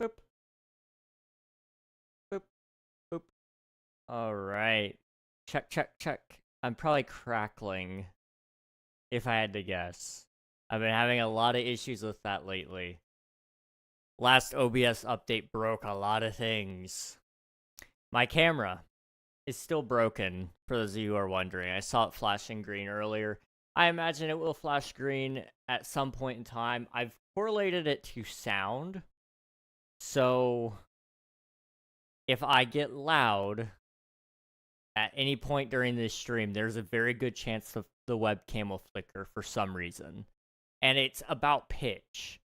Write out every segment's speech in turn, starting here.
Boop. Boop. Boop. Alright. Check, check, check. I'm probably crackling, if I had to guess. I've been having a lot of issues with that lately. Last OBS update broke a lot of things. My camera is still broken, for those of you who are wondering. I saw it flashing green earlier. I imagine it will flash green at some point in time. I've correlated it to sound. So, if I get loud at any point during this stream, there's a very good chance the webcam will flicker for some reason. And it's about pitch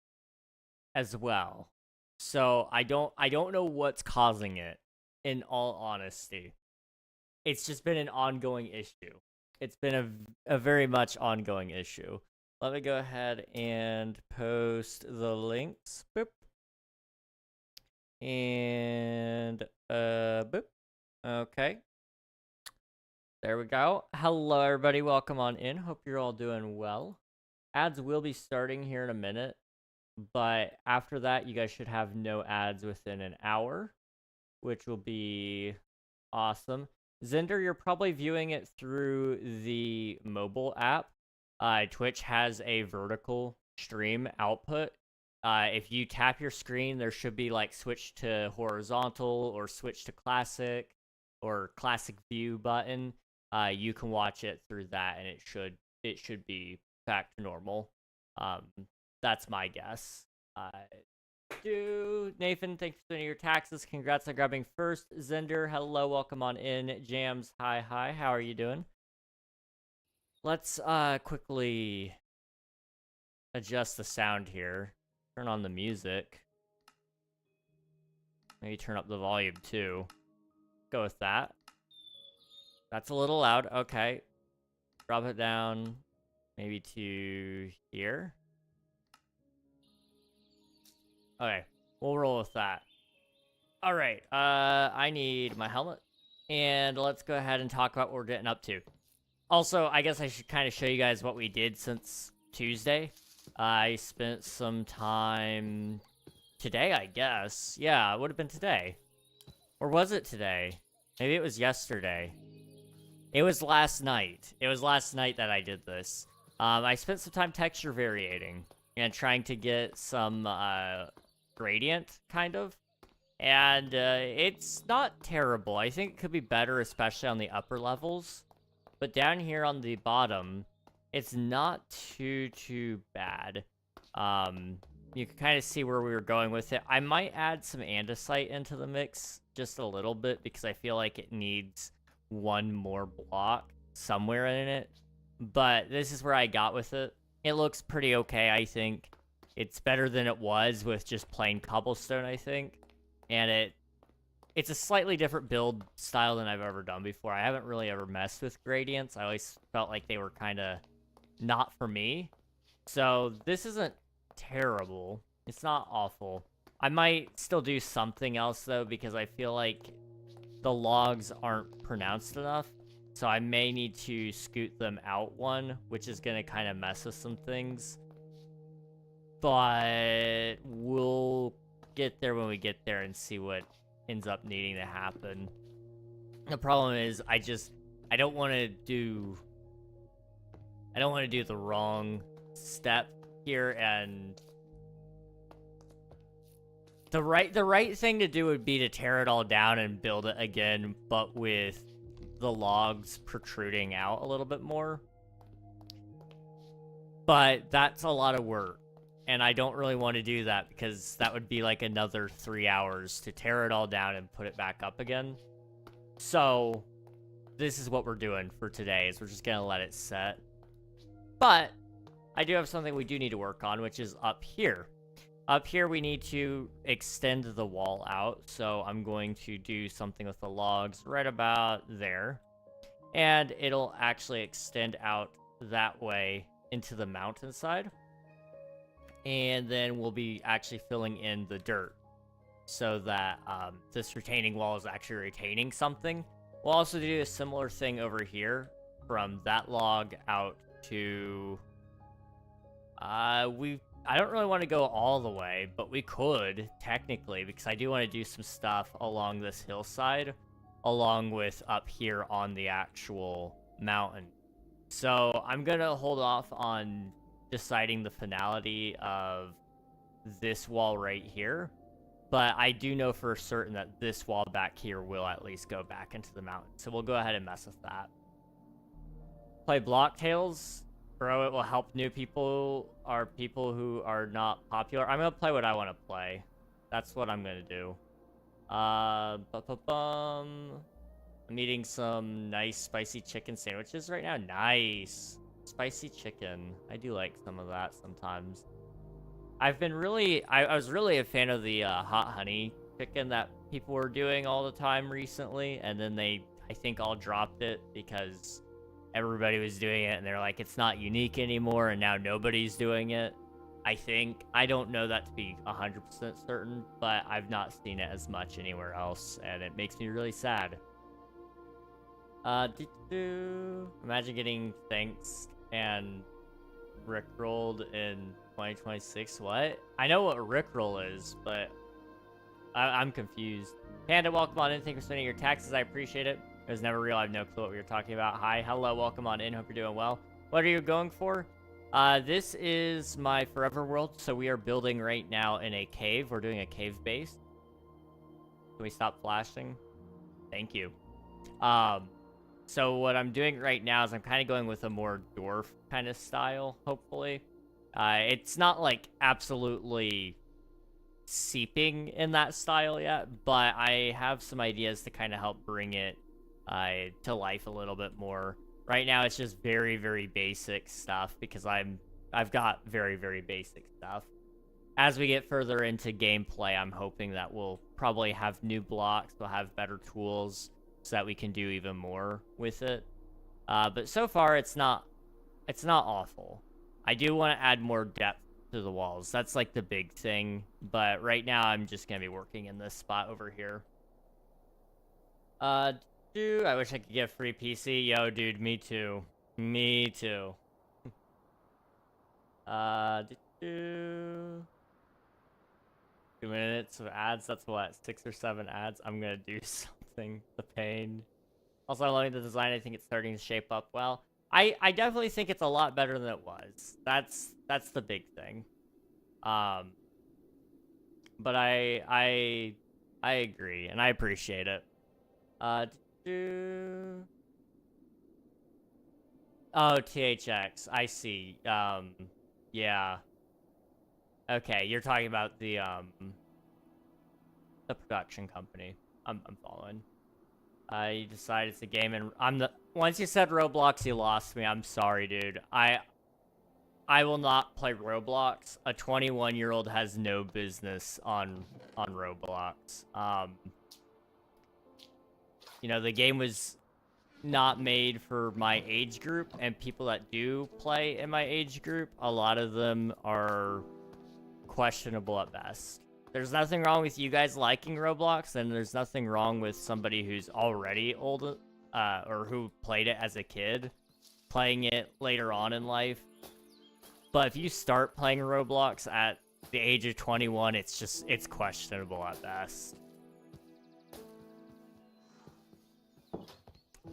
as well. So I don't know what's causing it, in all honesty. It's just been an ongoing issue. It's been a very much ongoing issue. Let me go ahead and post the links. Boop. And boop. Okay. There we go. Hello everybody, welcome on in. Hope you're all doing well. Ads will be starting here in a minute, but after that you guys should have no ads within an hour, which will be awesome. Zender, you're probably viewing it through the mobile app. Twitch has a vertical stream output. If you tap your screen, there should be like switch to horizontal or switch to classic or classic view button. You can watch it through that, and it should be back to normal. That's my guess. Nathan, thanks for sending your taxes. Congrats on grabbing first. Zender, hello, welcome on in. Jams, hi, how are you doing? Let's quickly adjust the sound here. Turn on the music. Maybe turn up the volume too. Go with that. That's a little loud. Okay. Drop it down maybe to here. Okay. We'll roll with that. Alright. I need my helmet. And let's go ahead and talk about what we're getting up to. Also, I guess I should kind of show you guys what we did since Tuesday. I spent some time today, I guess. Yeah, it would have been today. Or was it today? Maybe it was yesterday. It was last night. It was last night that I did this. I spent some time texture variating and trying to get some gradient, kind of. And it's not terrible. I think it could be better, especially on the upper levels. But down here on the bottom, it's not too bad. You can kind of see where we were going with it. I might add some andesite into the mix just a little bit because I feel like it needs one more block somewhere in it. But this is where I got with it. It looks pretty okay, I think. It's better than it was with just plain cobblestone, I think. And it's a slightly different build style than I've ever done before. I haven't really ever messed with gradients. I always felt like they were kind of not for me. So this isn't terrible. It's not awful. I might still do something else, though, because I feel like the logs aren't pronounced enough. So I may need to scoot them out one, which is going to kind of mess with some things. But we'll get there when we get there and see what ends up needing to happen. The problem is I don't want to do the wrong step here, and the right thing to do would be to tear it all down and build it again, but with the logs protruding out a little bit more. But that's a lot of work, and I don't really want to do that because that would be like another 3 hours to tear it all down and put it back up again. So this is what we're doing for today, is we're just gonna let it set. But I do have something we do need to work on, which is up here. Up here, we need to extend the wall out, so I'm going to do something with the logs right about there. And it'll actually extend out that way into the mountainside. And then we'll be actually filling in the dirt so that this retaining wall is actually retaining something. We'll also do a similar thing over here from that log out to... we I don't really want to go all the way, but we could, technically, because I do want to do some stuff along this hillside, along with up here on the actual mountain. So I'm going to hold off on deciding the finality of this wall right here. But I do know for certain that this wall back here will at least go back into the mountain. So we'll go ahead and mess with that. Play Block Tales. Bro, it will help new people or people who are not popular. I'm going to play what I want to play. That's what I'm going to do. I'm eating some nice spicy chicken sandwiches right now. Nice. Spicy chicken. I do like some of that sometimes. I've been really... I was really a fan of the hot honey chicken that people were doing all the time recently. And then they, I think, all dropped it because everybody was doing it. And they're like, it's not unique anymore. And now nobody's doing it. I think. I don't know that to be 100% certain. But I've not seen it as much anywhere else. And it makes me really sad. Imagine getting thanks and rickrolled in 2026. What? I know what rickroll is, but I'm confused. Panda, welcome on in. Thank you for spending your taxes. I appreciate it. It was never real. I have no clue what we were talking about. Hi, hello, welcome on in. Hope you're doing well. What are you going for? This is my forever world. So we are building right now in a cave. We're doing a cave base. Can we stop flashing? Thank you. So what I'm doing right now is I'm kind of going with a more dwarf kind of style, hopefully. It's not like absolutely seeping in that style yet, but I have some ideas to kind of help bring it to life a little bit more. Right now it's just very, very basic stuff because I've got very, very basic stuff. As we get further into gameplay, I'm hoping that we'll probably have new blocks, we'll have better tools, so that we can do even more with it. But so far, it's not awful. I do want to add more depth to the walls. That's like the big thing. But right now, I'm just going to be working in this spot over here. Dude, I wish I could get free PC. Yo, dude, me too. Me too. 2 minutes of ads. That's what, 6 or 7 ads. I'm gonna do something. The pain. Also, I'm loving the design. I think it's starting to shape up well. I definitely think it's a lot better than it was. That's the big thing. But I agree and I appreciate it. Oh, THX. I see. Yeah. Okay, you're talking about the production company. I'm following. You decide it's a game, and once you said Roblox, you lost me. I'm sorry, dude. I will not play Roblox. A 21-year-old has no business on Roblox. You know, the game was not made for my age group, and people that do play in my age group, a lot of them are questionable at best. There's nothing wrong with you guys liking Roblox, and there's nothing wrong with somebody who's already old, or who played it as a kid, playing it later on in life. But if you start playing Roblox at the age of 21, it's questionable at best.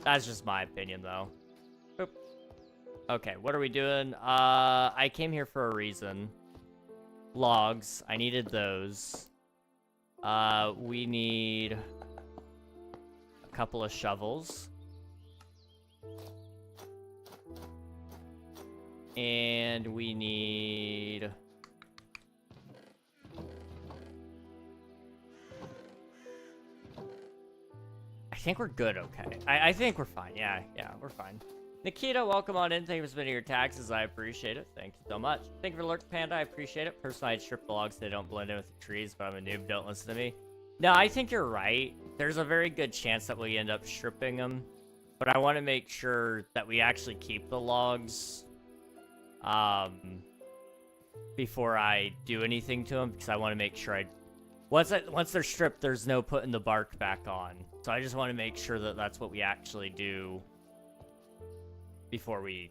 That's just my opinion, though. Boop. Okay, what are we doing? I came here for a reason. Logs. I needed those. We need a couple of shovels. And we need... I think we're good, okay. I think we're fine. Yeah, we're fine. Nikita, welcome on in. Thank you for spending your taxes. I appreciate it. Thank you so much. Thank you for Lurk Panda. I appreciate it. Personally, I'd strip the logs so they don't blend in with the trees, but I'm a noob. Don't listen to me. No, I think you're right. There's a very good chance that we end up stripping them, but I want to make sure that we actually keep the logs before I do anything to them, because I want to make sure once they're stripped, there's no putting the bark back on. So I just want to make sure that that's what we actually do before we...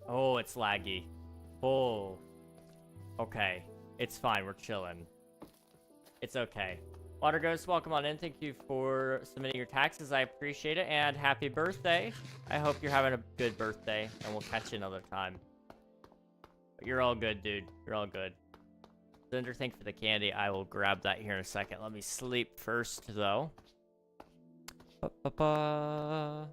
Oh, it's laggy. Oh. Okay. It's fine. We're chilling. It's okay. Water Ghost, welcome on in. Thank you for submitting your taxes. I appreciate it. And happy birthday. I hope you're having a good birthday. And we'll catch you another time. But you're all good, dude. You're all good. Cinder, thank you for the candy. I will grab that here in a second. Let me sleep first, though. Ba-ba-ba.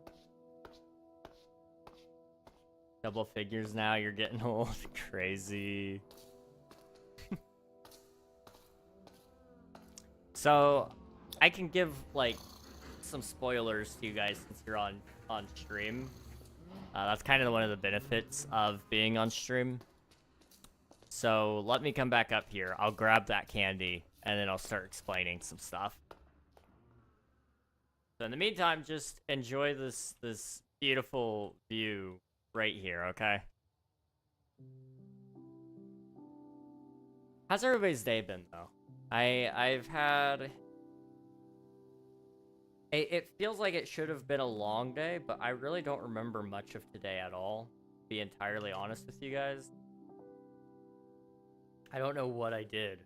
Double figures now. You're getting old. Crazy. So, I can give, like, some spoilers to you guys since you're on stream. That's kind of one of the benefits of being on stream. So, let me come back up here. I'll grab that candy, and then I'll start explaining some stuff. So, in the meantime, just enjoy this beautiful view right here, okay? How's everybody's day been, though? I've had... It feels like it should have been a long day, but I really don't remember much of today at all, to be entirely honest with you guys. I don't know what I did.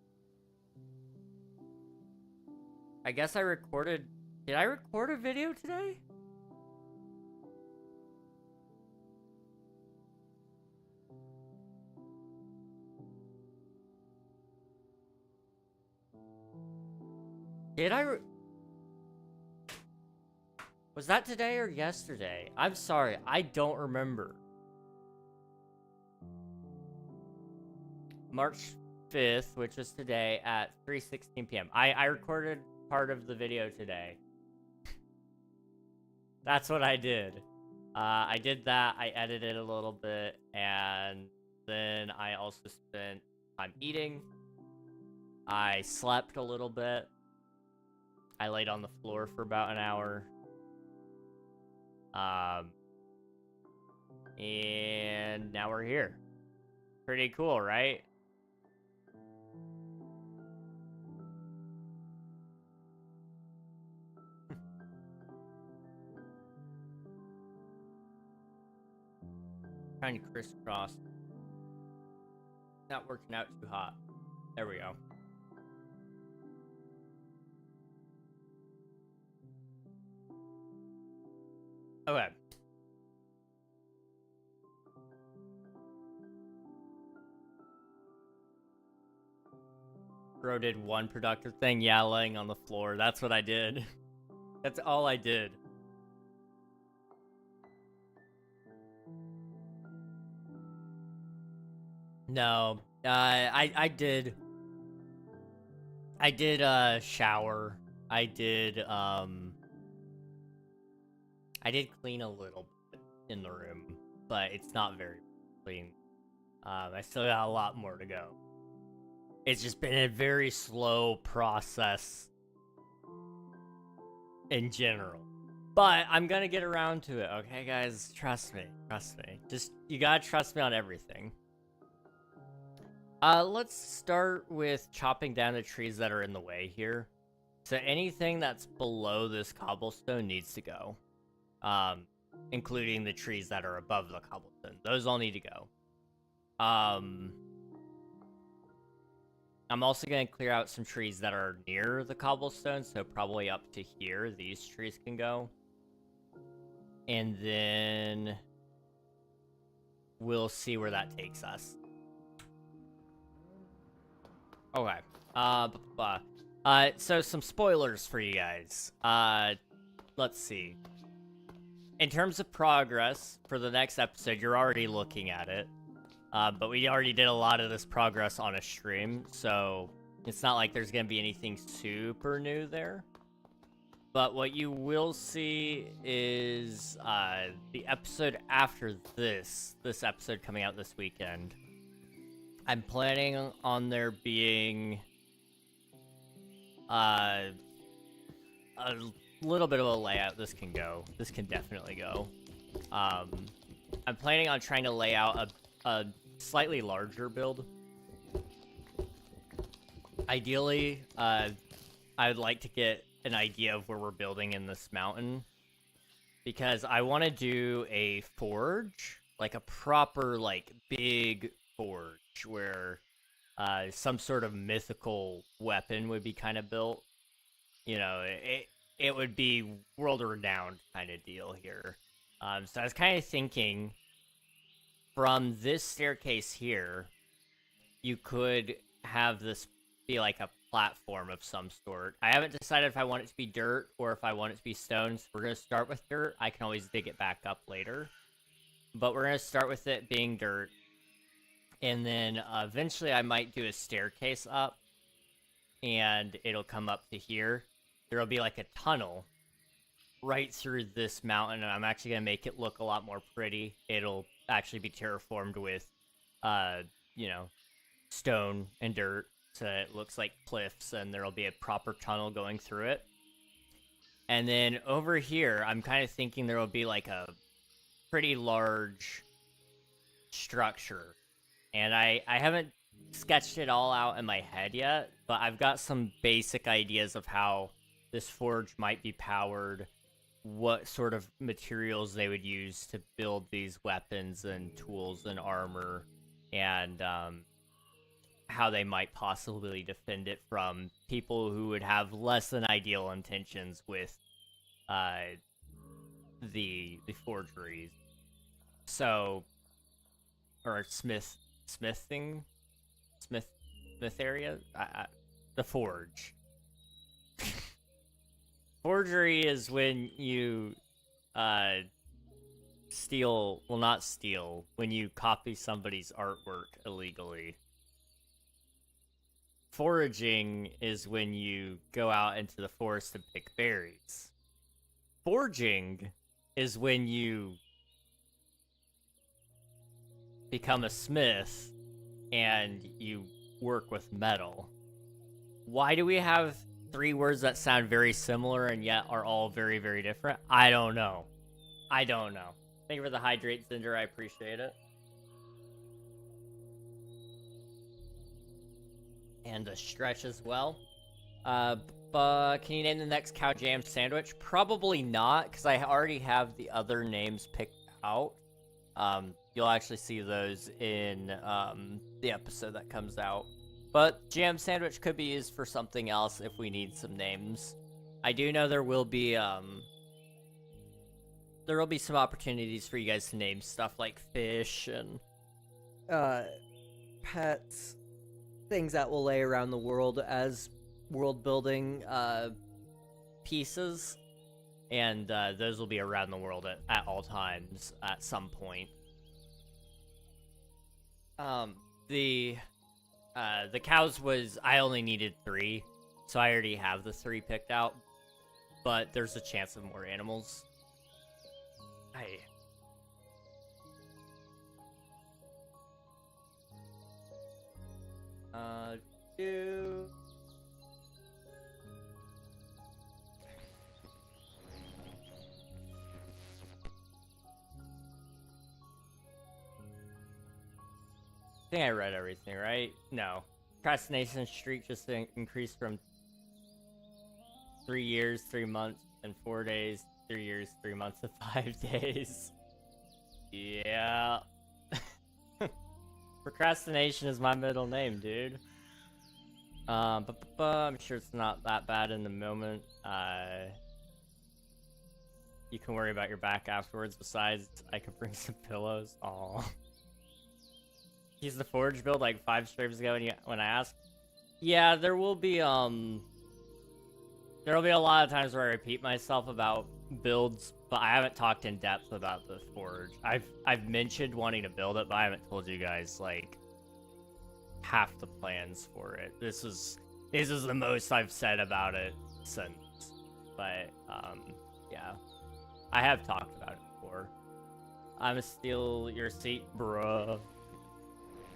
I guess I recorded... Did I record a video today? Did I... Was that today or yesterday? I'm sorry, I don't remember. March 5th, which is today at 3:16 p.m. I recorded part of the video today. That's what I did. I did that, I edited a little bit, and then I also spent time eating. I slept a little bit. I laid on the floor for about an hour. And now we're here. Pretty cool, right? Trying to crisscross. Not working out too hot. There we go. Okay. Bro did one productive thing, yeah, laying on the floor. That's what I did. That's all I did. No, I did shower. I did clean a little bit in the room, but it's not very clean. I still got a lot more to go. It's just been a very slow process in general. But I'm gonna get around to it, okay, guys? Trust me. Trust me. Just, you gotta trust me on everything. Let's start with chopping down the trees that are in the way here. So anything that's below this cobblestone needs to go. Including the trees that are above the cobblestone. Those all need to go. I'm also going to clear out some trees that are near the cobblestone, so probably up to here, these trees can go. And then we'll see where that takes us. Okay. So some spoilers for you guys. Let's see. In terms of progress, for the next episode, you're already looking at it. But we already did a lot of this progress on a stream, so it's not like there's going to be anything super new there. But what you will see is the episode after this episode coming out this weekend. I'm planning on there being a little bit of a layout. This can go. This can definitely go. I'm planning on trying to lay out a slightly larger build. Ideally, I would like to get an idea of where we're building in this mountain, because I want to do a forge, like a proper, like, big forge, where some sort of mythical weapon would be kind of built. You know, it would be world-renowned kind of deal here. So I was kind of thinking, from this staircase here, you could have this be like a platform of some sort. I haven't decided if I want it to be dirt or if I want it to be stone, so we're going to start with dirt. I can always dig it back up later. But we're going to start with it being dirt. And then eventually I might do a staircase up, and it'll come up to here. There'll be like a tunnel right through this mountain, and I'm actually going to make it look a lot more pretty. It'll actually be terraformed with, you know, stone and dirt, so it looks like cliffs, and there'll be a proper tunnel going through it. And then over here, I'm kind of thinking there will be like a pretty large structure. And I haven't sketched it all out in my head yet, but I've got some basic ideas of how this forge might be powered, what sort of materials they would use to build these weapons and tools and armor, and how they might possibly defend it from people who would have less than ideal intentions with the forgeries. So, or smith area, the forge. Forgery is when you steal, well, not steal, when you copy somebody's artwork illegally. Foraging is when you go out into the forest and pick berries. Forging is when you become a smith and you work with metal. Why do we have 3 words that sound very similar and yet are all very, very different? I don't know. Thank you for the hydrate, Cinder. I appreciate it. And a stretch as well. But can you name the next cow jam sandwich? Probably not, because I already have the other names picked out. You'll actually see those in the episode that comes out. But jam sandwich could be used for something else if we need some names. I do know there will be some opportunities for you guys to name stuff like fish and pets, things that will lay around the world as world building pieces, and those will be around the world at all times at some point. The cows was, I only needed 3, so I already have the 3 picked out, but there's a chance of more animals. Do... I think I read everything, right? No. Procrastination streak just increased from 3 years, 3 months, and 4 days, 3 years, 3 months, to 5 days. Yeah. Procrastination is my middle name, dude. I'm sure it's not that bad in the moment. You can worry about your back afterwards. Besides, I could bring some pillows. Aw. He's the forge build like 5 streams ago when I asked. Yeah, there will be a lot of times where I repeat myself about builds, but I haven't talked in depth about the forge. I've mentioned wanting to build it, but I haven't told you guys like half the plans for it. This is the most I've said about it since. But yeah. I have talked about it before. I'ma steal your seat, bruh.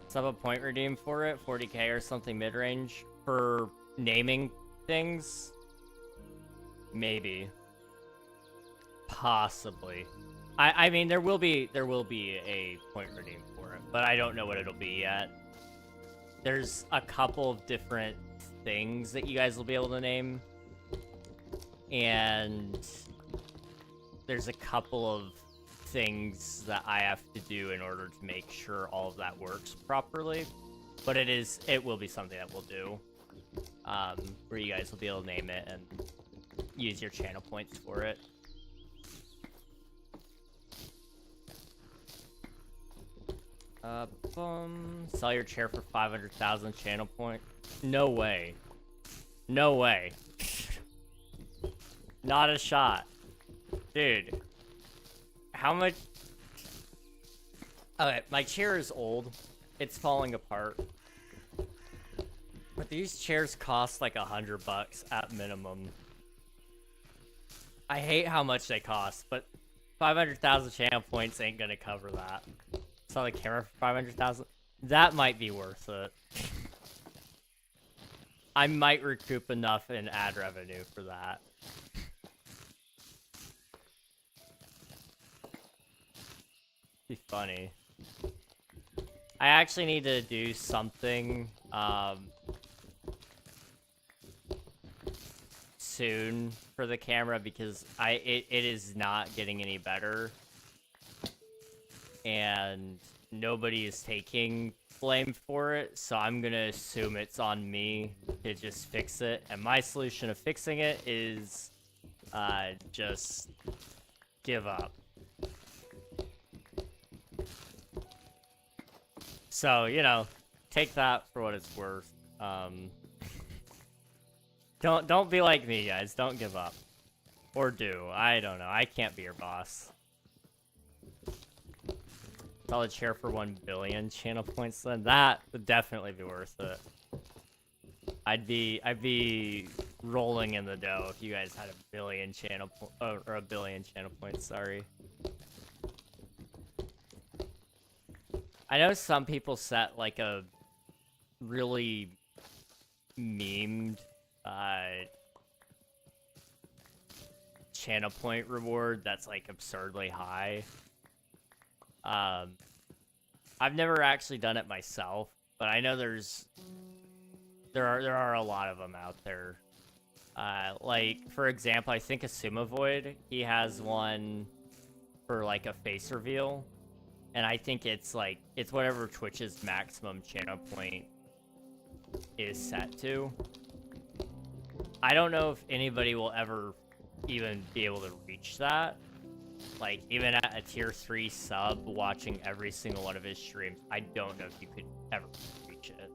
Let's have a point redeem for it, 40k or something mid-range for naming things. Maybe. Possibly. I mean there will be a point redeem for it, but I don't know what it'll be yet. There's a couple of different things that you guys will be able to name, and there's a couple of things that I have to do in order to make sure all of that works properly. But it will be something that we'll do. Where you guys will be able to name it and use your channel points for it. Sell your chair for 500,000 channel point. No way. No way. Not a shot. Dude. How much? Okay, my chair is old. It's falling apart. But these chairs cost like $100 at minimum. I hate how much they cost, but 500,000 channel points ain't gonna cover that. Sell the camera for 500,000. That might be worth it. I might recoup enough in ad revenue for that. Be funny. I actually need to do something soon for the camera because it is not getting any better. And nobody is taking blame for it, so I'm gonna assume it's on me to just fix it. And my solution of fixing it is just give up. So, you know, take that for what it's worth. Don't be like me, guys. Don't give up. Or do. I don't know. I can't be your boss. Sell a chair for 1 billion channel points then. That would definitely be worth it. I'd be rolling in the dough if you guys had a billion channel or a billion channel points, sorry. I know some people set like a really memed channel point reward that's like absurdly high. I've never actually done it myself, but I know there are a lot of them out there. Like for example, I think Asumavoid, he has one for like a face reveal. And I think it's like, it's whatever Twitch's maximum channel point is set to. I don't know if anybody will ever even be able to reach that. Like, even at a tier 3 sub, watching every single one of his streams, I don't know if you could ever reach it.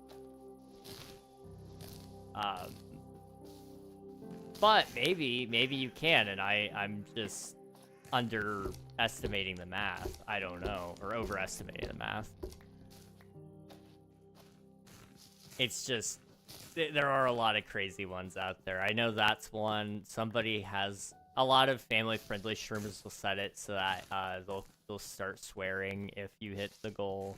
But maybe you can, and I'm just underestimating the math. I don't know, or overestimating the math. It's just, there are a lot of crazy ones out there. I know that's one. Somebody has, a lot of family-friendly streamers will set it so that they'll start swearing if you hit the goal.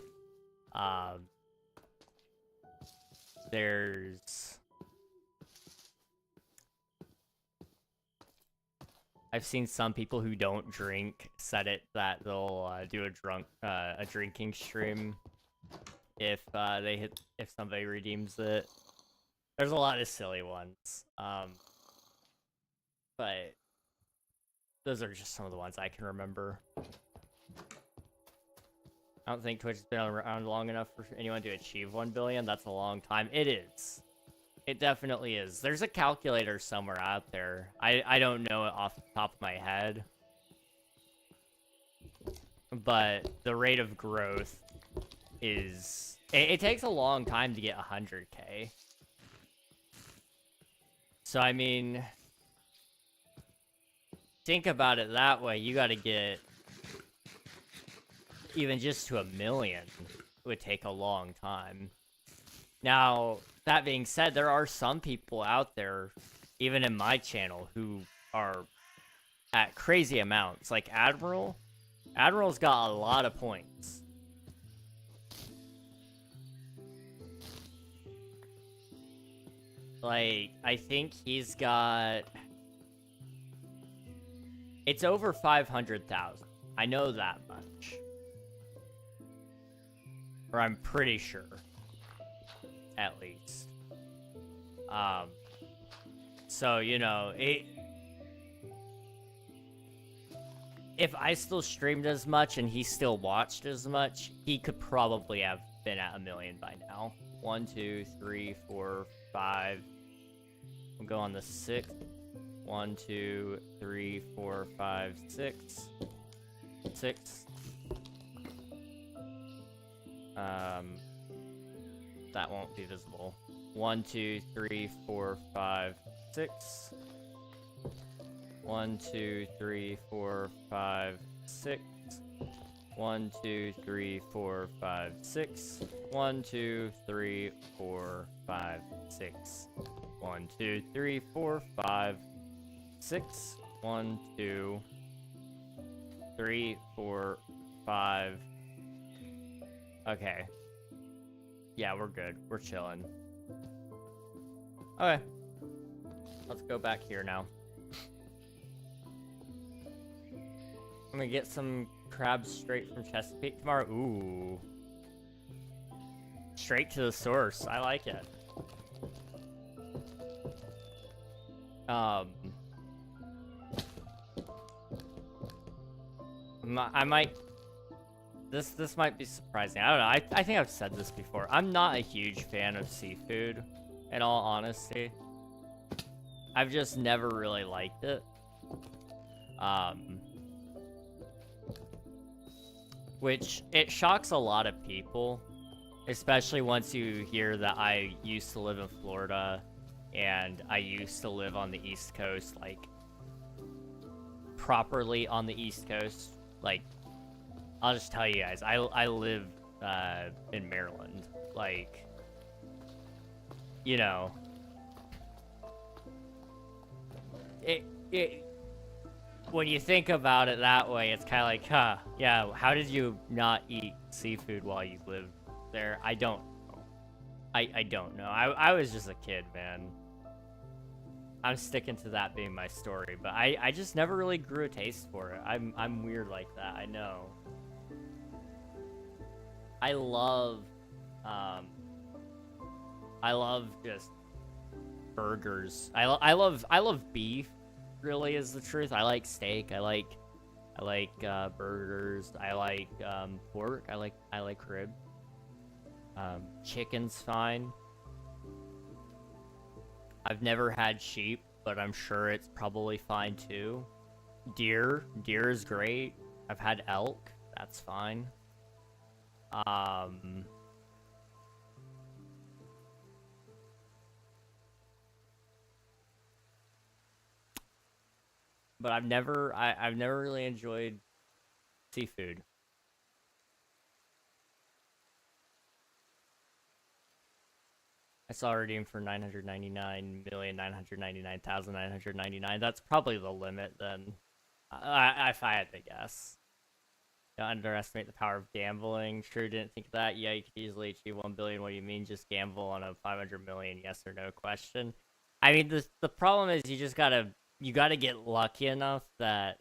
I've seen some people who don't drink set it that they'll do a drinking stream if somebody redeems it. There's a lot of silly ones, but those are just some of the ones I can remember. I don't think Twitch has been around long enough for anyone to achieve 1 billion. That's a long time. It is. It definitely is. There's a calculator somewhere out there. I don't know it off the top of my head. But the rate of growth is... It takes a long time to get 100k. So, I mean... Think about it that way. You gotta get... Even just to 1 million would take a long time. Now... That being said, there are some people out there, even in my channel, who are at crazy amounts. Like Admiral. Admiral's got a lot of points. Like, I think he's got... It's over 500,000. I know that much. Or I'm pretty sure. At least. So, you know, if I still streamed as much and he still watched as much, he could probably have been at 1 million by now. 1, 2, 3, 4, 5. We'll go on the 6th. 1, 2, 3, 4, 5, 6. 6. That won't be visible. 1, 2, 3, 4, 5, 6. 1, 2, 3, 4, 5, 6. 1, 2, 3, 4, 5, 6. 1, 2, 3, 4, 5, 6. 1, 2, 3, 4, 5, 6. 1, 2, 3, 4, 5. Okay. Yeah, we're good. We're chilling. Okay. Let's go back here now. I'm gonna get some crabs straight from Chesapeake tomorrow. Ooh. Straight to the source. I like it. I might... This might be surprising. I don't know. I think I've said this before. I'm not a huge fan of seafood, in all honesty. I've just never really liked it. Which, it shocks a lot of people. Especially once you hear that I used to live in Florida, and I used to live on the East Coast, like, properly on the East Coast. Like, I'll just tell you guys, I live in Maryland. Like, you know, when you think about it that way, it's kind of like, huh, yeah, how did you not eat seafood while you lived there? I don't know. I don't know. I was just a kid, man. I'm sticking to that being my story, but I just never really grew a taste for it. I'm weird like that, I know. I love just burgers. I love beef, really, is the truth. I like steak. I like burgers. I like pork. I like rib. Chicken's fine. I've never had sheep, but I'm sure it's probably fine too. Deer is great. I've had elk. That's fine. But I've never really enjoyed seafood. I saw a redeem for 999,999,999. That's probably the limit then. If I had to guess. Don't underestimate the power of gambling. Sure didn't think of that. Yeah, you could easily achieve 1 billion. What do you mean? Just gamble on a 500 million yes or no question. I mean, the problem is you gotta get lucky enough that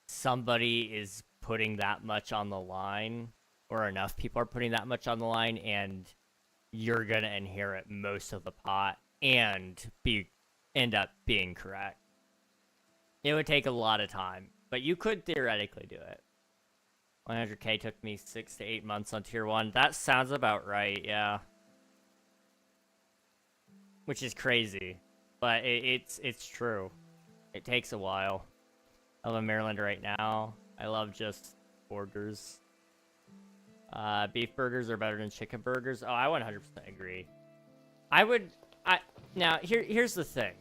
somebody is putting that much on the line, or enough people are putting that much on the line, and you're gonna inherit most of the pot and end up being correct. It would take a lot of time, but you could theoretically do it. 100k took me 6 to 8 months on tier 1. That sounds about right, yeah. Which is crazy, but it's true. It takes a while. I live in Maryland right now. I love just burgers. Beef burgers are better than chicken burgers. Oh, I 100% agree. Now, here's the thing.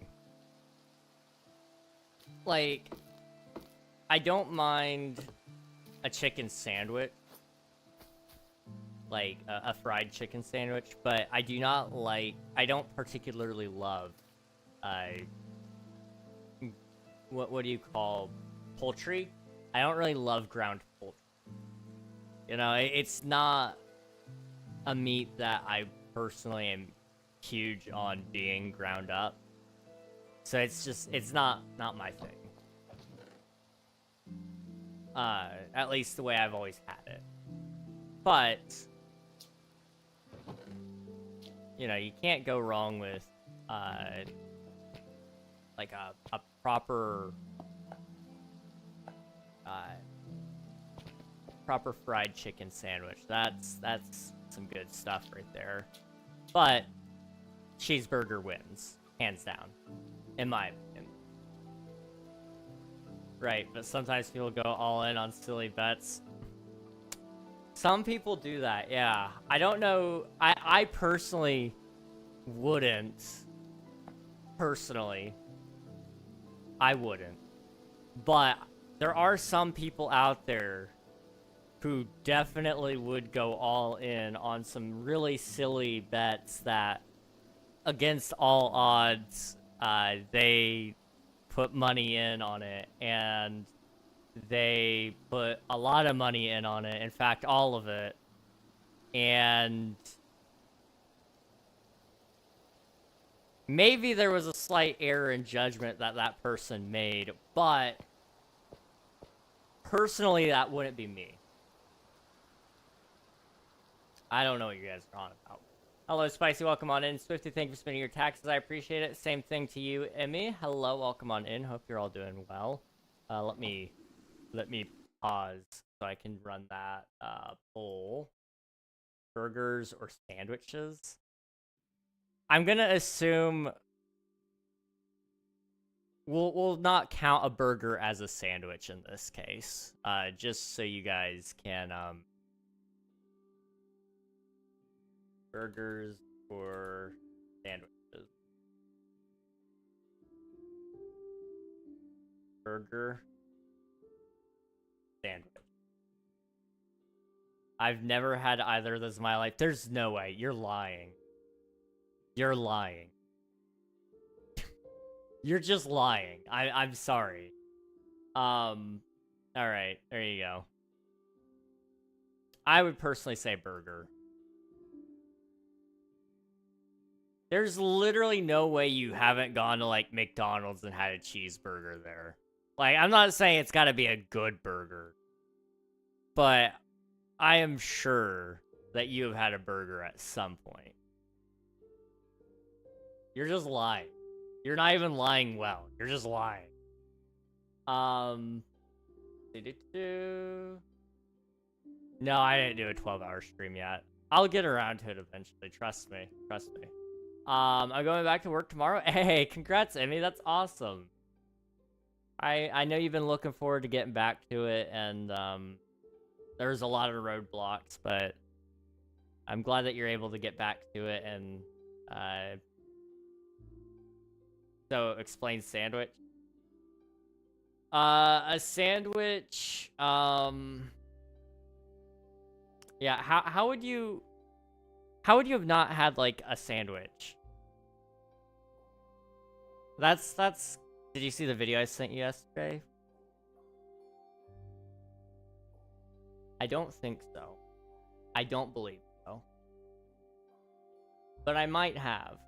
Like, I don't mind a chicken sandwich. Like, a fried chicken sandwich. But I don't particularly love, what do you call poultry? I don't really love ground poultry. You know, it's not a meat that I personally am huge on being ground up. So it's not my thing. At least the way I've always had it. But, you know, you can't go wrong with, like a proper fried chicken sandwich. That's some good stuff right there. But cheeseburger wins, hands down, in my opinion. Right, but sometimes people go all in on silly bets. Some people do that, yeah. I don't know. I personally wouldn't. Personally, I wouldn't. But there are some people out there who definitely would go all in on some really silly bets that, against all odds, they put money in on it, and they put a lot of money in on it. In fact, all of it. And maybe there was a slight error in judgment that that person made, but personally, that wouldn't be me. I don't know what you guys are on about. Hello, Spicy. Welcome on in. Swifty, thank you for spending your taxes. I appreciate it. Same thing to you, Emmy. Hello, welcome on in. Hope you're all doing well. Let me pause so I can run that poll. Burgers or sandwiches? I'm gonna assume we'll not count a burger as a sandwich in this case. Just so you guys can burgers or sandwiches. Burger, sandwich. I've never had either of those in my life. There's no way. You're lying. You're lying. You're just lying. I'm sorry. Alright, there you go. I would personally say burger. There's literally no way you haven't gone to, like, McDonald's and had a cheeseburger there. Like, I'm not saying it's gotta be a good burger, but I am sure that you have had a burger at some point. You're just lying. You're not even lying well. You're just lying. No, I didn't do a 12-hour stream yet. I'll get around to it eventually. Trust me. Trust me. I'm going back to work tomorrow. Hey, congrats, Emmy. That's awesome. I know you've been looking forward to getting back to it, and there's a lot of roadblocks, but I'm glad that you're able to get back to it. And so explain sandwich. A sandwich. Yeah. How would you have not had, like, a sandwich? That's. Did you see the video I sent you yesterday? I don't think so. I don't believe so. But I might have.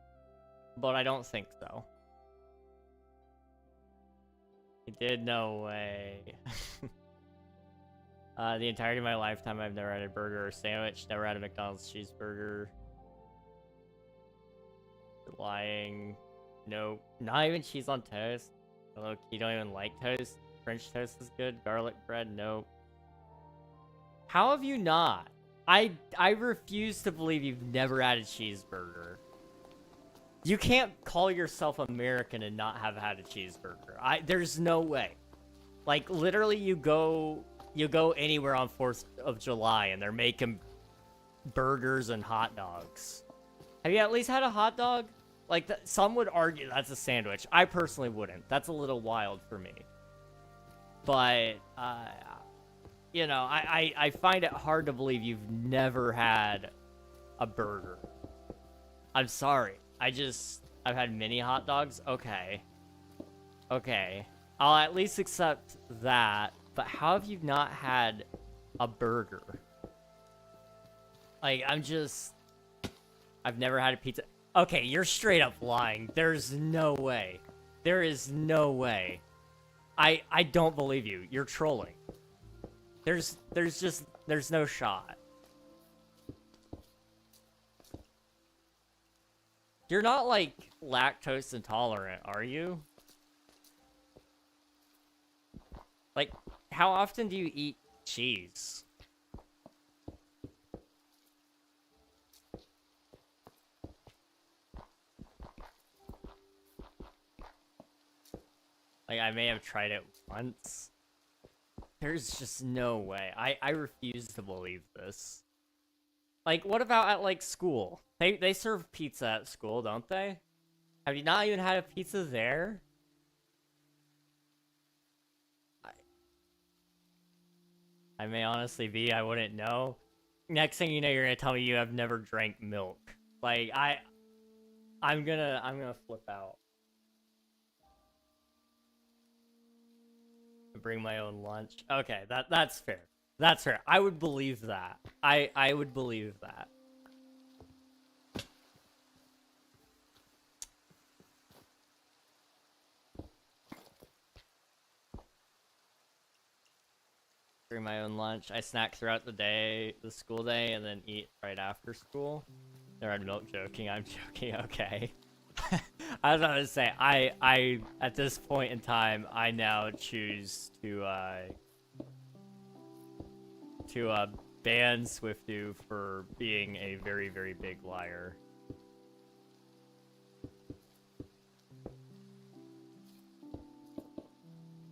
But I don't think so. I did, no way. The entirety of my lifetime, I've never had a burger or sandwich. Never had a McDonald's cheeseburger. Lying. Nope. Not even cheese on toast. Look, you don't even like toast. French toast is good. Garlic bread, nope. How have you not? I refuse to believe you've never had a cheeseburger. You can't call yourself American and not have had a cheeseburger. There's no way. Like, literally, you go anywhere on 4th of July and they're making burgers and hot dogs. Have you at least had a hot dog? Like, some would argue that's a sandwich. I personally wouldn't. That's a little wild for me. But, you know, I find it hard to believe you've never had a burger. I'm sorry. I've had mini hot dogs. Okay. Okay. I'll at least accept that. But how have you not had a burger? Like, I've never had a pizza. Okay, you're straight up lying. There's no way. There is no way. I don't believe you. You're trolling. There's no shot. You're not, like, lactose intolerant, are you? Like, how often do you eat cheese? Like, I may have tried it once. There's just no way. I refuse to believe this. Like, what about at, like, school? They serve pizza at school, don't they? Have you not even had a pizza there? I may honestly be, I wouldn't know. Next thing you know, you're gonna tell me you have never drank milk. Like, I'm gonna flip out. Bring my own lunch. Okay, that's fair. That's fair. I would believe that. I would believe that. Bring my own lunch. I snack throughout the day, the school day, and then eat right after school. Never had milk. Joking. I'm joking. Okay. I was about to say, I at this point in time, I now choose to ban Swiftu for being a very, very big liar.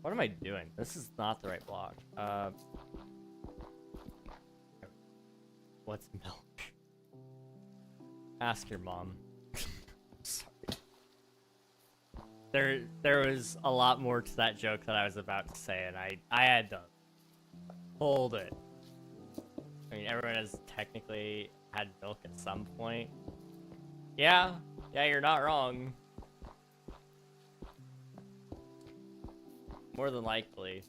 What am I doing? This is not the right block. What's milk? Ask your mom. Sorry. There was a lot more to that joke that I was about to say, and I had to hold it. I mean, everyone has technically had milk at some point. Yeah, you're not wrong. More than likely.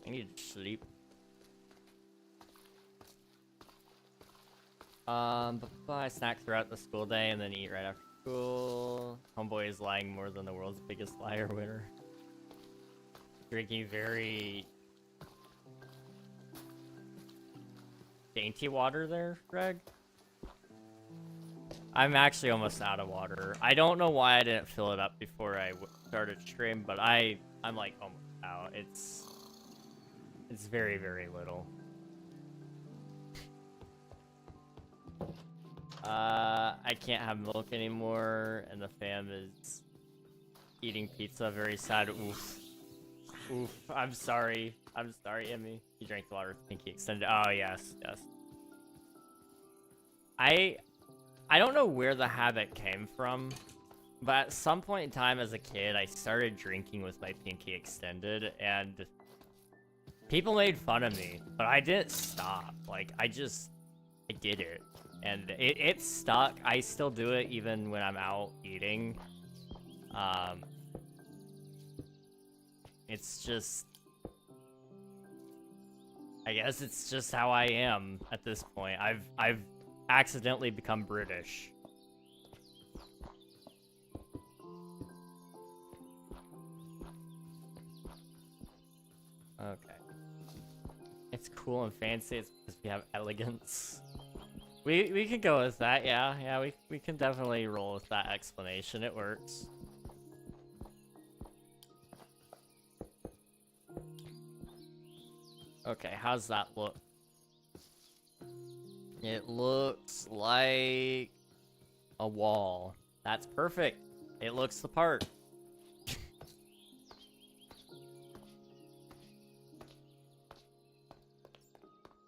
I need to sleep. I snack throughout the school day and then eat right after school. Homeboy is lying more than the world's biggest liar winner. Drinking very dainty water there, Greg? I'm actually almost out of water. I don't know why I didn't fill it up before I started stream, but I'm like almost out. It's very, very little. I can't have milk anymore, and the fam is eating pizza. Very sad. Oof. Oof. I'm sorry. I'm sorry, Emmy. You drank the water. Pinky extended. Oh, yes. Yes. I don't know where the habit came from, but at some point in time as a kid, I started drinking with my pinky extended, and people made fun of me, but I didn't stop. Like, I did it. And it stuck. I still do it even when I'm out eating. It's just... I guess it's just how I am at this point. I've accidentally become British. Okay. It's cool and fancy. It's because we have elegance. We can go with that, yeah, we can definitely roll with that explanation. It works. Okay, how's that look? It looks like a wall. That's perfect. It looks the part.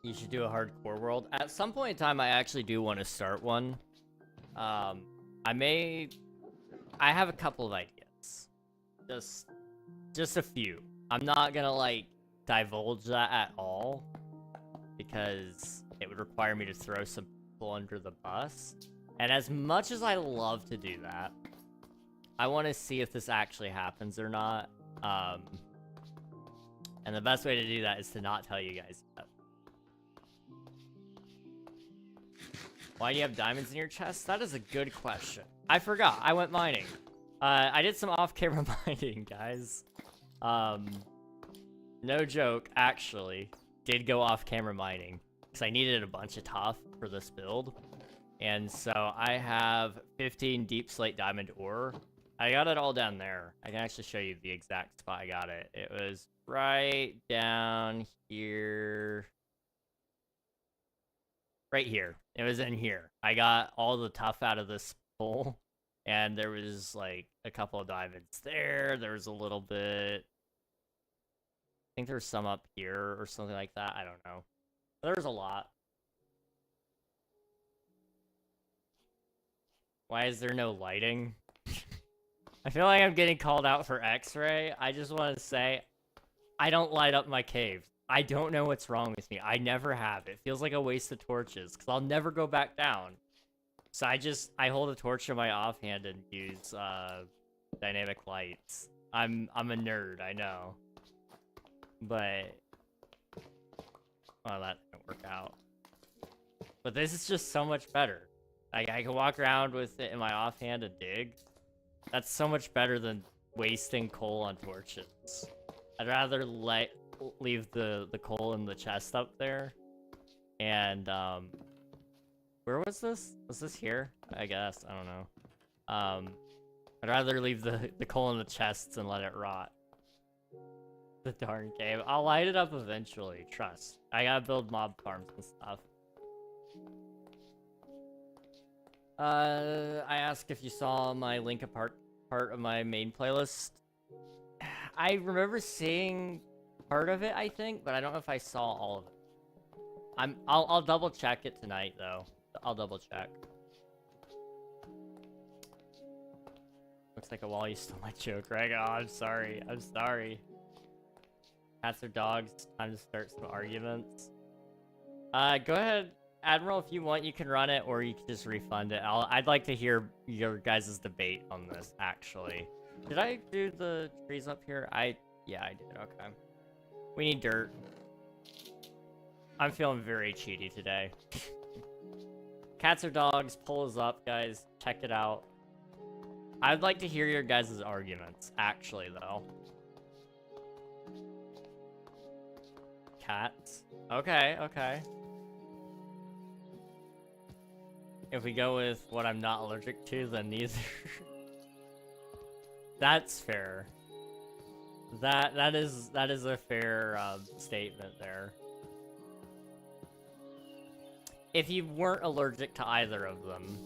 You should do a hardcore world. At some point in time, I actually do want to start one. I have a couple of ideas. Just a few. I'm not gonna, like, divulge that at all, because it would require me to throw some people under the bus. And as much as I love to do that, I want to see if this actually happens or not. And the best way to do that is to not tell you guys yet. Why do you have diamonds in your chest? That is a good question. I forgot. I went mining. I did some off-camera mining, guys. No joke, actually. Did go off-camera mining. Because I needed a bunch of tuff for this build. And so I have 15 deep slate diamond ore. I got it all down there. I can actually show you the exact spot I got it. It was right down here. Right here. It was in here. I got all the tuff out of this hole, And there was, like, a couple of diamonds there. There was a little bit... I think there's some up here or something like that. I don't know. There's a lot. Why is there no lighting? I feel like I'm getting called out for X-ray. I just want to say, I don't light up my caves. I don't know what's wrong with me. I never have. It feels like a waste of torches, because I'll never go back down. So I hold a torch in my offhand and use, dynamic lights. I'm a nerd, I know. But... well, that didn't work out. But this is just so much better. Like, I can walk around with it in my offhand and dig. That's so much better than wasting coal on torches. I'd rather leave the coal in the chest up there. And, where was this? Was this here? I guess. I don't know. I'd rather leave the coal in the chests and let it rot. The darn cave. I'll light it up eventually, trust. I gotta build mob farms and stuff. I asked if you saw my link apart part of my main playlist. I remember seeing part of it, I think, but I don't know if I saw all of it. I'll double check it tonight though. I'll double check. Looks like a wall. You stole my joke, Greg. Oh, I'm sorry. I'm sorry. Cats or dogs? Time to start some arguments. Go ahead, Admiral. If you want, you can run it, or you can just refund it. I'd like to hear your guys' debate on this. Actually, did I do the trees up here? Yeah, I did. Okay. We need dirt. I'm feeling very cheaty today. Cats or dogs? Poll is up, guys. Check it out. I'd like to hear your guys' arguments. Actually, though. Cats. Okay, okay. If we go with what I'm not allergic to, then neither. That's fair. That is a fair statement there. If you weren't allergic to either of them,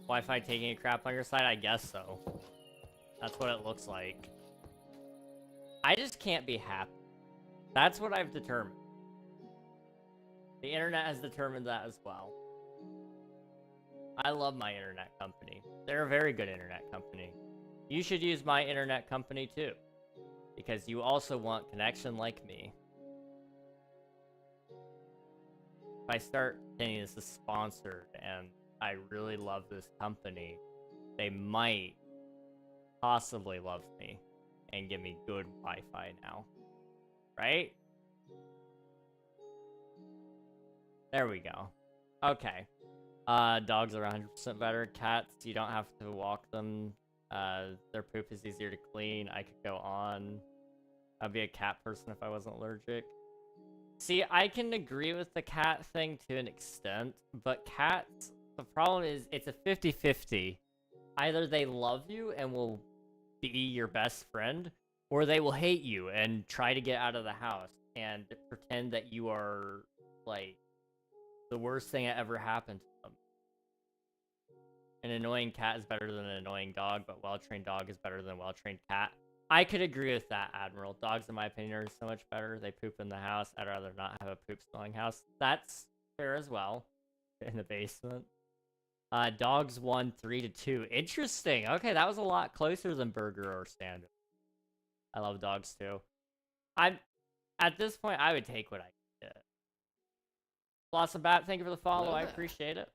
Wi-Fi taking a crap on your side, I guess so. That's what it looks like. I just can't be happy. That's what I've determined. The internet has determined that as well. I love my internet company. They're a very good internet company. You should use my internet company too, because you also want connection like me. If I start saying this is sponsored and I really love this company, they might possibly love me and give me good Wi-Fi now. Right? There we go. Okay. Dogs are 100% better. Cats, you don't have to walk them. Their poop is easier to clean. I could go on. I'd be a cat person if I wasn't allergic. See, I can agree with the cat thing to an extent, but cats, the problem is it's a 50-50. Either they love you and will be your best friend, or they will hate you and try to get out of the house and pretend that you are, like, the worst thing that ever happened to them. An annoying cat is better than an annoying dog, but well-trained dog is better than a well-trained cat. I could agree with that, Admiral. Dogs, in my opinion, are so much better. They poop in the house. I'd rather not have a poop-smelling house. That's fair as well. In the basement. Dogs won 3-2. Interesting. Okay, that was a lot closer than Burger or Standard. I love dogs, too. At this point, I would take what I could get. Blossom Bat, thank you for the follow. I appreciate it.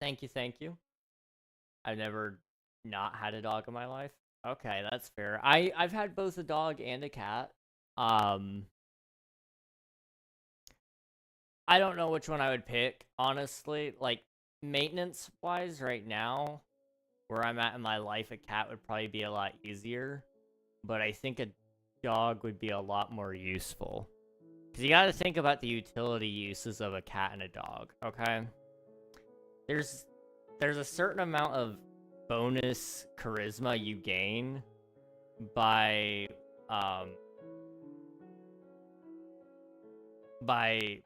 Thank you, thank you. I've never not had a dog in my life. Okay, that's fair. I've had both a dog and a cat. I don't know which one I would pick, honestly. Like, maintenance-wise right now, where I'm at in my life, a cat would probably be a lot easier. But I think a dog would be a lot more useful. Because you gotta think about the utility uses of a cat and a dog, okay? There's a certain amount of bonus charisma you gain by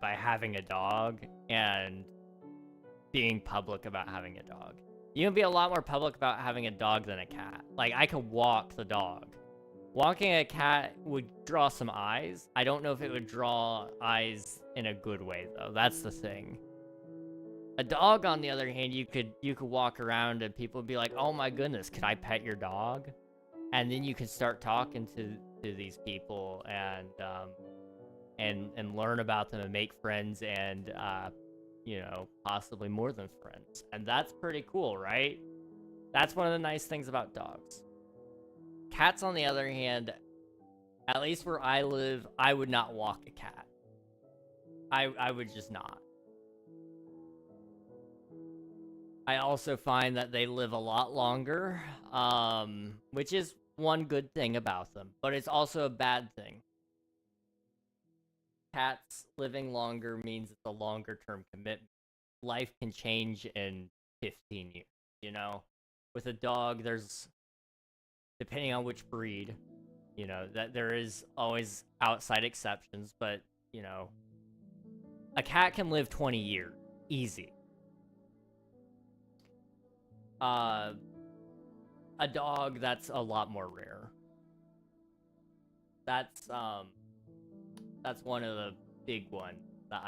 having a dog and being public about having a dog. You can be a lot more public about having a dog than a cat. Like, I could walk the dog. Walking a cat would draw some eyes. I don't know if it would draw eyes in a good way, though. That's the thing. A dog, on the other hand, you could walk around and people would be like, "Oh my goodness, can I pet your dog?" And then you can start talking to these people and learn about them and make friends and you know, possibly more than friends. And that's pretty cool, right? That's one of the nice things about dogs. Cats, on the other hand, at least where I live, I would not walk a cat. I would just not. I also find that they live a lot longer, which is one good thing about them, but it's also a bad thing. Cats living longer means it's a longer term commitment. Life can change in 15 years, you know? With a dog, there's, depending on which breed, you know, that there is always outside exceptions, but, you know, a cat can live 20 years, easy. A dog, that's a lot more rare. That's one of the big ones that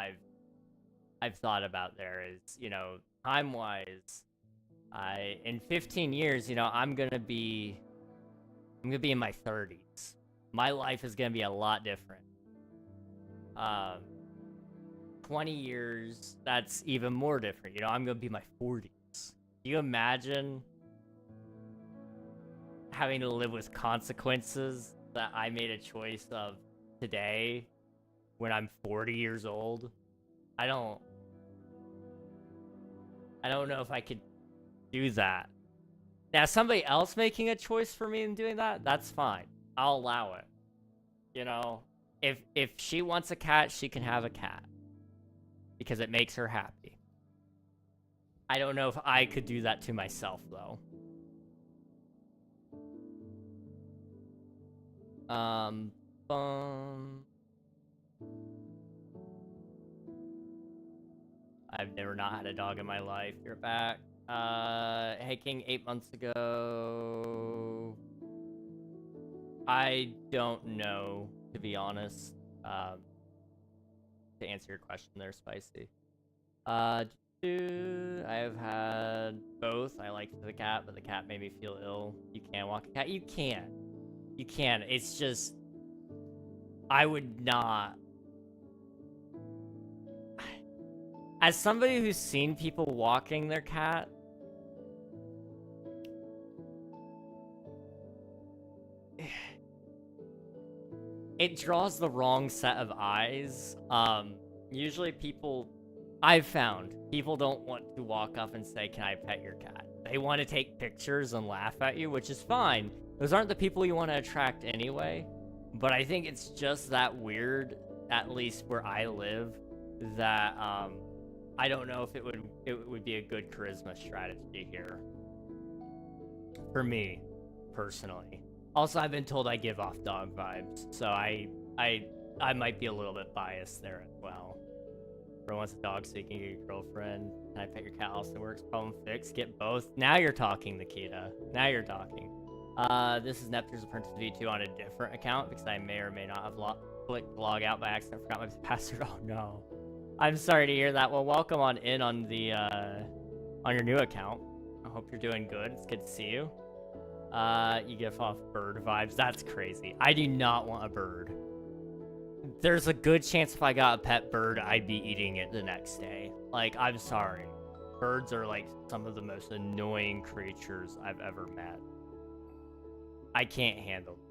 I've thought about there is, you know, time-wise, in 15 years, you know, I'm gonna be in my 30s. My life is gonna be a lot different. 20 years, that's even more different. You know, I'm gonna be in my 40s. Do you imagine having to live with consequences that I made a choice of today when I'm 40 years old? I don't know if I could do that. Now, somebody else making a choice for me and doing that, that's fine. I'll allow it. You know, if she wants a cat, she can have a cat. Because it makes her happy. I don't know if I could do that to myself, though. I've never not had a dog in my life. You're back. Hey King, 8 months ago. I don't know, to be honest. To answer your question there, Spicy. I have had both. I liked the cat, but the cat made me feel ill. You can walk a cat. You can. You can. It's just, I would not. As somebody who's seen people walking their cat, it draws the wrong set of eyes. Usually people, I've found, people don't want to walk up and say, "Can I pet your cat?" They want to take pictures and laugh at you, which is fine. Those aren't the people you want to attract anyway. But I think it's just that weird, at least where I live, that I don't know if it would be a good charisma strategy here. For me, personally. Also, I've been told I give off dog vibes, so I might be a little bit biased there as well. Bro wants a dog so you can get your girlfriend. Can I pet your cat? Also works. Problem fixed. Get both. Now you're talking, Nikita. Now you're talking. This is Neptune's Apprentice V2 on a different account because I may or may not have clicked log out by accident. Forgot my password. Oh no. I'm sorry to hear that. Well, welcome on in on the on your new account. I hope you're doing good. It's good to see you. You give off bird vibes. That's crazy. I do not want a bird. There's a good chance if I got a pet bird, I'd be eating it the next day. Like, I'm sorry. Birds are like some of the most annoying creatures I've ever met. I can't handle them.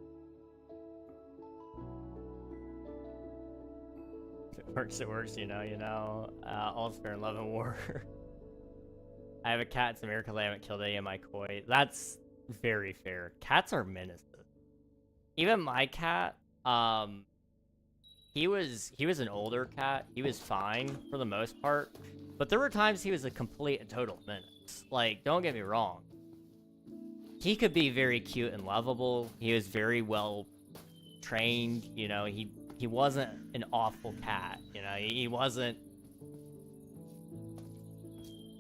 If it works, you know. All's fair in love and war. I have a cat. It's a miracle I haven't killed any of my koi. That's very fair. Cats are menaces. Even my cat, he was an older cat. He was fine for the most part, but there were times he was a complete and total menace. Like, don't get me wrong. He could be very cute and lovable. He was very well trained. You know, he wasn't an awful cat. You know, he wasn't.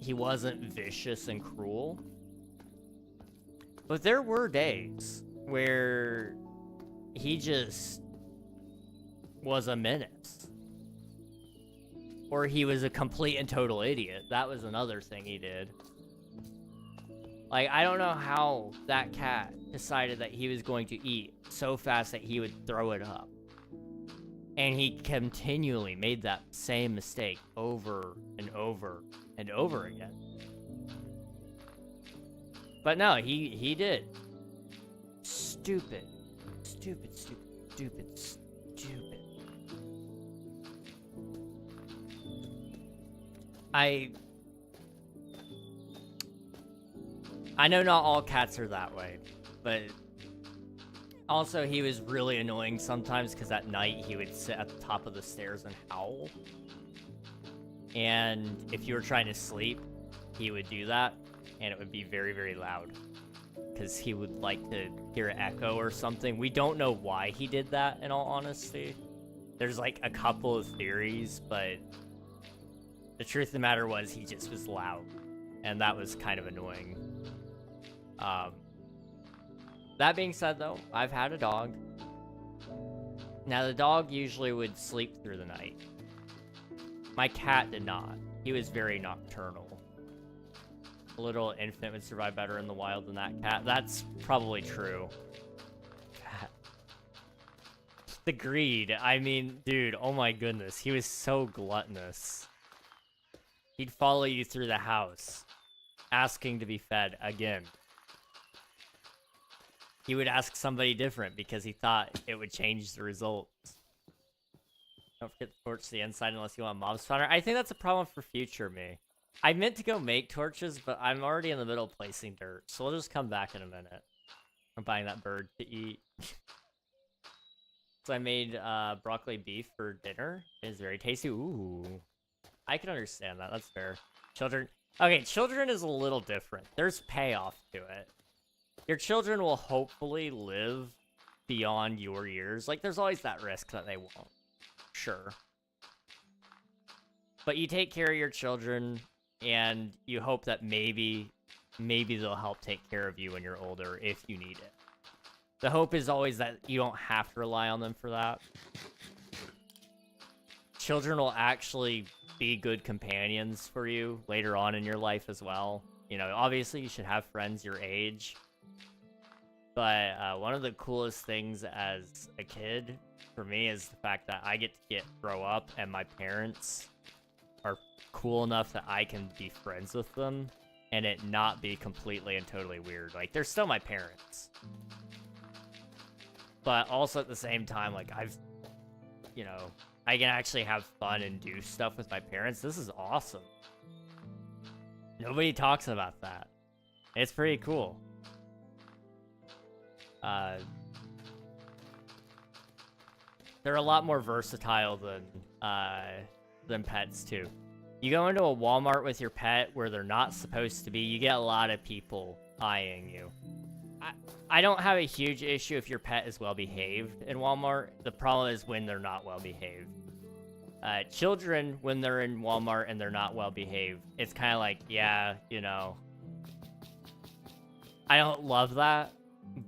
he wasn't vicious and cruel. But there were days where he just was a menace. Or he was a complete and total idiot. That was another thing he did. Like, I don't know how that cat decided that he was going to eat so fast that he would throw it up. And he continually made that same mistake over and over and over again. But no, he did. Stupid. Stupid, stupid, stupid, stupid. I know not all cats are that way, but also he was really annoying sometimes because at night he would sit at the top of the stairs and howl. And if you were trying to sleep, he would do that, and it would be very, very loud because he would like to hear an echo or something. We don't know why he did that, in all honesty. There's like a couple of theories, but the truth of the matter was he just was loud, and that was kind of annoying. That being said, though, I've had a dog. Now, the dog usually would sleep through the night. My cat did not. He was very nocturnal. A little infant would survive better in the wild than that cat. That's probably true. The greed. I mean, dude, oh my goodness. He was so gluttonous. He'd follow you through the house, asking to be fed again. He would ask somebody different because he thought it would change the results. Don't forget to torch the inside unless you want a mob spawner. I think that's a problem for future me. I meant to go make torches, but I'm already in the middle of placing dirt, so we'll just come back in a minute. I'm buying that bird to eat. So I made broccoli beef for dinner. It is very tasty. Ooh. I can understand that. That's fair. Children. Okay, children is a little different. There's payoff to it. Your children will hopefully live beyond your years. Like, there's always that risk that they won't. Sure. But you take care of your children, and you hope that maybe they'll help take care of you when you're older if you need it. The hope is always that you don't have to rely on them for that. Children will actually be good companions for you later on in your life as well. You know, obviously you should have friends your age. But one of the coolest things as a kid for me is the fact that I get to grow up and my parents are cool enough that I can be friends with them and it not be completely and totally weird. Like, they're still my parents. But also at the same time, like, you know, I can actually have fun and do stuff with my parents. This is awesome. Nobody talks about that. It's pretty cool. They're a lot more versatile than pets too. You go into a Walmart with your pet where they're not supposed to be, you get a lot of people eyeing you. I don't have a huge issue if your pet is well behaved in Walmart. The problem is when they're not well behaved. Children, when they're in Walmart and they're not well behaved, it's kind of like, yeah, you know, I don't love that,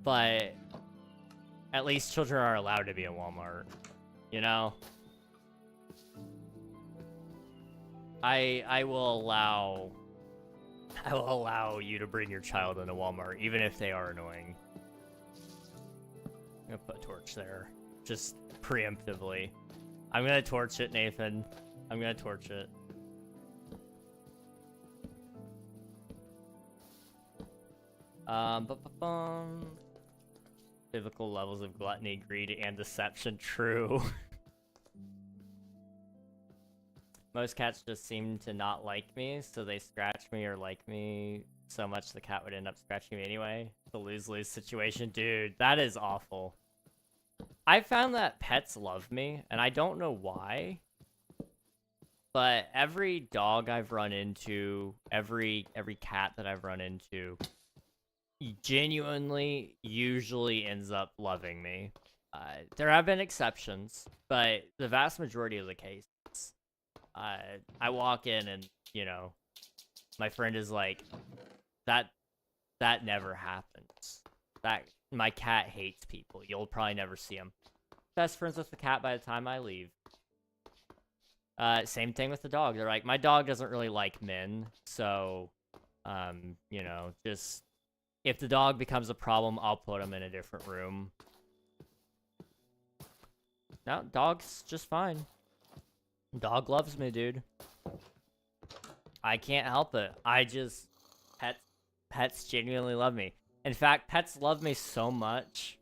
but at least children are allowed to be in Walmart, you know? I will allow you to bring your child into Walmart, even if they are annoying. I'm gonna put a torch there, just preemptively. I'm gonna torch it, Nathan. I'm gonna torch it. Biblical levels of gluttony, greed, and deception. True. Most cats just seem to not like me, so they scratch me or like me so much the cat would end up scratching me anyway. The lose-lose situation. Dude, that is awful. I found that pets love me, and I don't know why. But every dog I've run into, every cat that I've run into, genuinely usually ends up loving me. There have been exceptions, but the vast majority of the cases, I walk in and, you know, my friend is like, that never happens. My cat hates people. You'll probably never see him. Best friends with the cat by the time I leave. Same thing with the dog. They're like, my dog doesn't really like men, so, you know, just, if the dog becomes a problem, I'll put him in a different room. No, dog's just fine. Dog loves me, dude. I can't help it. Pets genuinely love me. In fact, pets love me so much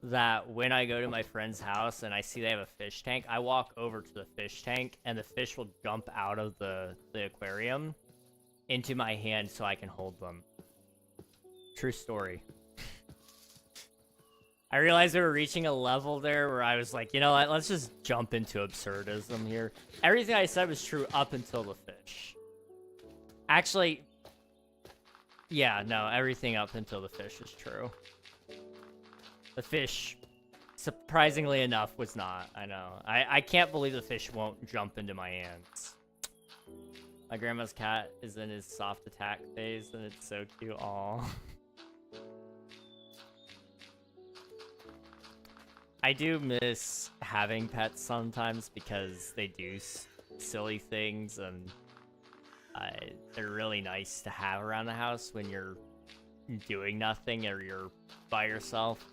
that when I go to my friend's house and I see they have a fish tank, I walk over to the fish tank and the fish will jump out of the aquarium into my hand so I can hold them. True story. I realized we were reaching a level there where I was like, you know what, let's just jump into absurdism here. Everything I said was true up until the fish. Actually, yeah, no, everything up until the fish is true. The fish, surprisingly enough, was not. I know. I can't believe the fish won't jump into my hands. My grandma's cat is in his soft attack phase, and it's so cute. Aww. I do miss having pets sometimes because they do silly things, and they're really nice to have around the house when you're doing nothing or you're by yourself.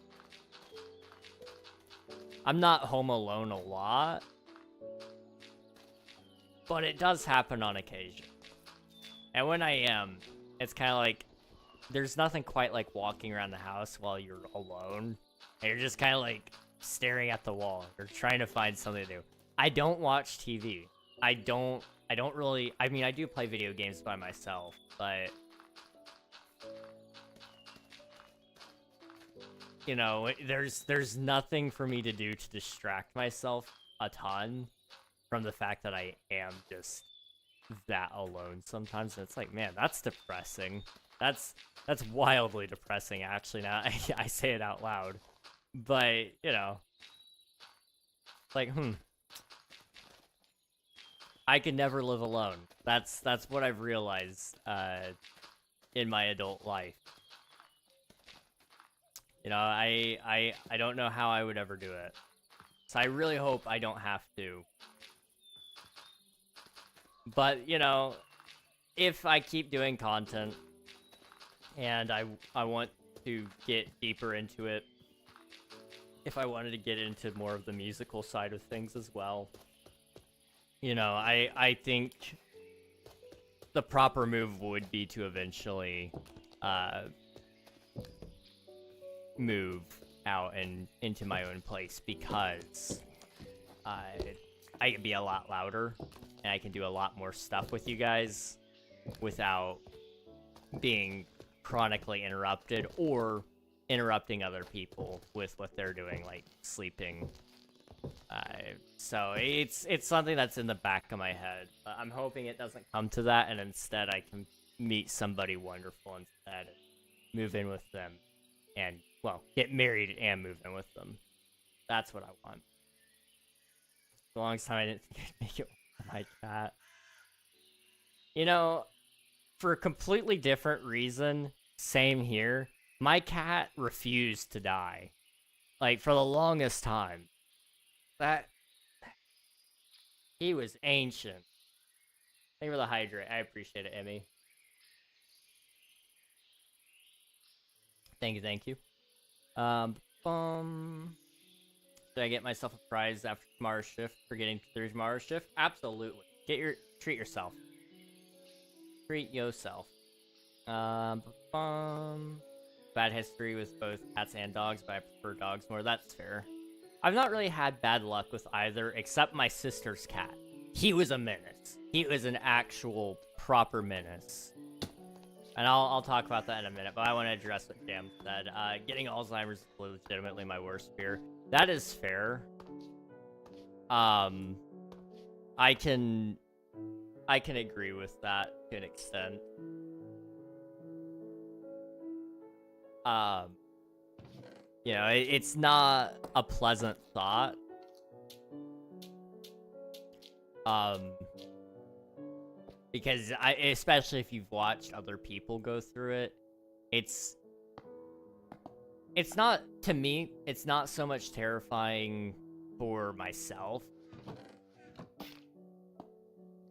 I'm not home alone a lot, but it does happen on occasion. And when I am, it's kind of like, there's nothing quite like walking around the house while you're alone. And you're just kind of like staring at the wall or trying to find something to do. I don't watch TV. I don't really, I mean, I do play video games by myself, but you know, there's nothing for me to do to distract myself a ton from the fact that I am just that alone sometimes. And it's like, man, that's depressing. That's wildly depressing, actually, now I say it out loud. But, you know, like, I could never live alone. That's what I've realized in my adult life. You know, I don't know how I would ever do it. So I really hope I don't have to. But, you know, if I keep doing content and I want to get deeper into it, if I wanted to get into more of the musical side of things as well, you know, I think the proper move would be to eventually move out and into my own place, because I can be a lot louder and I can do a lot more stuff with you guys without being chronically interrupted or interrupting other people with what they're doing, like sleeping. So it's something that's in the back of my head. But I'm hoping it doesn't come to that, and instead I can meet somebody wonderful instead and move in with them. And, well, get married and move in with them. That's what I want. The longest time I didn't think I'd make it with my cat. You know, for a completely different reason, same here, my cat refused to die. Like, for the longest time. He was ancient. Thank you for the hydrate. I appreciate it, Emmy. Thank you. Did I get myself a prize after tomorrow's shift for getting through tomorrow's shift? Absolutely. Treat yourself. Treat yourself. Bad history with both cats and dogs, but I prefer dogs more. That's fair. I've not really had bad luck with either, except my sister's cat. He was a menace. He was an actual proper menace. And I'll talk about that in a minute, but I want to address what Jam said. Getting Alzheimer's is legitimately my worst fear. That is fair. I can agree with that to an extent. You know, it's not a pleasant thought. Because especially if you've watched other people go through it, it's not, to me, it's not so much terrifying for myself,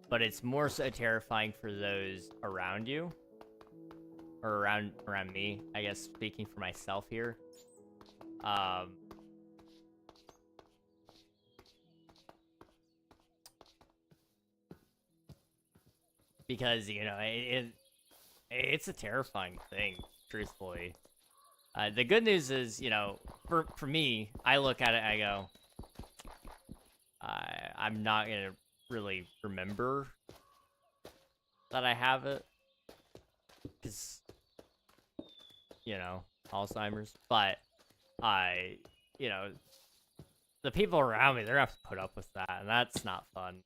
but it's more so terrifying for those around you, or around me, I guess, speaking for myself here. Because, you know, it's a terrifying thing, truthfully. The good news is, you know, for me, I look at it, I go, I'm not gonna really remember that I have it, because, you know, Alzheimer's, but you know, the people around me, they're gonna have to put up with that, and that's not fun.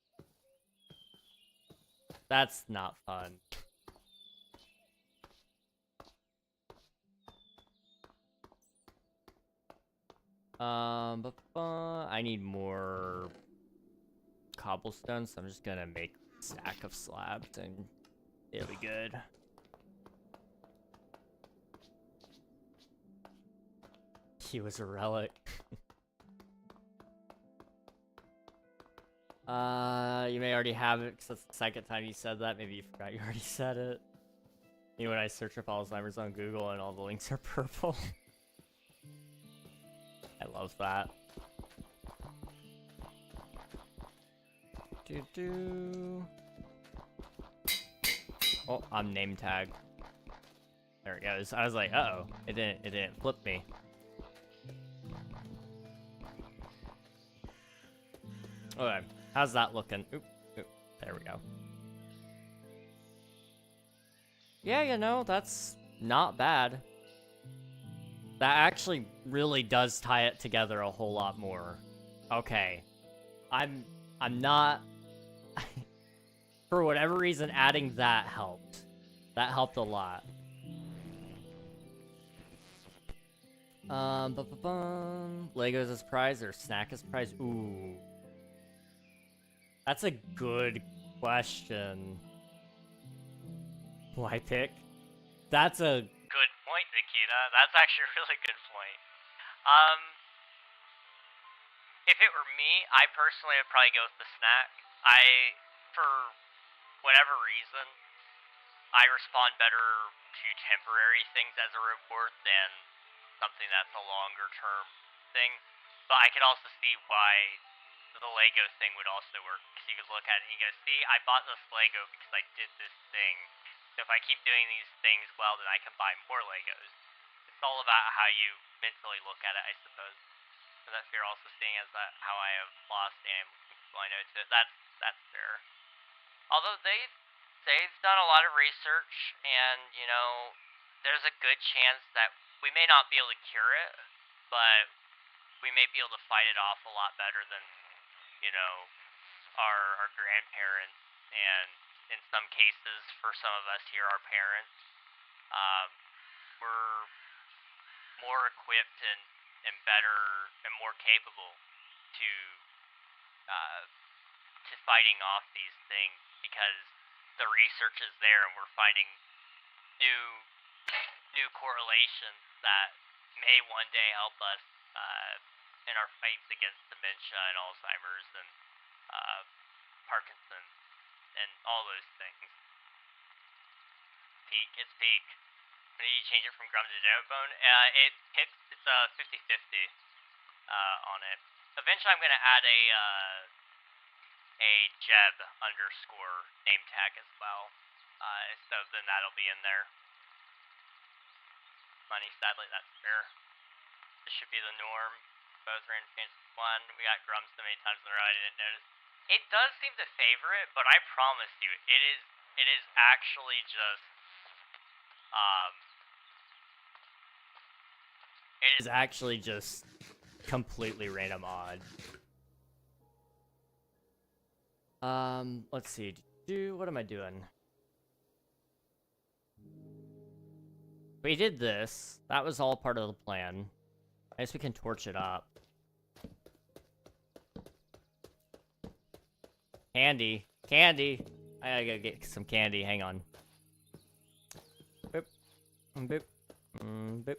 That's not fun. I need more cobblestone, so I'm just gonna make a stack of slabs, and it'll be good. He was a relic. You may already have it, because that's the second time you said that. Maybe you forgot you already said it. You know, when I search up Alzheimer's on Google and all the links are purple. I love that. Oh, I'm name tag. There it goes. I was like, uh-oh. It didn't flip me. Okay, how's that looking? Oop, there we go. Yeah, you know, that's not bad. That actually really does tie it together a whole lot more. Okay. I'm not... For whatever reason, adding that helped. That helped a lot. Legos as prize or snack as prize? Ooh. That's a good question. Why pick? That's a good point, Nikita. That's actually a really good point. If it were me, I personally would probably go with the snack. For whatever reason, I respond better to temporary things as a reward than something that's a longer term thing. But I could also see why the Lego thing would also work, because you could look at it and you go, see, I bought this Lego because I did this thing. So if I keep doing these things well, then I can buy more Legos. It's all about how you mentally look at it, I suppose. So that fear also seeing as that how I have lost and I know to it. That's fair. Although they've done a lot of research, and you know, there's a good chance that we may not be able to cure it, but we may be able to fight it off a lot better than, you know, our grandparents, and in some cases, for some of us here, our parents, we're more equipped and better and more capable to fighting off these things, because the research is there and we're finding new correlations that may one day help us in our fights against dementia and Alzheimer's and Parkinson's and all those things. It's peak. When you change it from Grum to Demo Bone, it's 50-50 on it. Eventually I'm gonna add a Jeb underscore name tag as well. So then that'll be in there. Money, sadly, that's fair. This should be the norm. Both random chances one. We got Grum so many times in a row I didn't notice. It does seem to favor it, but I promise you, it is actually just it is actually just completely random odd. Let's see. What am I doing? We did this. That was all part of the plan. I guess we can torch it up. Candy. Candy! I gotta go get some candy. Hang on. Boop. Boop. Boop.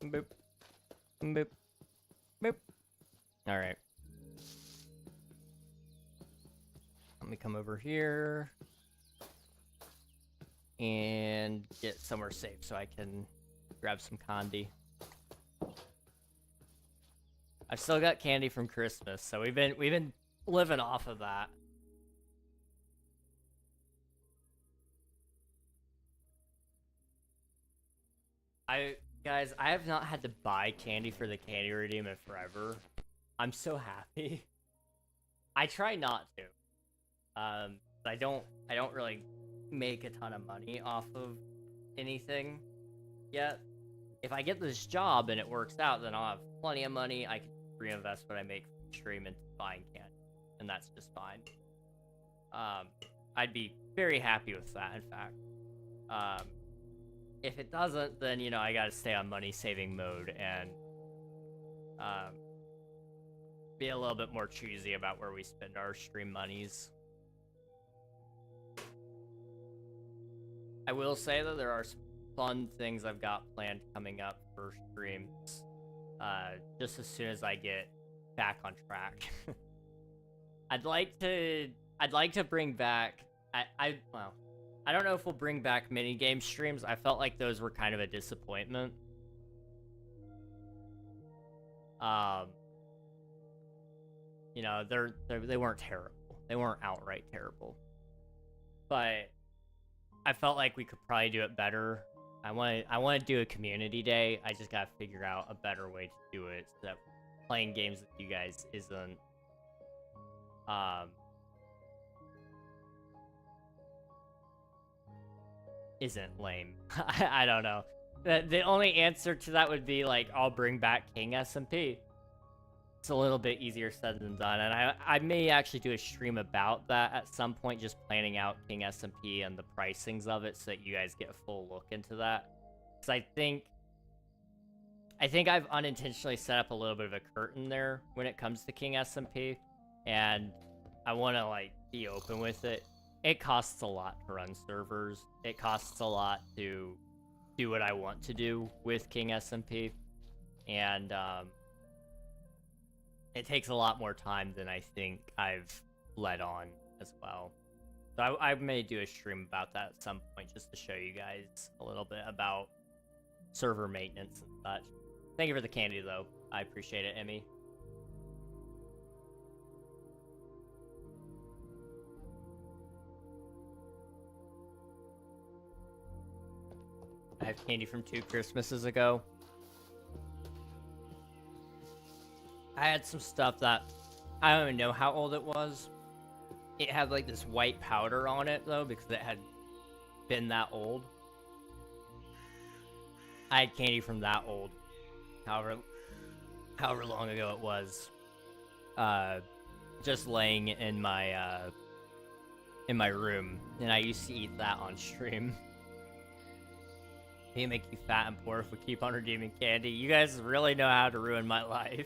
Boop. Boop. Boop. Alright. Let me come over here. And get somewhere safe so I can grab some candy. I've still got candy from Christmas, so we've been living off of that. Guys, I have not had to buy candy for the candy redeem in forever. I'm so happy. I try not to. I don't really make a ton of money off of anything yet. If I get this job and it works out, then I'll have plenty of money. I can reinvest what I make from the stream into buying candy, and that's just fine. I'd be very happy with that, in fact. If it doesn't, then, you know, I gotta stay on money-saving mode and be a little bit more choosy about where we spend our stream monies. I will say that there are some fun things I've got planned coming up for streams, just as soon as I get back on track. I'd like to bring back, well, I don't know if we'll bring back minigame streams. I felt like those were kind of a disappointment. You know, they weren't terrible. They weren't outright terrible. But I felt like we could probably do it better. I want to do a community day. I just gotta figure out a better way to do it so that playing games with you guys isn't lame. I don't know. The only answer to that would be like, I'll bring back King SMP. It's a little bit easier said than done, and I may actually do a stream about that at some point, just planning out King SMP and the pricings of it so that you guys get a full look into that. Because I think I've unintentionally set up a little bit of a curtain there when it comes to King SMP, and I want to like be open with it. It costs a lot to run servers. It costs a lot to do what I want to do with King SMP, and it takes a lot more time than I think I've let on as well. So I may do a stream about that at some point just to show you guys a little bit about server maintenance and such. Thank you for the candy, though. I appreciate it, Emmy. I have candy from 2 Christmases ago. I had some stuff that I don't even know how old it was. It had like this white powder on it though, because it had been that old. I had candy from that old, however long ago it was. Just laying in my room, and I used to eat that on stream. They make you fat and poor if we keep on redeeming candy. You guys really know how to ruin my life.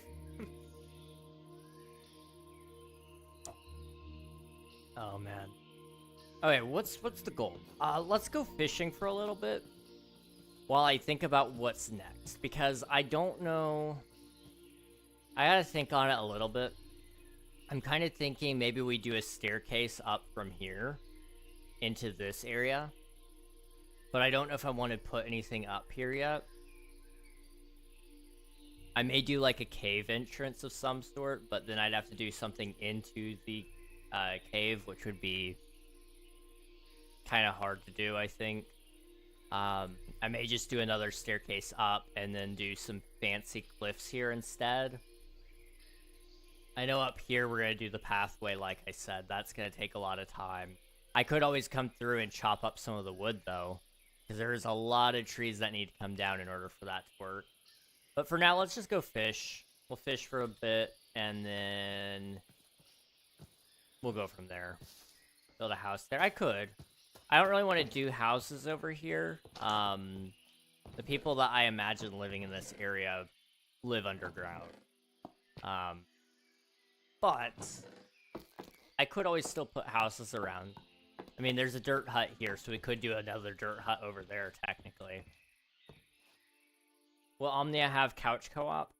Oh man. Okay, what's the goal? Let's go fishing for a little bit while I think about what's next, because I don't know. I gotta think on it a little bit. I'm kind of thinking maybe we do a staircase up from here into this area, but I don't know if I want to put anything up here yet. I may do like a cave entrance of some sort, but then I'd have to do something into the cave, which would be kind of hard to do, I think. I may just do another staircase up and then do some fancy cliffs here instead. I know up here we're going to do the pathway, like I said. That's going to take a lot of time. I could always come through and chop up some of the wood, though, because there's a lot of trees that need to come down in order for that to work. But for now, let's just go fish. We'll fish for a bit, and then we'll go from there. Build a house there. I could. I don't really want to do houses over here. The people that I imagine living in this area live underground. But I could always still put houses around. I mean, there's a dirt hut here, so we could do another dirt hut over there, technically. Will Omnia have couch co-op?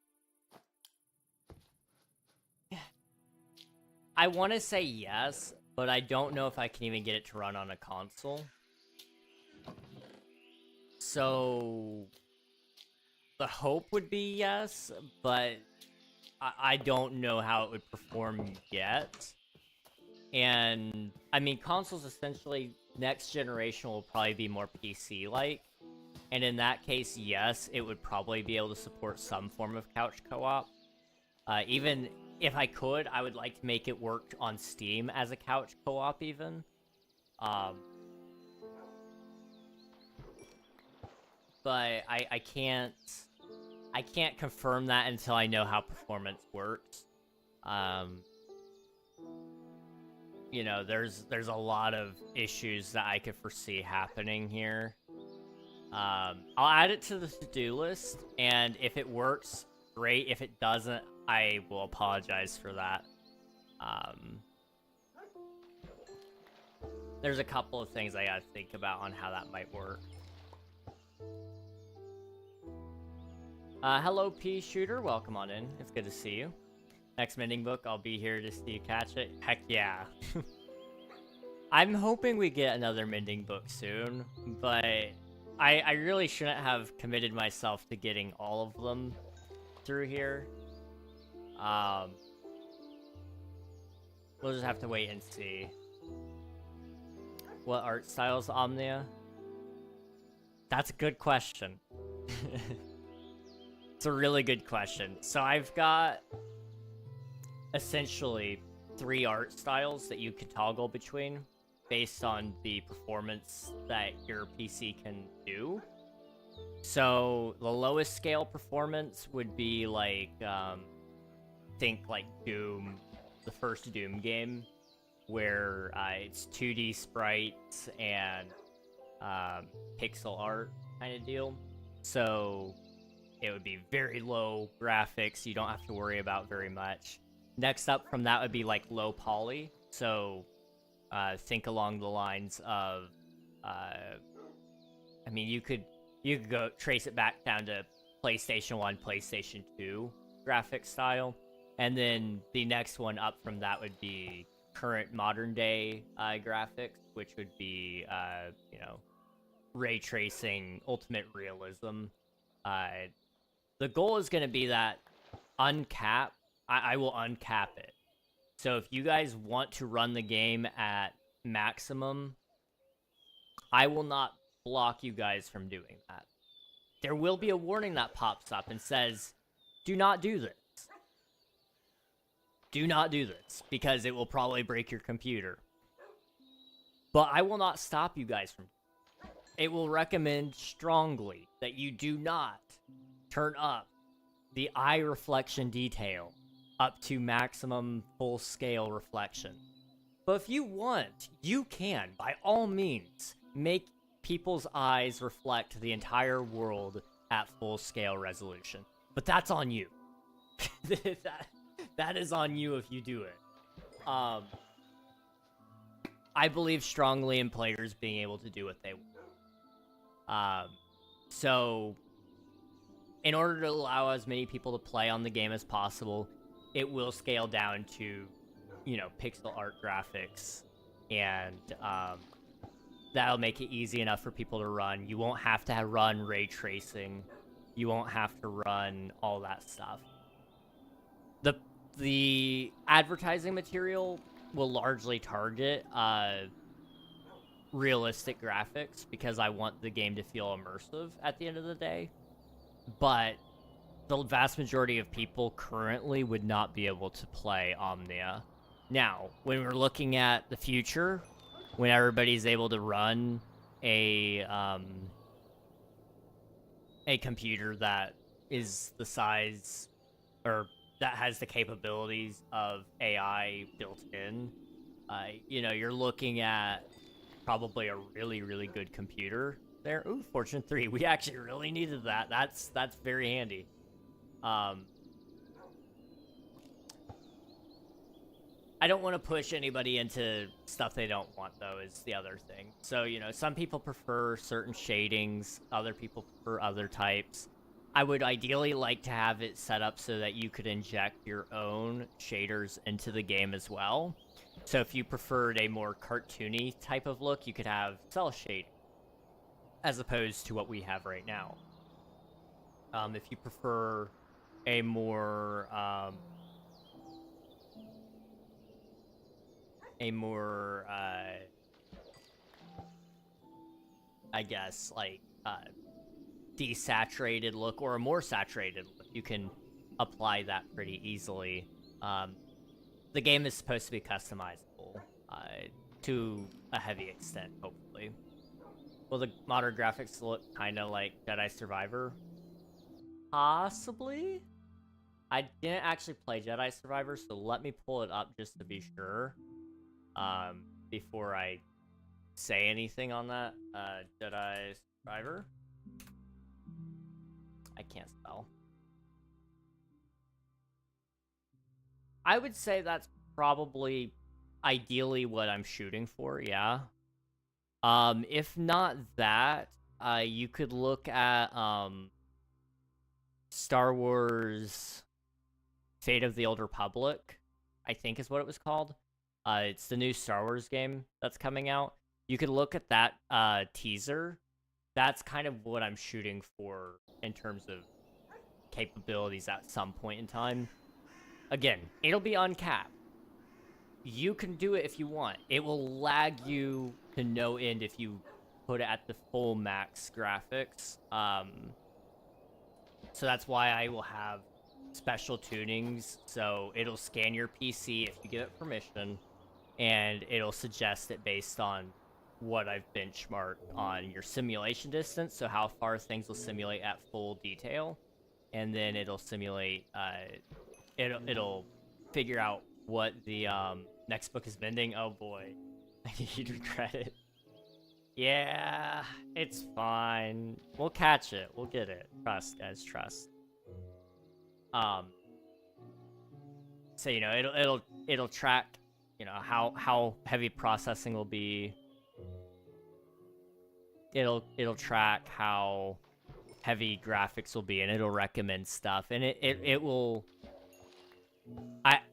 I want to say yes, but I don't know if I can even get it to run on a console. So the hope would be yes, but I don't know how it would perform yet. And I mean, consoles essentially next generation will probably be more PC-like. And in that case, yes, it would probably be able to support some form of couch co-op. Even if I could, I would like to make it work on Steam as a couch co-op even. But I can't confirm that until I know how performance works. You know, there's a lot of issues that I could foresee happening here. I'll add it to the to-do list, and if it works, great. If it doesn't, I will apologize for that. There's a couple of things I gotta think about on how that might work. Hello, P Shooter. Welcome on in. It's good to see you. Next mending book, I'll be here to see you catch it. Heck yeah. I'm hoping we get another mending book soon, but I really shouldn't have committed myself to getting all of them through here. We'll just have to wait and see. What art styles, Omnia? That's a good question. It's a really good question. So I've got essentially 3 art styles that you could toggle between based on the performance that your PC can do. So the lowest scale performance would be like, think like Doom, the first Doom game, where it's 2D sprites and pixel art kind of deal. So it would be very low graphics. You don't have to worry about very much. Next up from that would be like low poly. So think along the lines of, I mean, you could go trace it back down to PlayStation 1, PlayStation 2 graphic style. And then the next one up from that would be current modern day graphics, which would be, you know, ray tracing, ultimate realism. The goal is going to be that uncap. I will uncap it. So if you guys want to run the game at maximum, I will not block you guys from doing that. There will be a warning that pops up and says, do not do this. Do not do this, because it will probably break your computer. But I will not stop you guys from doing it. It will recommend strongly that you do not turn up the eye reflection detail up to maximum full-scale reflection. But if you want, you can, by all means, make people's eyes reflect the entire world at full-scale resolution. But that's on you. That is on you if you do it. I believe strongly in players being able to do what they want. So, in order to allow as many people to play on the game as possible, it will scale down to, you know, pixel art graphics, and that'll make it easy enough for people to run. You won't have to run ray tracing. You won't have to run all that stuff. The advertising material will largely target realistic graphics, because I want the game to feel immersive at the end of the day. But the vast majority of people currently would not be able to play Omnia. Now, when we're looking at the future, when everybody's able to run a computer that is the size, or that has the capabilities of AI built in, you know, you're looking at probably a really, really good computer there. Ooh, Fortune 3. We actually really needed that. That's very handy. I don't want to push anybody into stuff they don't want, though, is the other thing. So, you know, some people prefer certain shadings, other people prefer other types. I would ideally like to have it set up so that you could inject your own shaders into the game as well. So if you preferred a more cartoony type of look, you could have cell shading, as opposed to what we have right now. If you prefer a more, I guess, like, desaturated look or a more saturated look, you can apply that pretty easily. The game is supposed to be customizable to a heavy extent, hopefully. Will the modern graphics look kind of like Jedi Survivor? Possibly? I didn't actually play Jedi Survivor, so let me pull it up just to be sure. Before I say anything on that. Jedi Survivor? I can't spell. I would say that's probably ideally what I'm shooting for, yeah. If not that, you could look at Star Wars Fate of the Old Republic, I think is what it was called. It's the new Star Wars game that's coming out. You could look at that teaser. That's kind of what I'm shooting for in terms of capabilities at some point in time. Again, it'll be uncapped. You can do it if you want. It will lag you to no end if you put it at the full max graphics. So that's why I will have special tunings. So it'll scan your PC if you give it permission, and it'll suggest it based on what I've benchmarked on your simulation distance, so how far things will simulate at full detail, and then it'll simulate, it'll figure out what the next book is bending. Oh boy, you'd regret it. Yeah, it's fine. We'll catch it. We'll get it. Trust, guys. Trust. So you know, it'll track, you know, how heavy processing will be. It'll track how heavy graphics will be, and it'll recommend stuff, and it will.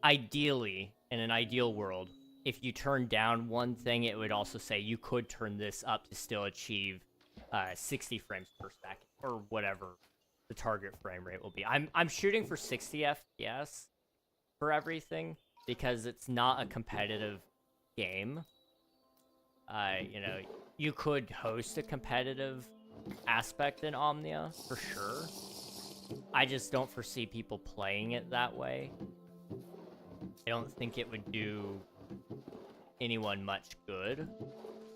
Ideally, in an ideal world, if you turn down one thing, it would also say you could turn this up to still achieve 60 frames per second, or whatever the target frame rate will be. I'm shooting for 60 FPS for everything because it's not a competitive game. You know, you could host a competitive aspect in Omnia for sure. I just don't foresee people playing it that way. I don't think it would do anyone much good,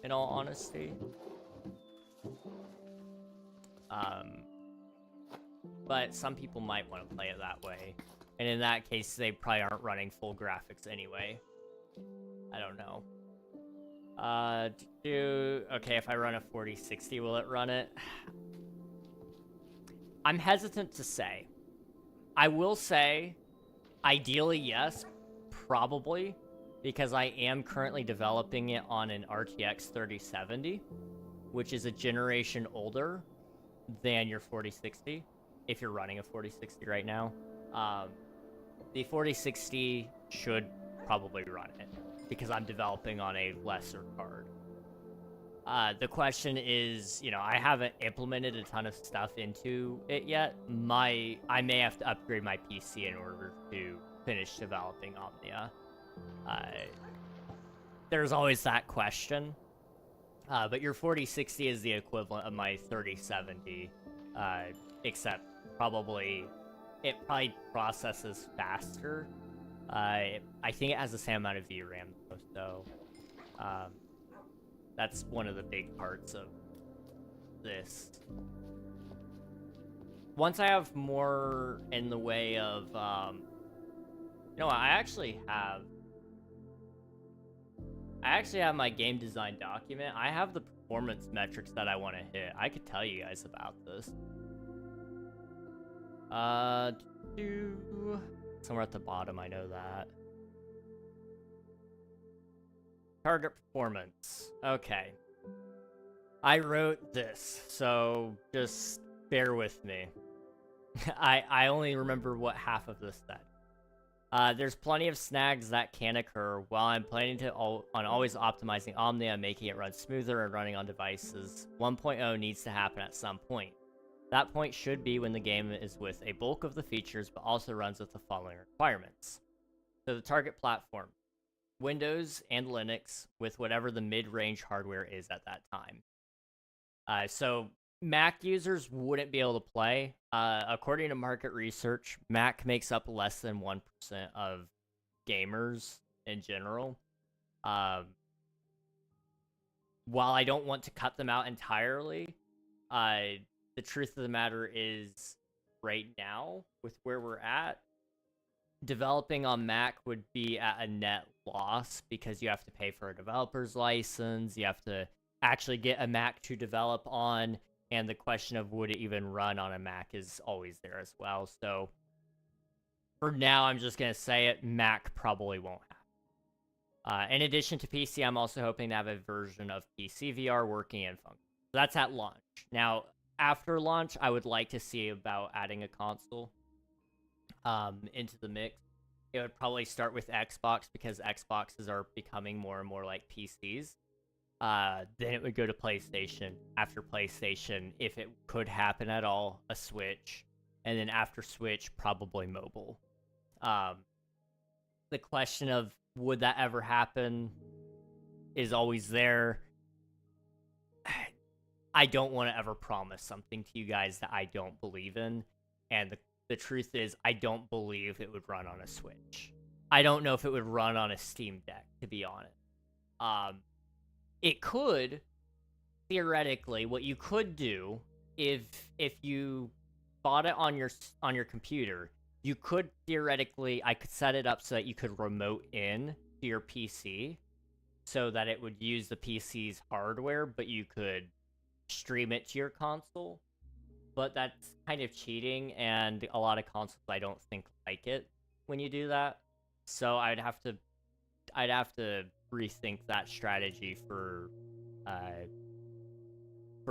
in all honesty. But some people might want to play it that way. And in that case, they probably aren't running full graphics anyway. I don't know. Okay, if I run a 4060, will it run it? I'm hesitant to say. I will say, ideally, yes, probably, because I am currently developing it on an RTX 3070, which is a generation older than your 4060, if you're running a 4060 right now. The 4060 should probably run it, because I'm developing on a lesser card. The question is, you know, I haven't implemented a ton of stuff into it yet. I may have to upgrade my PC in order to finish developing Omnia. There's always that question. But your 4060 is the equivalent of my 3070, except it probably processes faster. I think it has the same amount of VRAM though, so that's one of the big parts of this. Once I have more in the way of, you know, I actually have my game design document. I have the performance metrics that I want to hit. I could tell you guys about this. Somewhere at the bottom, I know that. Target performance. Okay. I wrote this, so just bear with me. I only remember what half of this said. There's plenty of snags that can occur. While I'm planning on always optimizing Omnia and making it run smoother and running on devices, 1.0 needs to happen at some point. That point should be when the game is with a bulk of the features, but also runs with the following requirements. So the target platform, Windows and Linux with whatever the mid-range hardware is at that time. So Mac users wouldn't be able to play. According to market research, Mac makes up less than 1% of gamers in general. While I don't want to cut them out entirely, the truth of the matter is right now, with where we're at, developing on Mac would be at a net loss because you have to pay for a developer's license, you have to actually get a Mac to develop on, and the question of would it even run on a Mac is always there as well. So for now, I'm just going to say it, Mac probably won't have. In addition to PC, I'm also hoping to have a version of PC VR working and functioning. So that's at launch. Now, after launch, I would like to see about adding a console into the mix. It would probably start with Xbox because Xboxes are becoming more and more like PCs. Then it would go to PlayStation. After PlayStation, if it could happen at all, a Switch. And then after Switch, probably mobile. The question of would that ever happen is always there. I don't want to ever promise something to you guys that I don't believe in. And the truth is, I don't believe it would run on a Switch. I don't know if it would run on a Steam Deck, to be honest. It could, theoretically, what you could do, if you bought it on your computer, you could theoretically, I could set it up so that you could remote in to your PC, so that it would use the PC's hardware, but you could stream it to your console. But that's kind of cheating, and a lot of consoles I don't think like it when you do that. So I'd have to rethink that strategy for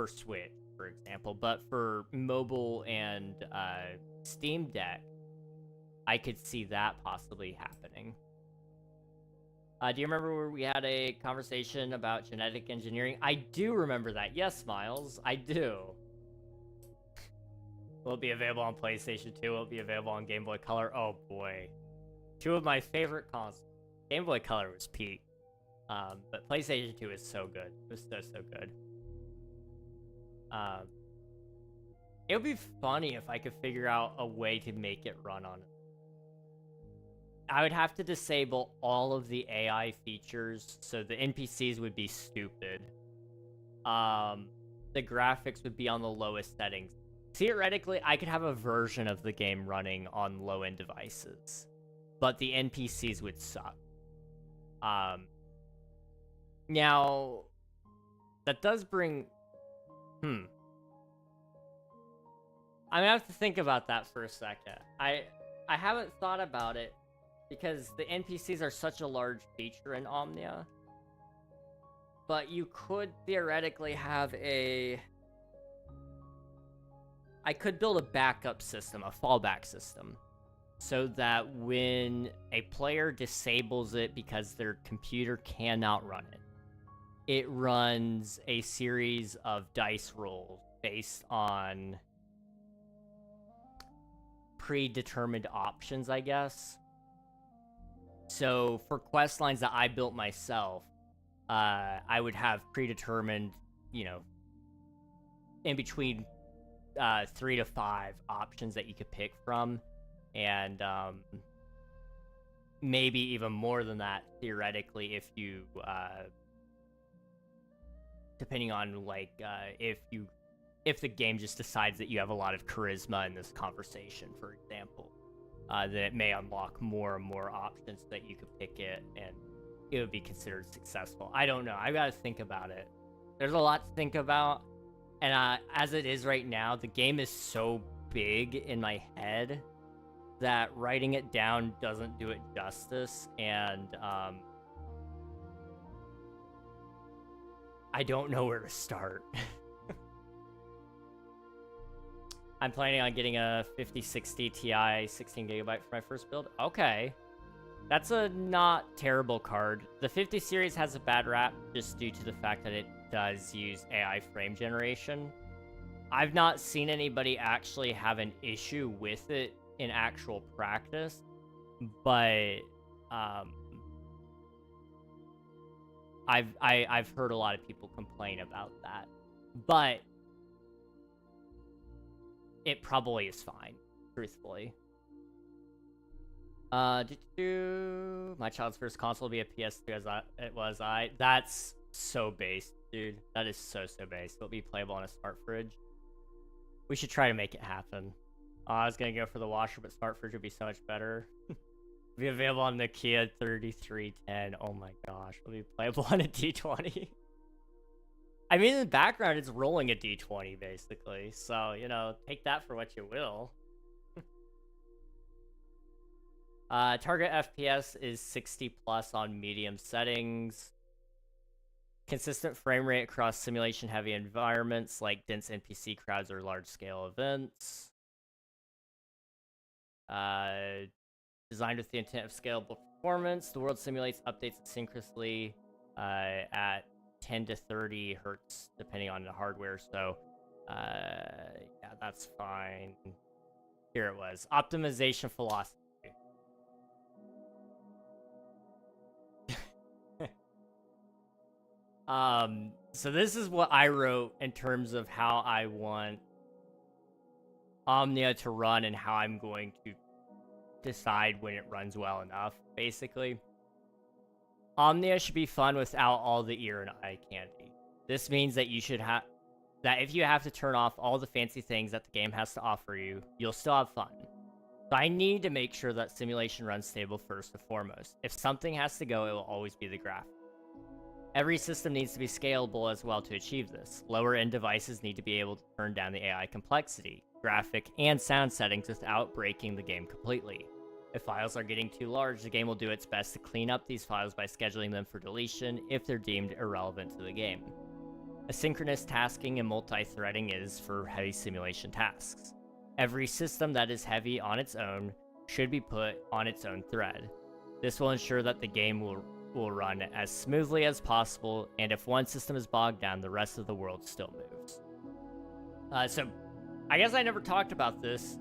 Switch, for example. But for mobile and Steam Deck, I could see that possibly happening. Do you remember where we had a conversation about genetic engineering? I do remember that. Yes, Miles, I do. Will it be available on PlayStation 2? Will it be available on Game Boy Color? Oh boy. Two of my favorite consoles. Game Boy Color was peak. But PlayStation 2 is so good. It was so good. It would be funny if I could figure out a way to make it run on it. I would have to disable all of the AI features, so the NPCs would be stupid. The graphics would be on the lowest settings. Theoretically, I could have a version of the game running on low-end devices, but the NPCs would suck. Now, that does bring... I'm gonna have to think about that for a second. I haven't thought about it, because the NPCs are such a large feature in Omnia. But you could theoretically have I could build a backup system, a fallback system, so that when a player disables it because their computer cannot run it, it runs a series of dice rolls based on predetermined options, I guess. So for quest lines that I built myself, I would have predetermined, in between 3 to 5 options that you could pick from, and maybe even more than that theoretically if you depending on if the game just decides that you have a lot of charisma in this conversation, for example, then it may unlock more and more options so that you could pick it and it would be considered successful. I don't know. I gotta think about it. There's a lot to think about. And as it is right now, the game is so big in my head that writing it down doesn't do it justice. And I don't know where to start. I'm planning on getting a 5060 Ti 16GB for my first build. Okay. That's a not terrible card. The 50 series has a bad rap just due to the fact that it does use AI frame generation. I've not seen anybody actually have an issue with it in actual practice, but I've heard a lot of people complain about that. But it probably is fine, truthfully. My child's first console will be a PS2 as it was. That's so base, dude. That is so base. It'll be playable on a smart fridge. We should try to make it happen. I was gonna go for the washer, but smart fridge would be so much better. Be available on the Kia 3310. Oh my gosh, it'll be playable on a D20. I mean, in the background, it's rolling a D20 basically. So you know, take that for what you will. Target FPS is 60 plus on medium settings. Consistent frame rate across simulation-heavy environments like dense NPC crowds or large-scale events. Designed with the intent of scalable performance, the world simulates updates synchronously at 10 to 30 hertz, depending on the hardware. So, yeah, that's fine. Here it was. Optimization philosophy. So this is what I wrote in terms of how I want Omnia to run and how I'm going to decide when it runs well enough, basically. Omnia should be fun without all the ear and eye candy. This means that you should have that if you have to turn off all the fancy things that the game has to offer you, you'll still have fun. So I need to make sure that simulation runs stable first and foremost. If something has to go, it will always be the graphics. Every system needs to be scalable as well to achieve this. Lower-end devices need to be able to turn down the AI complexity, graphic, and sound settings without breaking the game completely. If files are getting too large, the game will do its best to clean up these files by scheduling them for deletion if they're deemed irrelevant to the game. Asynchronous tasking and multi-threading is for heavy simulation tasks. Every system that is heavy on its own should be put on its own thread. This will ensure that the game will run as smoothly as possible, and if one system is bogged down, the rest of the world still moves. So, I guess I never talked about this,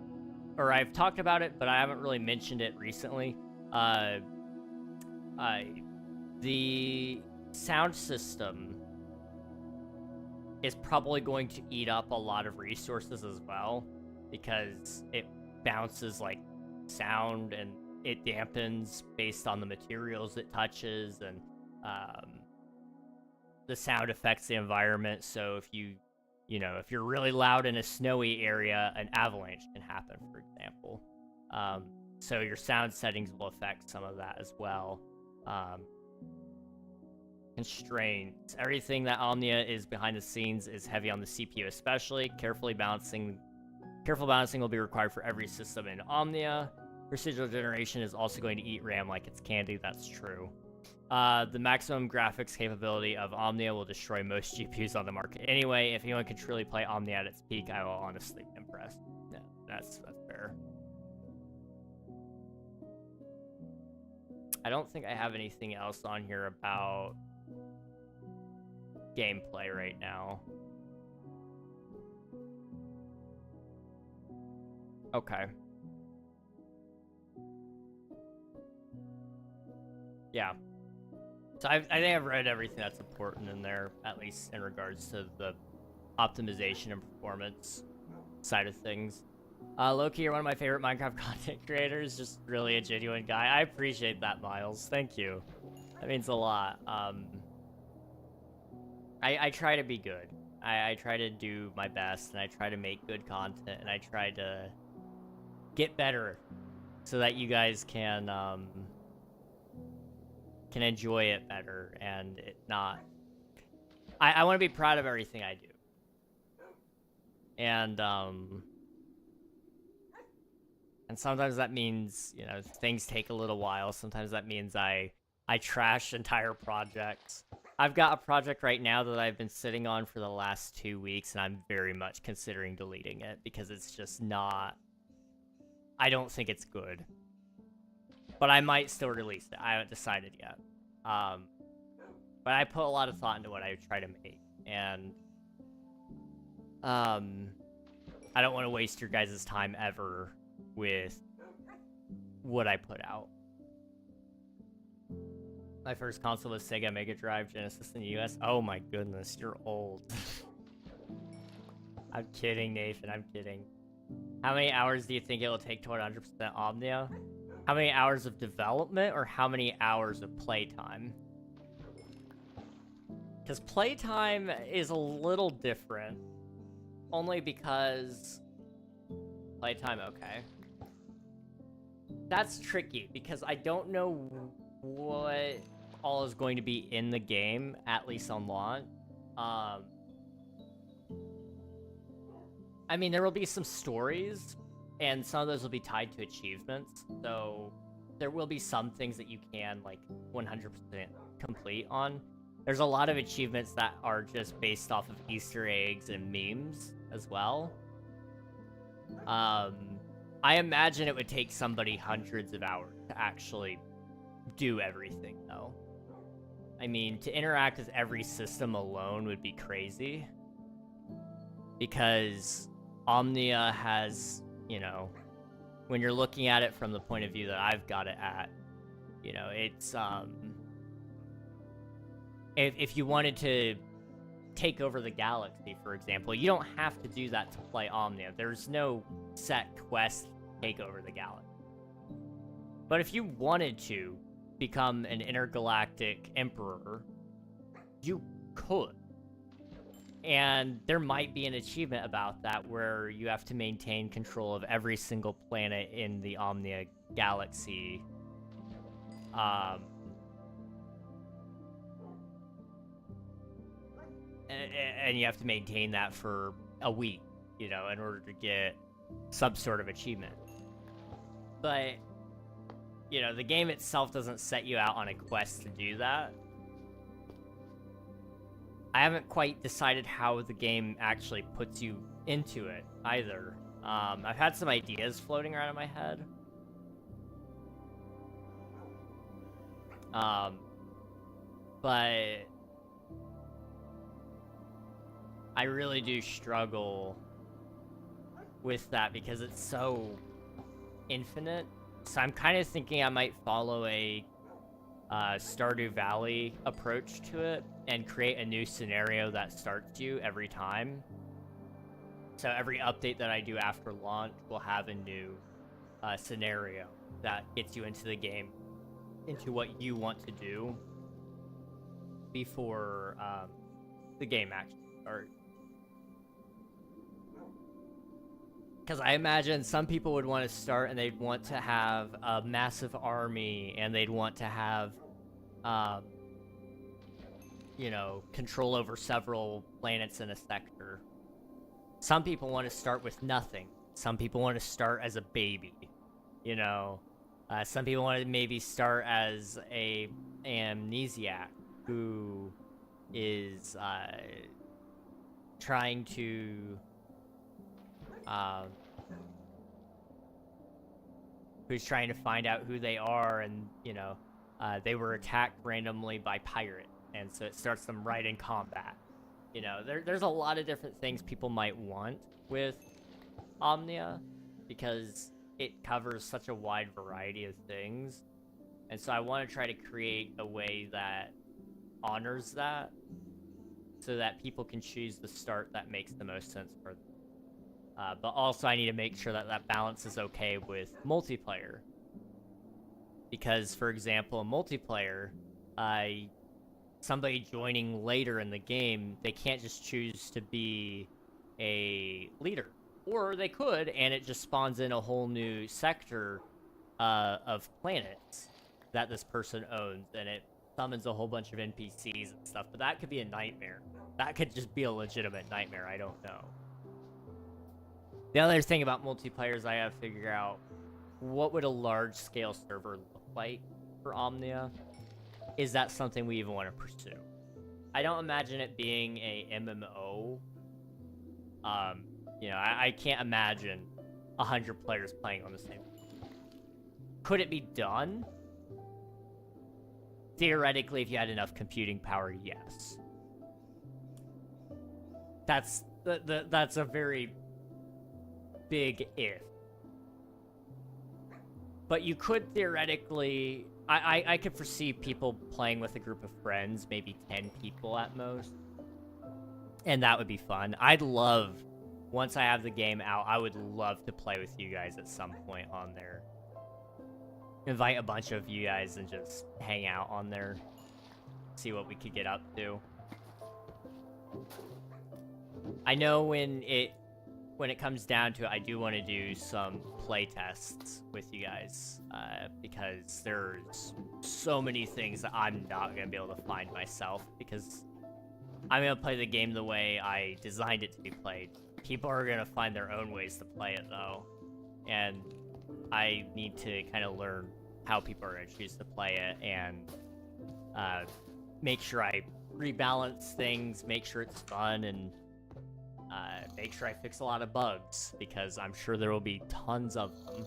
or I've talked about it, but I haven't really mentioned it recently. The sound system is probably going to eat up a lot of resources as well, because it bounces like sound and it dampens based on the materials it touches, and the sound affects the environment. So if if you're really loud in a snowy area, an avalanche can happen, for example. So your sound settings will affect some of that as well. Constraints. Everything that Omnia is behind the scenes is heavy on the CPU especially. Careful balancing will be required for every system in Omnia. Procedural generation is also going to eat RAM like it's candy, that's true. The maximum graphics capability of Omnia will destroy most GPUs on the market anyway. If anyone can truly play Omnia at its peak, I will honestly be impressed. Yeah, that's fair. I don't think I have anything else on here about gameplay right now. Okay. Yeah. So I think I've read everything that's important in there, at least in regards to the optimization and performance side of things. Loki, you're one of my favorite Minecraft content creators. Just really a genuine guy. I appreciate that, Miles. Thank you. That means a lot. I try to be good. I try to do my best, and I try to make good content, and I try to get better so that you guys can enjoy it better and it not. I want to be proud of everything I do. And sometimes that means, things take a little while. Sometimes that means I trash entire projects. I've got a project right now that I've been sitting on for the last 2 weeks, and I'm very much considering deleting it because it's just not... I don't think it's good. But I might still release it. I haven't decided yet. But I put a lot of thought into what I try to make, and I don't want to waste your guys' time ever with what I put out. My first console was Sega Mega Drive Genesis in the US. Oh my goodness, you're old. I'm kidding, Nathan, I'm kidding. How many hours do you think it will take toward 100% Omnia? How many hours of development, or how many hours of playtime? Because playtime is a little different. Only because... Playtime, okay. That's tricky, because I don't know what all is going to be in the game, at least on launch. I mean, there will be some stories, and some of those will be tied to achievements, so there will be some things that you can, like, 100% complete on. There's a lot of achievements that are just based off of Easter eggs and memes as well. I imagine it would take somebody hundreds of hours to actually do everything, though. I mean, to interact with every system alone would be crazy. Because Omnia has, you know, when you're looking at it from the point of view that I've got it at, you know, it's, if you wanted to take over the galaxy, for example, you don't have to do that to play Omnia. There's no set quest to take over the galaxy. But if you wanted to become an intergalactic emperor, you could. And there might be an achievement about that where you have to maintain control of every single planet in the Omnia galaxy. And you have to maintain that for a week, you know, in order to get some sort of achievement. But, you know, the game itself doesn't set you out on a quest to do that. I haven't quite decided how the game actually puts you into it, either. I've had some ideas floating around in my head. But I really do struggle with that because it's so infinite. So I'm kind of thinking I might follow a Stardew Valley approach to it and create a new scenario that starts you every time. So every update that I do after launch will have a new scenario that gets you into the game, into what you want to do before the game actually starts. Because I imagine some people would want to start and they'd want to have a massive army, and they'd want to have, you know, control over several planets in a sector. Some people want to start with nothing. Some people want to start as a baby, you know. Some people want to maybe start as a amnesiac who is trying to who's trying to find out who they are, and, you know, they were attacked randomly by pirates, and so it starts them right in combat. You know, there's a lot of different things people might want with Omnia, because it covers such a wide variety of things, and so I want to try to create a way that honors that, so that people can choose the start that makes the most sense for them. But also I need to make sure that that balance is okay with multiplayer. Because, for example, in multiplayer, somebody joining later in the game, they can't just choose to be a leader. Or they could, and it just spawns in a whole new sector of planets that this person owns, and it summons a whole bunch of NPCs and stuff. But that could be a nightmare. That could just be a legitimate nightmare, I don't know. The other thing about multiplayer is I have to figure out what would a large-scale server look like for Omnia. Is that something we even want to pursue? I don't imagine it being a MMO. You know, I can't imagine 100 players playing on the same. Could it be done? Theoretically, if you had enough computing power, yes. That's a very big if. But you could theoretically... I could foresee people playing with a group of friends, maybe 10 people at most. And that would be fun. I'd love, once I have the game out, I would love to play with you guys at some point on there. Invite a bunch of you guys and just hang out on there. See what we could get up to. I know when it comes down to it, I do want to do some play tests with you guys, because there's so many things that I'm not going to be able to find myself, because I'm going to play the game the way I designed it to be played. People are going to find their own ways to play it, though, and I need to kind of learn how people are going to choose to play it, and make sure I rebalance things, make sure it's fun, and make sure I fix a lot of bugs, because I'm sure there will be tons of them.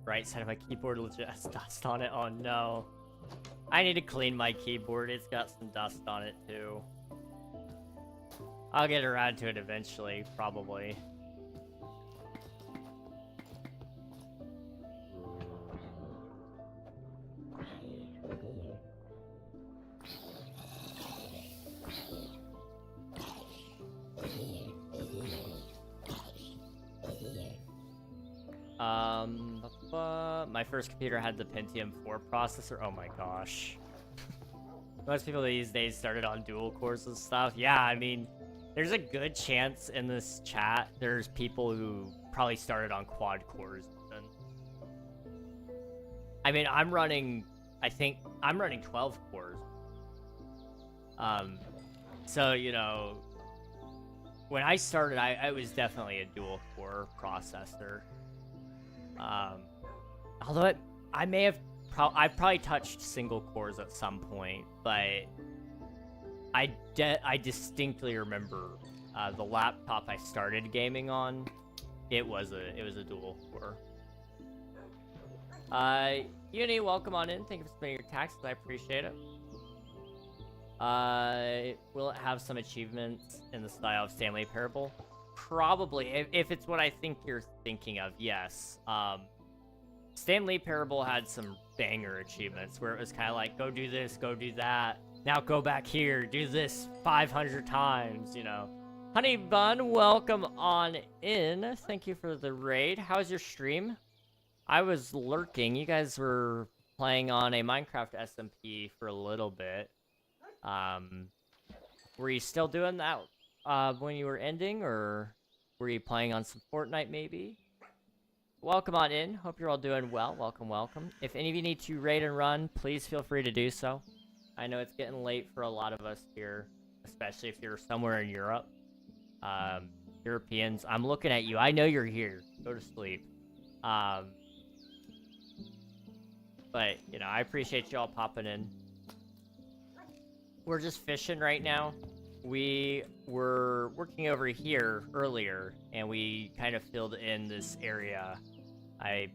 Right side of my keyboard legit has dust on it. Oh no. I need to clean my keyboard. It's got some dust on it too. I'll get around to it eventually, probably. My first computer had the Pentium 4 processor. Oh my gosh. Most people these days started on dual cores and stuff. Yeah, I mean, there's a good chance in this chat there's people who probably started on quad cores. I mean, I think I'm running 12 cores. So, you know, when I started, I was definitely a dual core processor. Although I've probably touched single cores at some point, but I distinctly remember the laptop I started gaming on. It was a dual core. Uni, welcome on in. Thank you for spending your taxes. I appreciate it. Will it have some achievements in the style of Stanley Parable? Probably, if it's what I think you're thinking of, yes. Stanley Parable had some banger achievements where it was kind of like, go do this, go do that. Now go back here, do this 500 times, you know. Honey Bun, welcome on in. Thank you for the raid. How's your stream? I was lurking. You guys were playing on a Minecraft SMP for a little bit. Were you still doing that when you were ending, or were you playing on some Fortnite maybe? Welcome on in. Hope you're all doing well. Welcome, welcome. If any of you need to raid and run, please feel free to do so. I know it's getting late for a lot of us here, especially if you're somewhere in Europe. Europeans, I'm looking at you. I know you're here. Go to sleep. But, you know, I appreciate y'all popping in. We're just fishing right now. We were working over here earlier, and we kind of filled in this area. I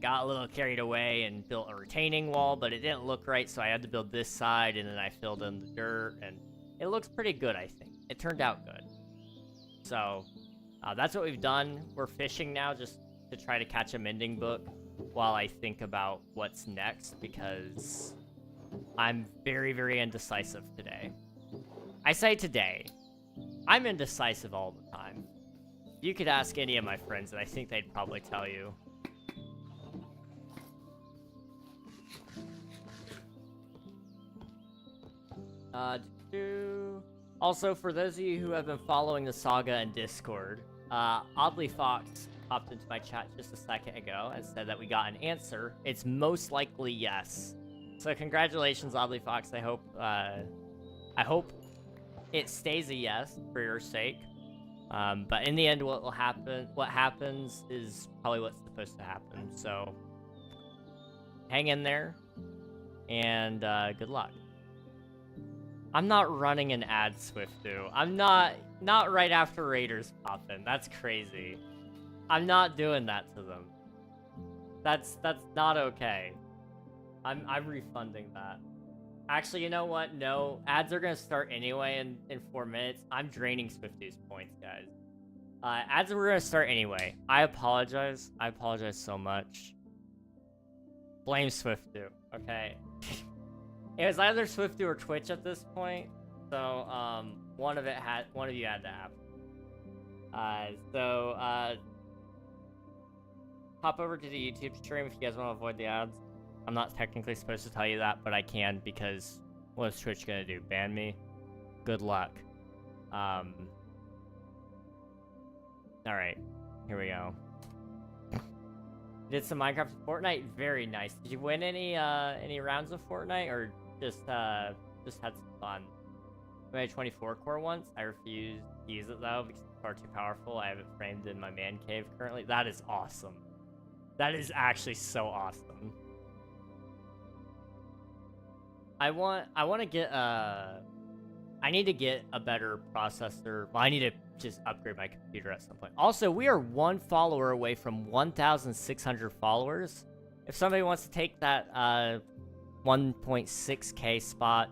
got a little carried away and built a retaining wall, but it didn't look right, so I had to build this side, and then I filled in the dirt, and it looks pretty good, I think. It turned out good. So, that's what we've done. We're fishing now just to try to catch a mending book while I think about what's next, because I'm very, very indecisive today. I say today. I'm indecisive all the time. You could ask any of my friends, and I think they'd probably tell you. Also, for those of you who have been following the saga in Discord, Oddly Fox popped into my chat just a second ago and said that we got an answer. It's most likely yes. So congratulations, Oddly Fox. I hope it stays a yes for your sake. But in the end, what happens is probably what's supposed to happen. So hang in there, And good luck. I'm not running an ad Swiftu. I'm not right after Raiders pop in. That's crazy. I'm not doing that to them. That's not okay. I'm refunding that. Actually, you know what? No, ads are gonna start anyway in 4 minutes. I'm draining Swifty's points, guys. Ads were gonna start anyway. I apologize. I apologize so much. Blame Swiftu, okay? It was either Swifty or Twitch at this point, so one of you had to happen. Hop over to the YouTube stream if you guys want to avoid the ads. I'm not technically supposed to tell you that, but I can because what's Twitch gonna do? Ban me? Good luck. All right, here we go. Did some Minecraft and Fortnite? Very nice. Did you win any rounds of Fortnite or just had some fun? I made a 24 core once. I refused to use it though because it's far too powerful. I have it framed in my man cave currently. That is awesome. That is actually so awesome. I want to get I need to get a better processor. Well, I need to just upgrade my computer at some point. Also, we are 1 follower away from 1,600 followers. If somebody wants to take that 1.6K spot,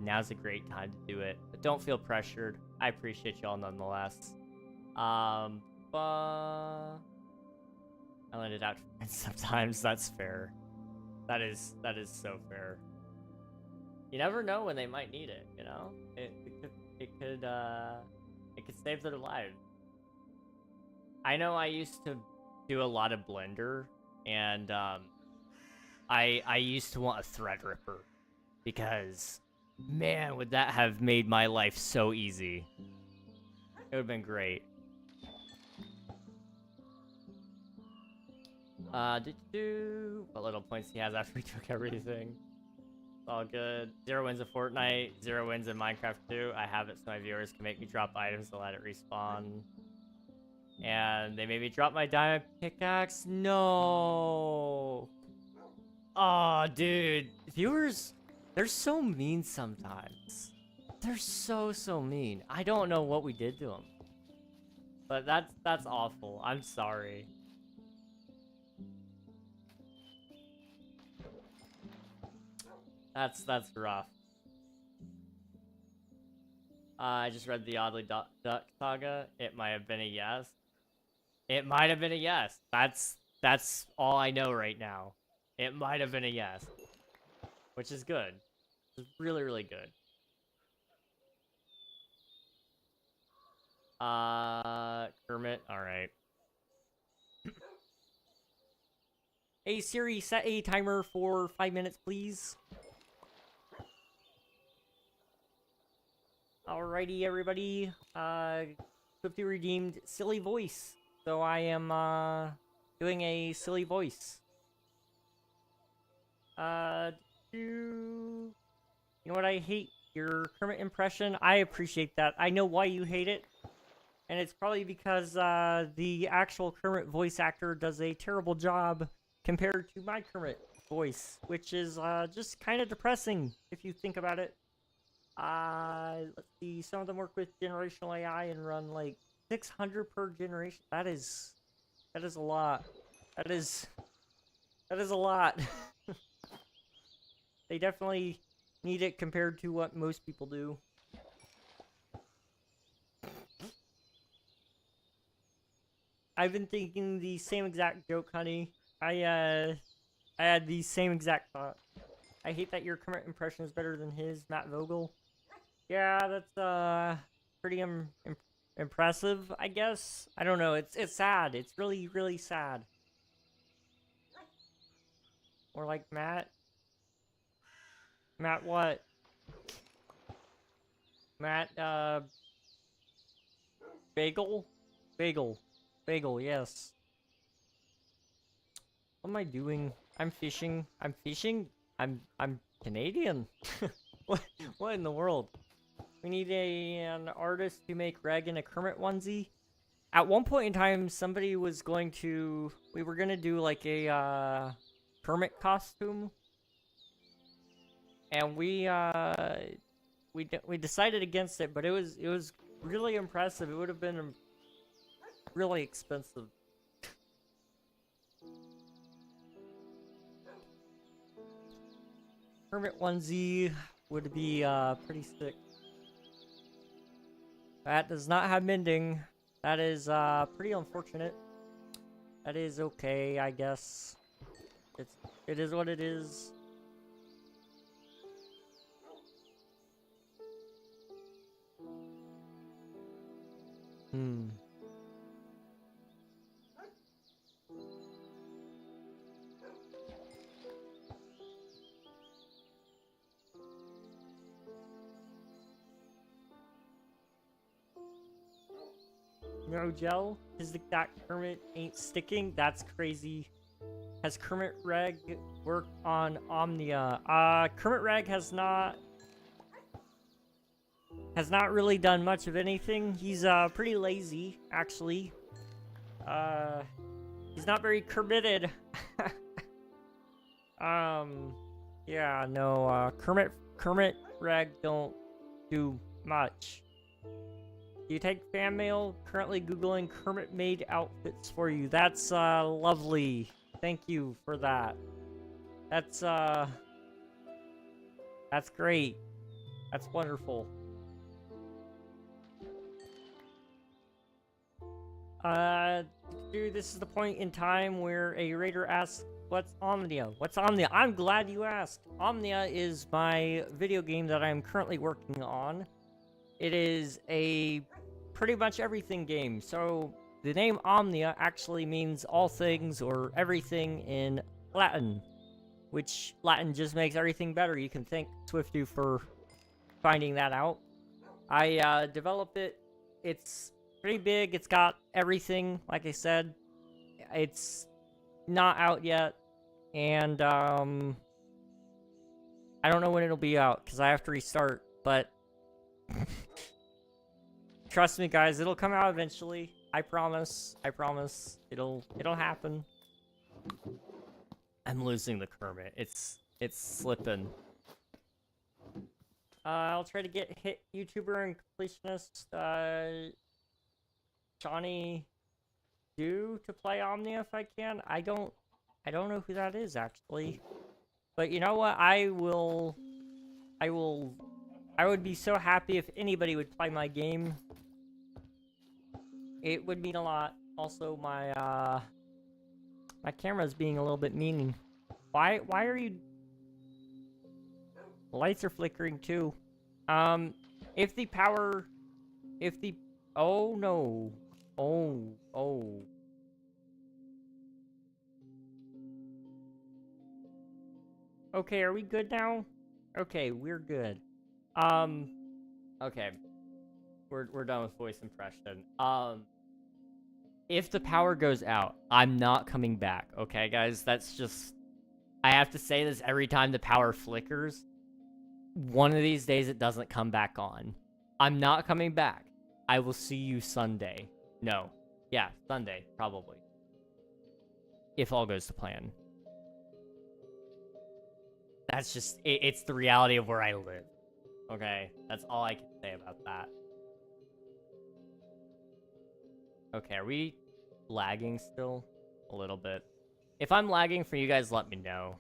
now's a great time to do it. But don't feel pressured. I appreciate y'all nonetheless. But I landed out sometimes. That's fair. That is so fair. You never know when they might need it, you know? It could save their lives. I know I used to do a lot of Blender, and I used to want a Threadripper because, man, would that have made my life so easy. It would have been great. What little points he has after we took everything. It's all good. 0 wins in Fortnite, 0 wins in Minecraft 2. I have it so my viewers can make me drop items to let it respawn. And they made me drop my diamond pickaxe. No. Oh, dude. Viewers, they're so mean sometimes. They're so mean. I don't know what we did to them. But that's awful. I'm sorry. That's rough. I just read the Oddly Duck saga. It might have been a yes. It might have been a yes. That's all I know right now. It might have been a yes. Which is good. It's really, really good. Kermit, alright. Hey Siri, set a timer for 5 minutes, please. Alrighty, everybody. Swifty redeemed silly voice. So I am, doing a silly voice. You know what I hate? Your Kermit impression. I appreciate that. I know why you hate it. And it's probably because, the actual Kermit voice actor does a terrible job compared to my Kermit voice, which is, just kind of depressing if you think about it. Let's see, some of them work with generational AI and run like 600 per generation. That is a lot. That is a lot. They definitely need it compared to what most people do. I've been thinking the same exact joke, honey. I had the same exact thought. I hate that your current impression is better than his, Matt Vogel. Yeah, that's pretty impressive, I guess. I don't know. It's sad. It's really, really sad. Or like Matt. Matt what? Matt Bagel? Bagel, yes. What am I doing? I'm fishing. I'm Canadian. What in the world? We need an artist to make Reg in a Kermit onesie. At one point in time, somebody was going to... We were going to do like a Kermit costume. and we decided against it, but it was really impressive. It would have been really expensive. Hermit onesie would be pretty sick. That does not have mending. That is pretty unfortunate. That is okay, I guess. It is what it is. No gel? Is that Kermit ain't sticking? That's crazy. Has KingReg worked on Omnia? KingReg has not really done much of anything. He's pretty lazy, actually. He's not very committed. Yeah, no, KingReg don't do much. Do you take fan mail? Currently Googling Kermit made outfits for you. That's lovely. Thank you for that. That's great. That's wonderful. Dude, this is the point in time where a raider asks, what's Omnia? What's Omnia? I'm glad you asked. Omnia is my video game that I'm currently working on. It is a pretty much everything game. So the name Omnia actually means all things or everything in Latin, which Latin just makes everything better. You can thank Swiftu for finding that out. I developed it. It's pretty big. It's got everything, like I said. It's not out yet, and I don't know when it'll be out because I have to restart, but trust me, guys, it'll come out eventually. I promise. I promise. It'll happen. I'm losing the Kermit. It's slipping. I'll try to get hit YouTuber and completionist Johnny Do to play Omnia if I can. I don't know who that is actually. But you know what? I would be so happy if anybody would play my game. It would mean a lot. Also, my camera's being a little bit mean. Why are you... The lights are flickering too. If the power... Oh no. Oh. Okay, are we good now? Okay, we're good. Okay. We're done with voice impression. If the power goes out, I'm not coming back, okay, guys? That's just... I have to say this every time the power flickers. One of these days it doesn't come back on. I'm not coming back. I will see you Sunday. No. Yeah, Sunday, probably. If all goes to plan. That's just... It's the reality of where I live. Okay? That's all I can say about that. Okay, are we lagging still? A little bit. If I'm lagging for you guys, let me know.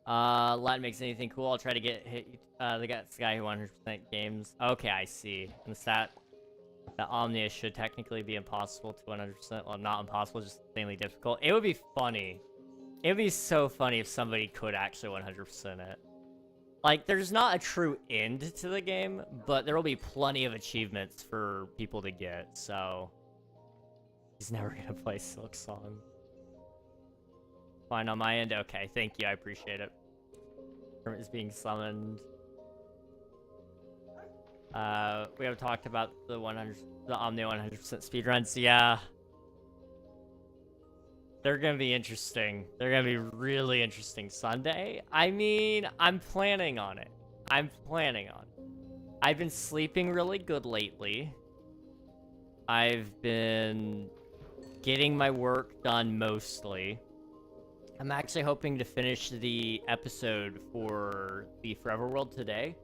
Latin makes anything cool. I'll try to get hit the guy who 100% games. Okay, I see. And the Omnia should technically be impossible to 100%. Well, not impossible, just insanely difficult. It would be funny. It would be so funny if somebody could actually 100% it. Like, there's not a true end to the game, but there will be plenty of achievements for people to get, so... He's never gonna play Silk Song. Fine on my end? Okay, thank you, I appreciate it. Kermit is being summoned. We have talked about the Omnia 100% speedruns, yeah. They're gonna be interesting. They're gonna be really interesting Sunday. I mean, I'm planning on it. I've been sleeping really good lately. I've been getting my work done mostly. I'm actually hoping to finish the episode for the Forever World today.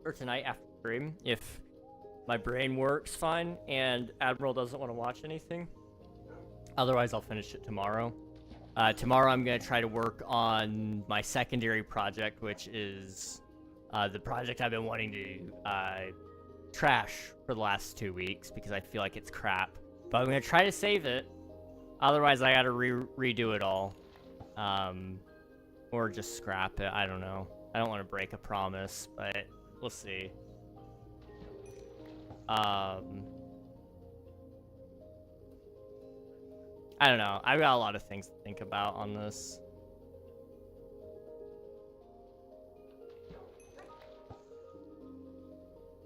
Or tonight after stream, if my brain works fine and Admiral doesn't want to watch anything. Otherwise, I'll finish it tomorrow. Tomorrow, I'm going to try to work on my secondary project, which is the project I've been wanting to trash for the last 2 weeks because I feel like it's crap. But I'm going to try to save it. Otherwise, I got to redo it all. Or just scrap it. I don't know. I don't want to break a promise, but we'll see. I don't know. I've got a lot of things to think about on this.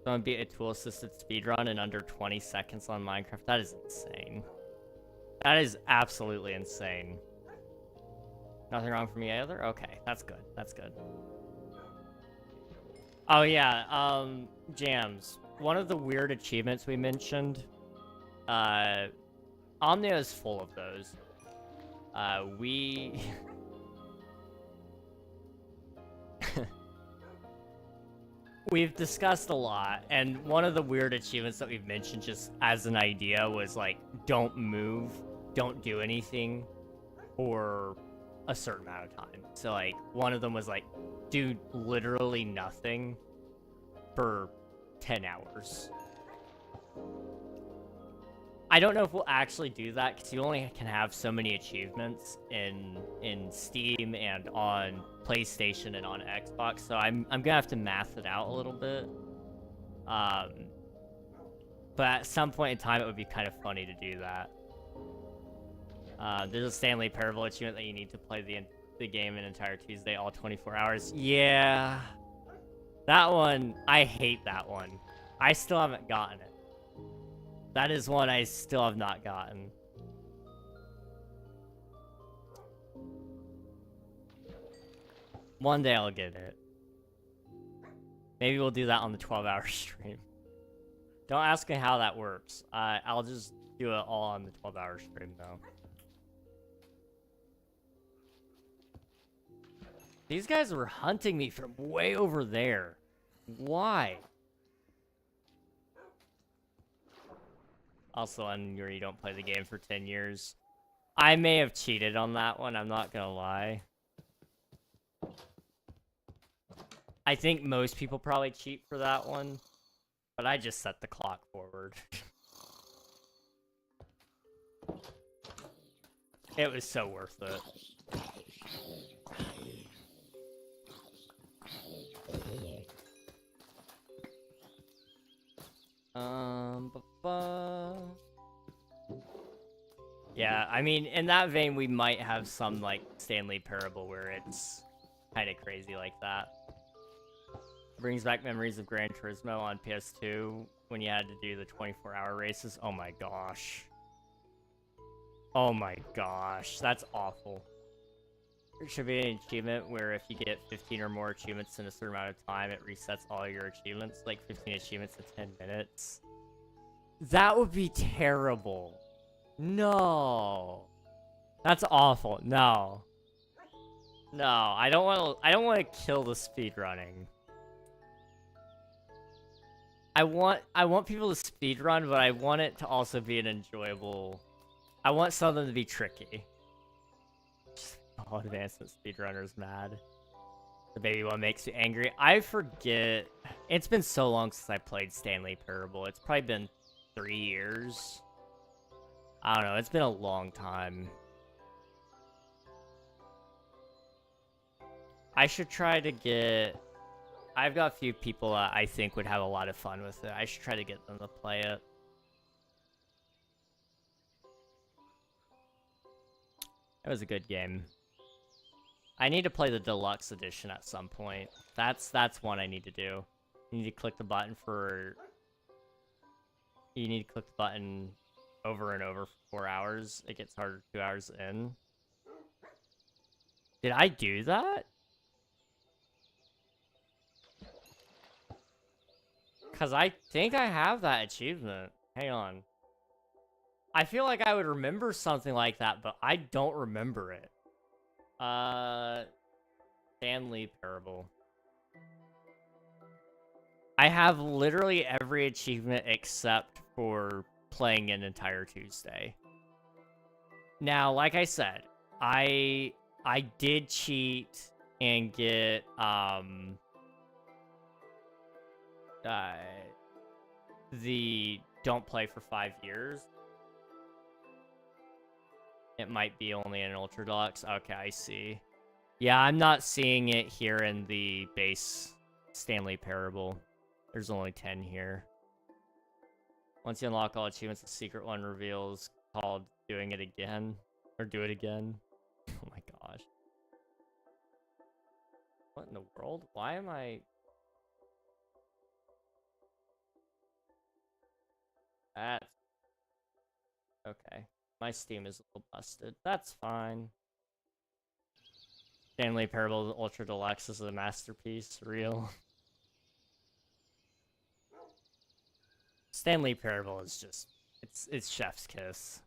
Someone beat a tool-assisted speedrun in under 20 seconds on Minecraft. That is insane. That is absolutely insane. Nothing wrong for me either? Okay, that's good. That's good. Oh yeah, Jams. One of the weird achievements we mentioned, Omnia is full of those. We've discussed a lot, and one of the weird achievements that we've mentioned just as an idea was like, don't move, don't do anything for a certain amount of time. So like, one of them was like, do literally nothing for 10 hours. I don't know if we'll actually do that because you only can have so many achievements in Steam and on PlayStation and on Xbox, so I'm gonna have to math it out a little bit. But at some point in time, it would be kind of funny to do that. There's a Stanley Parable achievement that you need to play the game an entire Tuesday, all 24 hours. Yeah, that one, I hate that one. I still haven't gotten it. That is one I still have not gotten. One day I'll get it. Maybe we'll do that on the 12-hour stream. Don't ask me how that works. I'll just do it all on the 12-hour stream, though. These guys were hunting me from way over there. Why? Also, on your you don't play the game for 10 years. I may have cheated on that one, I'm not gonna lie. I think most people probably cheat for that one, but I just set the clock forward. It was so worth it. Yeah, I mean, in that vein, we might have some, like, Stanley Parable where it's kind of crazy like that. Brings back memories of Gran Turismo on PS2 when you had to do the 24-hour races. Oh my gosh. Oh my gosh, that's awful. There should be an achievement where if you get 15 or more achievements in a certain amount of time, it resets all your achievements, like 15 achievements in 10 minutes. That would be terrible. No. That's awful. No. No, I don't want to kill the speedrunning. I want people to speedrun, but I want it to also be an enjoyable... I want some of them to be tricky. All advancement speedrunners mad. The baby one makes me angry. I forget. It's been so long since I played Stanley Parable. It's probably been 3 years. I don't know. It's been a long time. I should try to get... I've got a few people that I think would have a lot of fun with it. I should try to get them to play it. It was a good game. I need to play the deluxe edition at some point. That's one I need to do. You need to click the button for... You need to click the button over and over for 4 hours. It gets harder 2 hours in. Did I do that? Because I think I have that achievement. Hang on. I feel like I would remember something like that, but I don't remember it. Stanley Parable. I have literally every achievement except for playing an entire Tuesday. Now, like I said, I did cheat and get the don't play for 5 years. It might be only an Ultra Deluxe. Okay, I see. Yeah, I'm not seeing it here in the base Stanley Parable. There's only 10 here. Once you unlock all achievements, the secret one reveals called Doing It Again. Or Do It Again. Oh my gosh. What in the world? Why am I... That's... Okay. My Steam is a little busted. That's fine. Stanley Parable Ultra Deluxe is a masterpiece. Real. Stanley Parable is just... It's chef's kiss.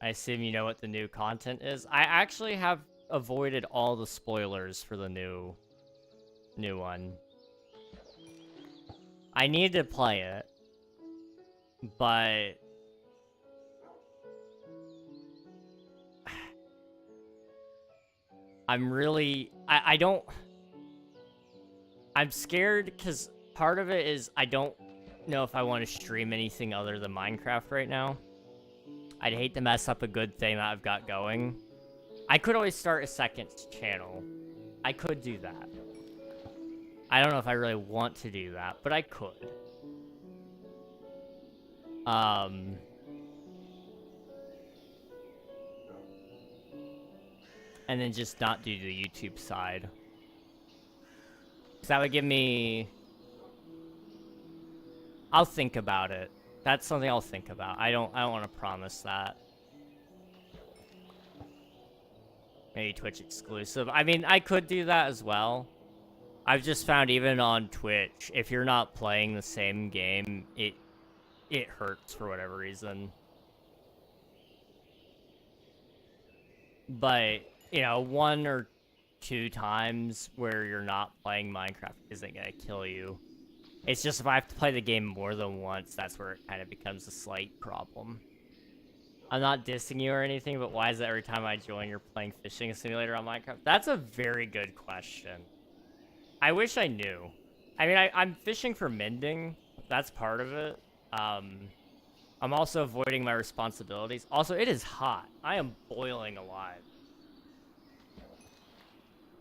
I assume you know what the new content is. I actually have avoided all the spoilers for the new one. I need to play it, but I'm really I don't. I'm scared because part of it is I don't know if I want to stream anything other than Minecraft right now. I'd hate to mess up a good thing that I've got going. I could always start a second channel. I could do that. I don't know if I really want to do that, but I could. And then just not do the YouTube side. Because that would give me... I'll think about it. That's something I'll think about. I don't want to promise that. Maybe Twitch exclusive. I mean, I could do that as well. I've just found even on Twitch, if you're not playing the same game, it hurts for whatever reason. But, you know, 1 or 2 times where you're not playing Minecraft isn't gonna kill you. It's just if I have to play the game more than once, that's where it kind of becomes a slight problem. I'm not dissing you or anything, but why is it every time I join you're playing fishing simulator on Minecraft? That's a very good question. I wish I knew. I mean, I'm fishing for mending. That's part of it. I'm also avoiding my responsibilities. Also, it is hot. I am boiling alive.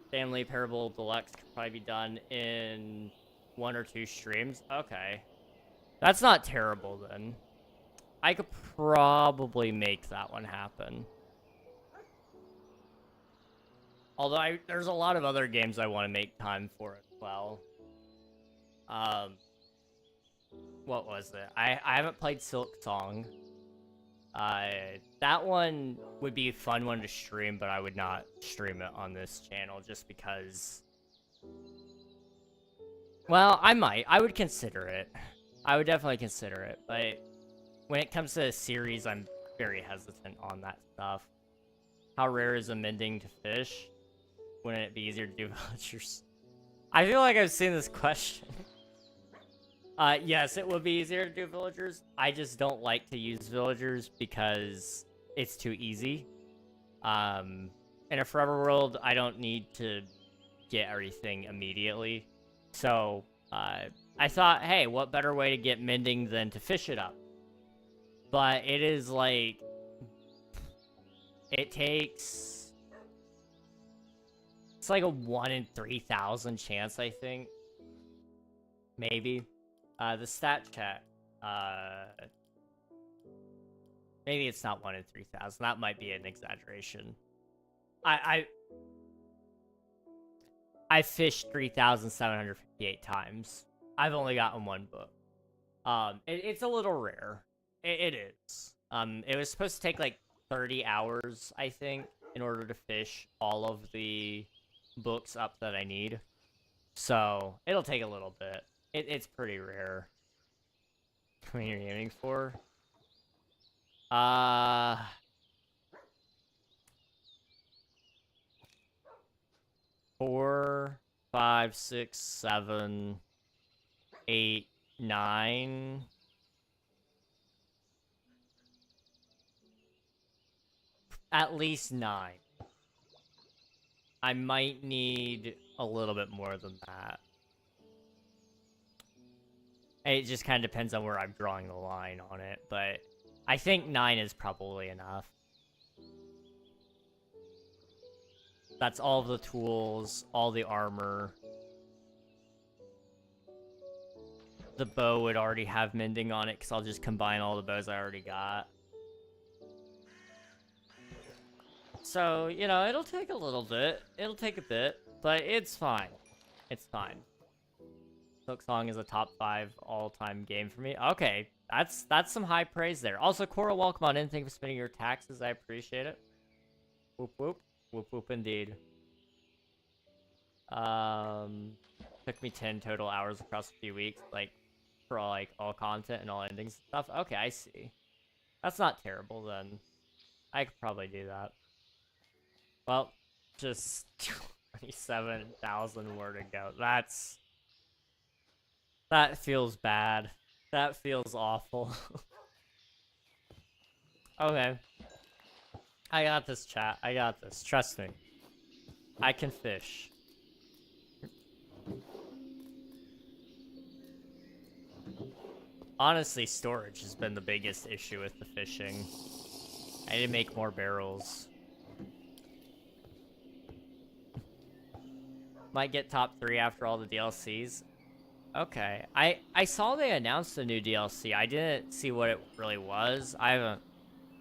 Stanley Parable Deluxe could probably be done in 1 or 2 streams. Okay. That's not terrible, then. I could probably make that one happen. Although there's a lot of other games I want to make time for as well. What was it? I haven't played Silk Song. That one would be a fun one to stream, but I would not stream it on this channel just because... Well, I might. I would consider it. I would definitely consider it, but when it comes to a series, I'm very hesitant on that stuff. How rare is amending to fish? Wouldn't it be easier to do villagers? I feel like I've seen this question. Yes, it would be easier to do villagers. I just don't like to use villagers because it's too easy. In a forever world, I don't need to get everything immediately. So, I thought, hey, what better way to get mending than to fish it up? But it is like... It takes... It's like a 1 in 3,000 chance, I think. Maybe. The stat check. Maybe it's not 1 in 3,000. That might be an exaggeration. I fished 3,758 times. I've only gotten 1 book. It's a little rare. It is. It was supposed to take like 30 hours, I think, in order to fish all of the books up that I need. So, it'll take a little bit. It's pretty rare. What you're aiming for? Uh... 4, 5, 6, 7, 8, 9. At least 9. I might need a little bit more than that. It just kind of depends on where I'm drawing the line on it, but I think 9 is probably enough. That's all the tools, all the armor. The bow would already have mending on it because I'll just combine all the bows I already got. So, you know, it'll take a little bit. It'll take a bit, but it's fine. It's fine. Silksong is a top 5 all-time game for me. Okay, that's some high praise there. Also, Cora, welcome on in. Thank you for spending your taxes. I appreciate it. Whoop, whoop. Whoop, whoop, indeed. Took me 10 total hours across a few weeks, like, for all content and all endings and stuff. Okay, I see. That's not terrible, then. I could probably do that. Well, just 27,000 more to go. That feels bad. That feels awful. Okay. I got this, chat. I got this. Trust me. I can fish. Honestly, storage has been the biggest issue with the fishing. I need to make more barrels. Might get top 3 after all the DLCs. Okay. I saw they announced a new DLC. I didn't see what it really was. I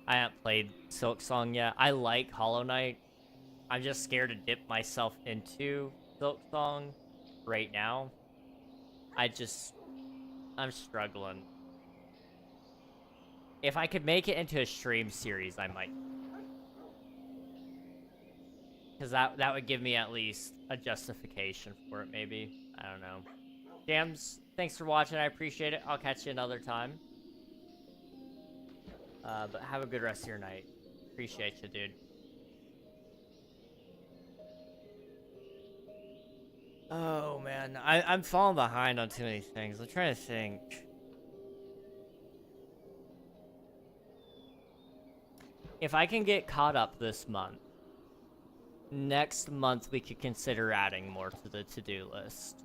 haven't played Silksong yet. I like Hollow Knight. I'm just scared to dip myself into Silksong right now. I'm struggling. If I could make it into a stream series, I might. Because that would give me at least a justification for it, maybe. I don't know. Jams, thanks for watching. I appreciate it. I'll catch you another time. But have a good rest of your night. Appreciate you, dude. Oh, man. I'm falling behind on too many things. I'm trying to think. If I can get caught up this month, next month we could consider adding more to the to-do list.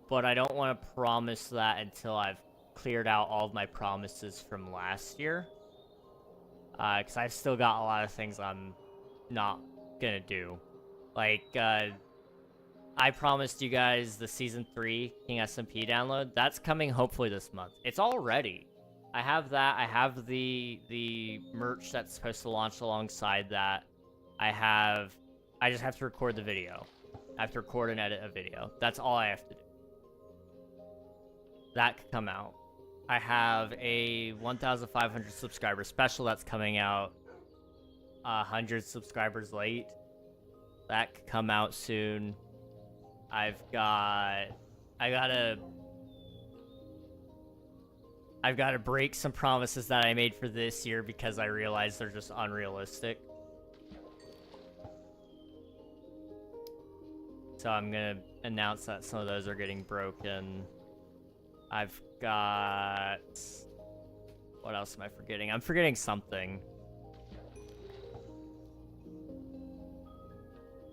But I don't want to promise that until I've cleared out all of my promises from last year. Because I've still got a lot of things I'm not gonna do. Like, I promised you guys the Season 3 King SMP download. That's coming hopefully this month. It's all ready. I have that. I have the merch that's supposed to launch alongside that. I just have to record the video. I have to record and edit a video. That's all I have to do. That could come out. I have a 1,500 subscriber special that's coming out 100 subscribers late. That could come out soon. I gotta break some promises that I made for this year because I realized they're just unrealistic. So I'm gonna announce that some of those are getting broken. I've got... What else am I forgetting? I'm forgetting something.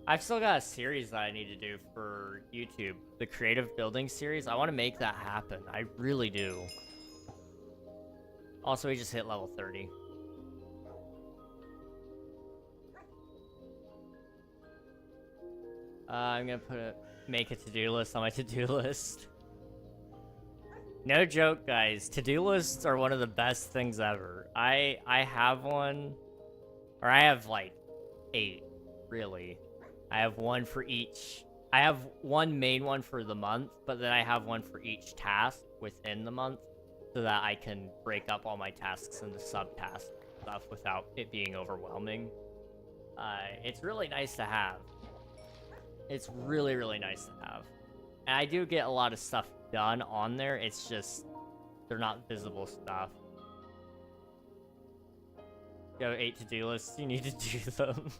I've still got a series that I need to do for YouTube. The creative building series. I want to make that happen. I really do. Also, we just hit level 30. I'm gonna make a to-do list on my to-do list. No joke, guys. To-do lists are one of the best things ever. I have one, or I have like 8, really. I have one for each. I have one main one for the month, but then I have one for each task within the month, so that I can break up all my tasks into subtasks and stuff without it being overwhelming. It's really nice to have. It's really, really nice to have. And I do get a lot of stuff done on there. It's just, they're not visible stuff. you have 8 to-do lists, you need to do them.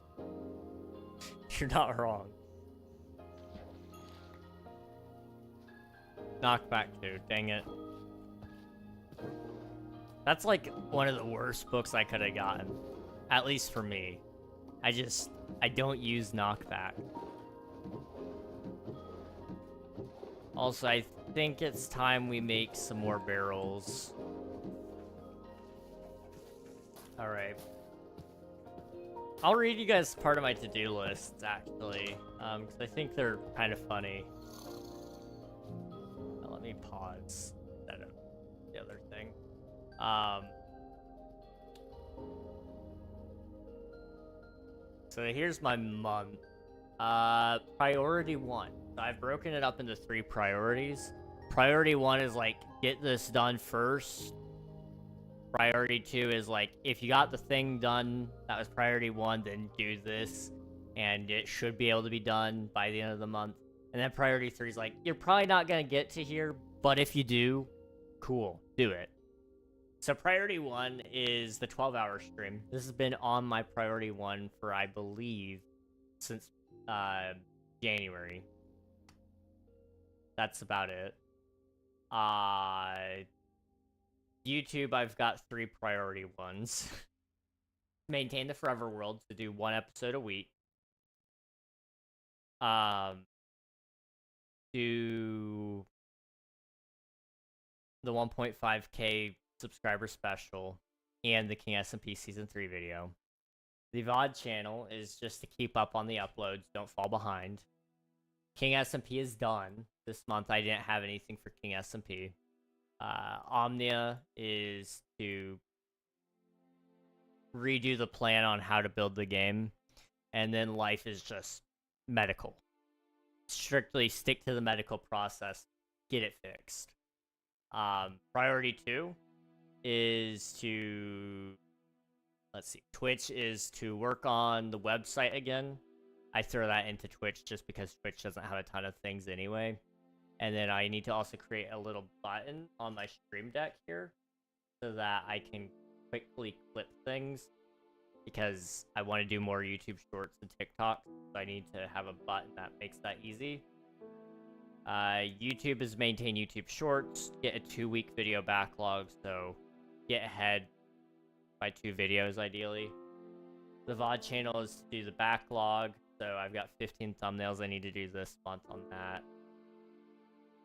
You're not wrong. Knockback 2, dang it. That's like one of the worst books I could have gotten. At least for me. I don't use Knockback. Also, I think it's time we make some more barrels. Alright. I'll read you guys part of my to-do lists, actually. Because I think they're kind of funny. Now, let me pause instead of the other thing. So here's my month. Priority 1. So I've broken it up into 3 priorities. Priority 1 is like, get this done first. Priority 2 is like, if you got the thing done, that was priority 1, then do this. And it should be able to be done by the end of the month. And then priority 3 is like, you're probably not going to get to here, but if you do, cool, do it. So priority 1 is the 12-hour stream. This has been on my priority 1 for, I believe, since January. That's about it. YouTube, I've got 3 priority ones. Maintain the Forever World to do 1 episode a week. Do the 1.5k subscriber special and the King SMP Season 3 video. The VOD channel is just to keep up on the uploads, don't fall behind. King SMP is done. This month I didn't have anything for King SMP. Omnia is to redo the plan on how to build the game. And then life is just medical. Strictly stick to the medical process. Get it fixed. Priority 2 is to... Let's see. Twitch is to work on the website again. I throw that into Twitch just because Twitch doesn't have a ton of things anyway. And then I need to also create a little button on my stream deck here so that I can quickly clip things because I want to do more YouTube shorts and TikTok. So I need to have a button that makes that easy. YouTube is maintain YouTube shorts, get a 2-week video backlog, so get ahead by 2 videos ideally. The VOD channel is to do the backlog, so I've got 15 thumbnails I need to do this month on that.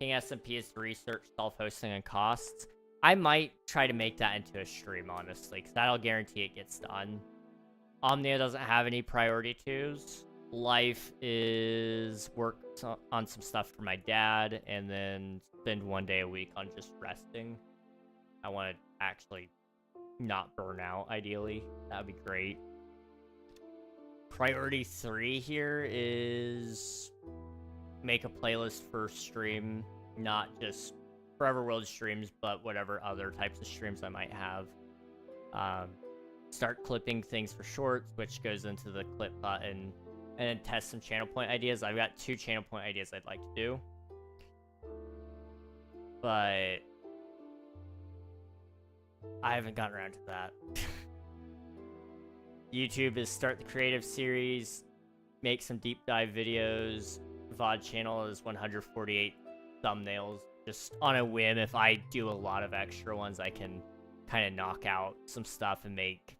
King SMP is to research self-hosting and costs. I might try to make that into a stream, honestly, because that'll guarantee it gets done. Omnia doesn't have any priority 2s. Life is work on some stuff for my dad, and then spend 1 day a week on just resting. I want to actually not burn out, ideally. That would be great. Priority 3 here is make a playlist for stream, not just Forever World streams, but whatever other types of streams I might have. Start clipping things for shorts, which goes into the clip button, and then test some channel point ideas. I've got 2 channel point ideas I'd like to do, but I haven't gotten around to that. YouTube is start the creative series, make some deep dive videos. VOD channel is 148 thumbnails. Just on a whim, if I do a lot of extra ones, I can kind of knock out some stuff and make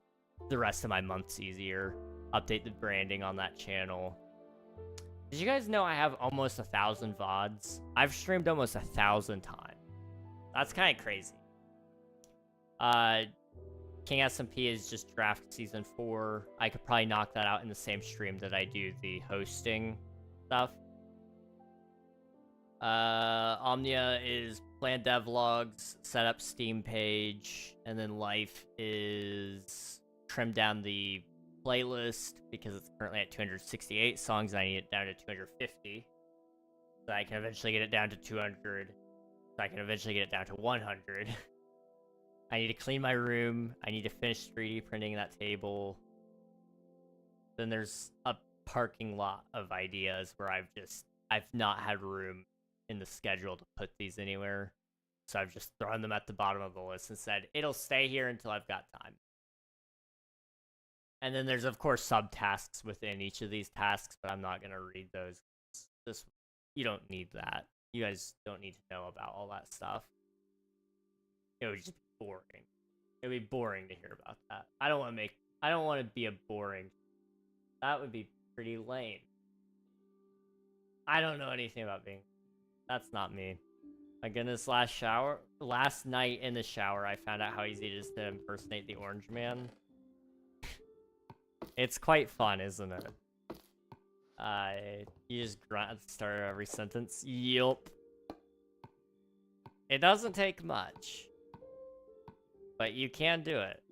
the rest of my months easier. Update the branding on that channel. Did you guys know I have almost 1,000 VODs? I've streamed almost 1,000 times. That's kind of crazy. King SMP is just draft season 4. I could probably knock that out in the same stream that I do the hosting stuff. Omnia is plan devlogs, set up Steam page, and then life is trim down the playlist because it's currently at 268 songs and I need it down to 250. So I can eventually get it down to 200. So I can eventually get it down to 100. I need to clean my room. I need to finish 3D printing that table. Then there's a parking lot of ideas where I've not had room in the schedule to put these anywhere. So I've just thrown them at the bottom of the list and said, it'll stay here until I've got time. And then there's, of course, subtasks within each of these tasks, but I'm not going to read those. You don't need that. You guys don't need to know about all that stuff. It would just be boring. It would be boring to hear about that. I don't want to be a boring. That would be pretty lame. I don't know anything about being. That's not me. My goodness, last night in the shower, I found out how easy it is to impersonate the Orange Man. It's quite fun, isn't it? You just grunt at the start of every sentence. Yup. It doesn't take much. But you can do it.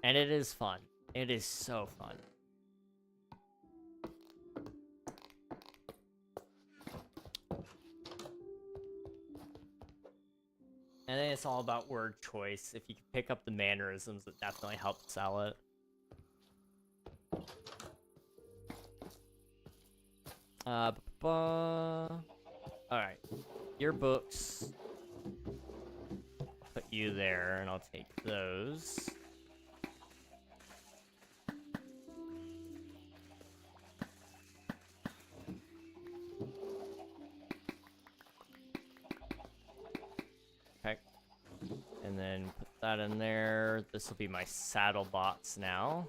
And it is fun. It is so fun. And then it's all about word choice. If you can pick up the mannerisms, it definitely helps sell it. Alright. Your books. Put you there, and I'll take those. Okay. And then put that in there. This will be my saddle box now.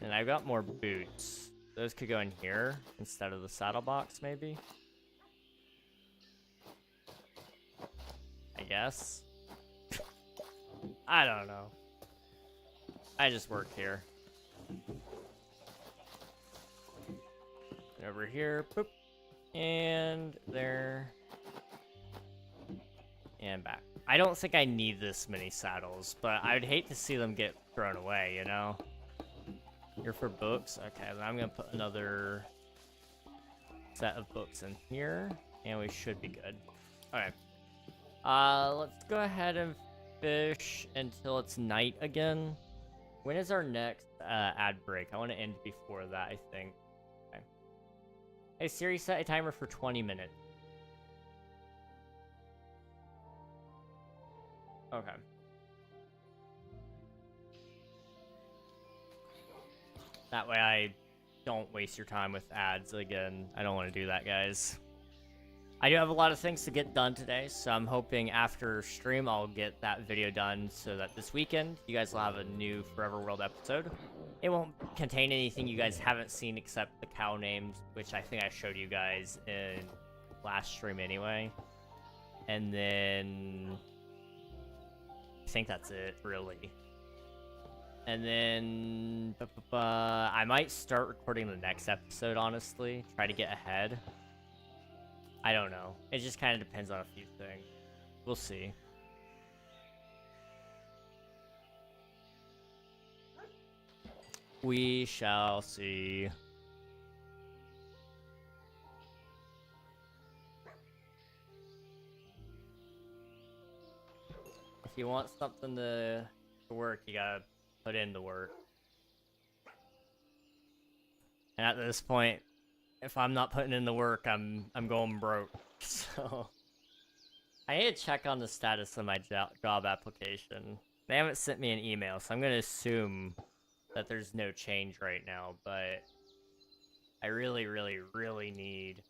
And I've got more boots. Those could go in here instead of the saddle box, maybe? I guess. I don't know. I just work here. And over here, boop. And there. And back. I don't think I need this many saddles, but I'd hate to see them get thrown away, you know? Here for books. Okay, then I'm gonna put another set of books in here, and we should be good. Alright. Let's go ahead and fish until it's night again. When is our next ad break? I want to end before that, I think. Okay. Hey Siri, set a timer for 20 minutes. Okay. That way I don't waste your time with ads again. I don't want to do that, guys. I do have a lot of things to get done today, so I'm hoping after stream I'll get that video done so that this weekend you guys will have a new Forever World episode. It won't contain anything you guys haven't seen except the cow names, which I think I showed you guys in last stream anyway. And then I think that's it, really. And then I might start recording the next episode, honestly. Try to get ahead. I don't know. It just kind of depends on a few things. We'll see. We shall see. If you want something to work, you gotta put in the work. And at this point, if I'm not putting in the work, I'm going broke. So I need to check on the status of my job application. They haven't sent me an email, so I'm gonna assume that there's no change right now, but I really, really, really need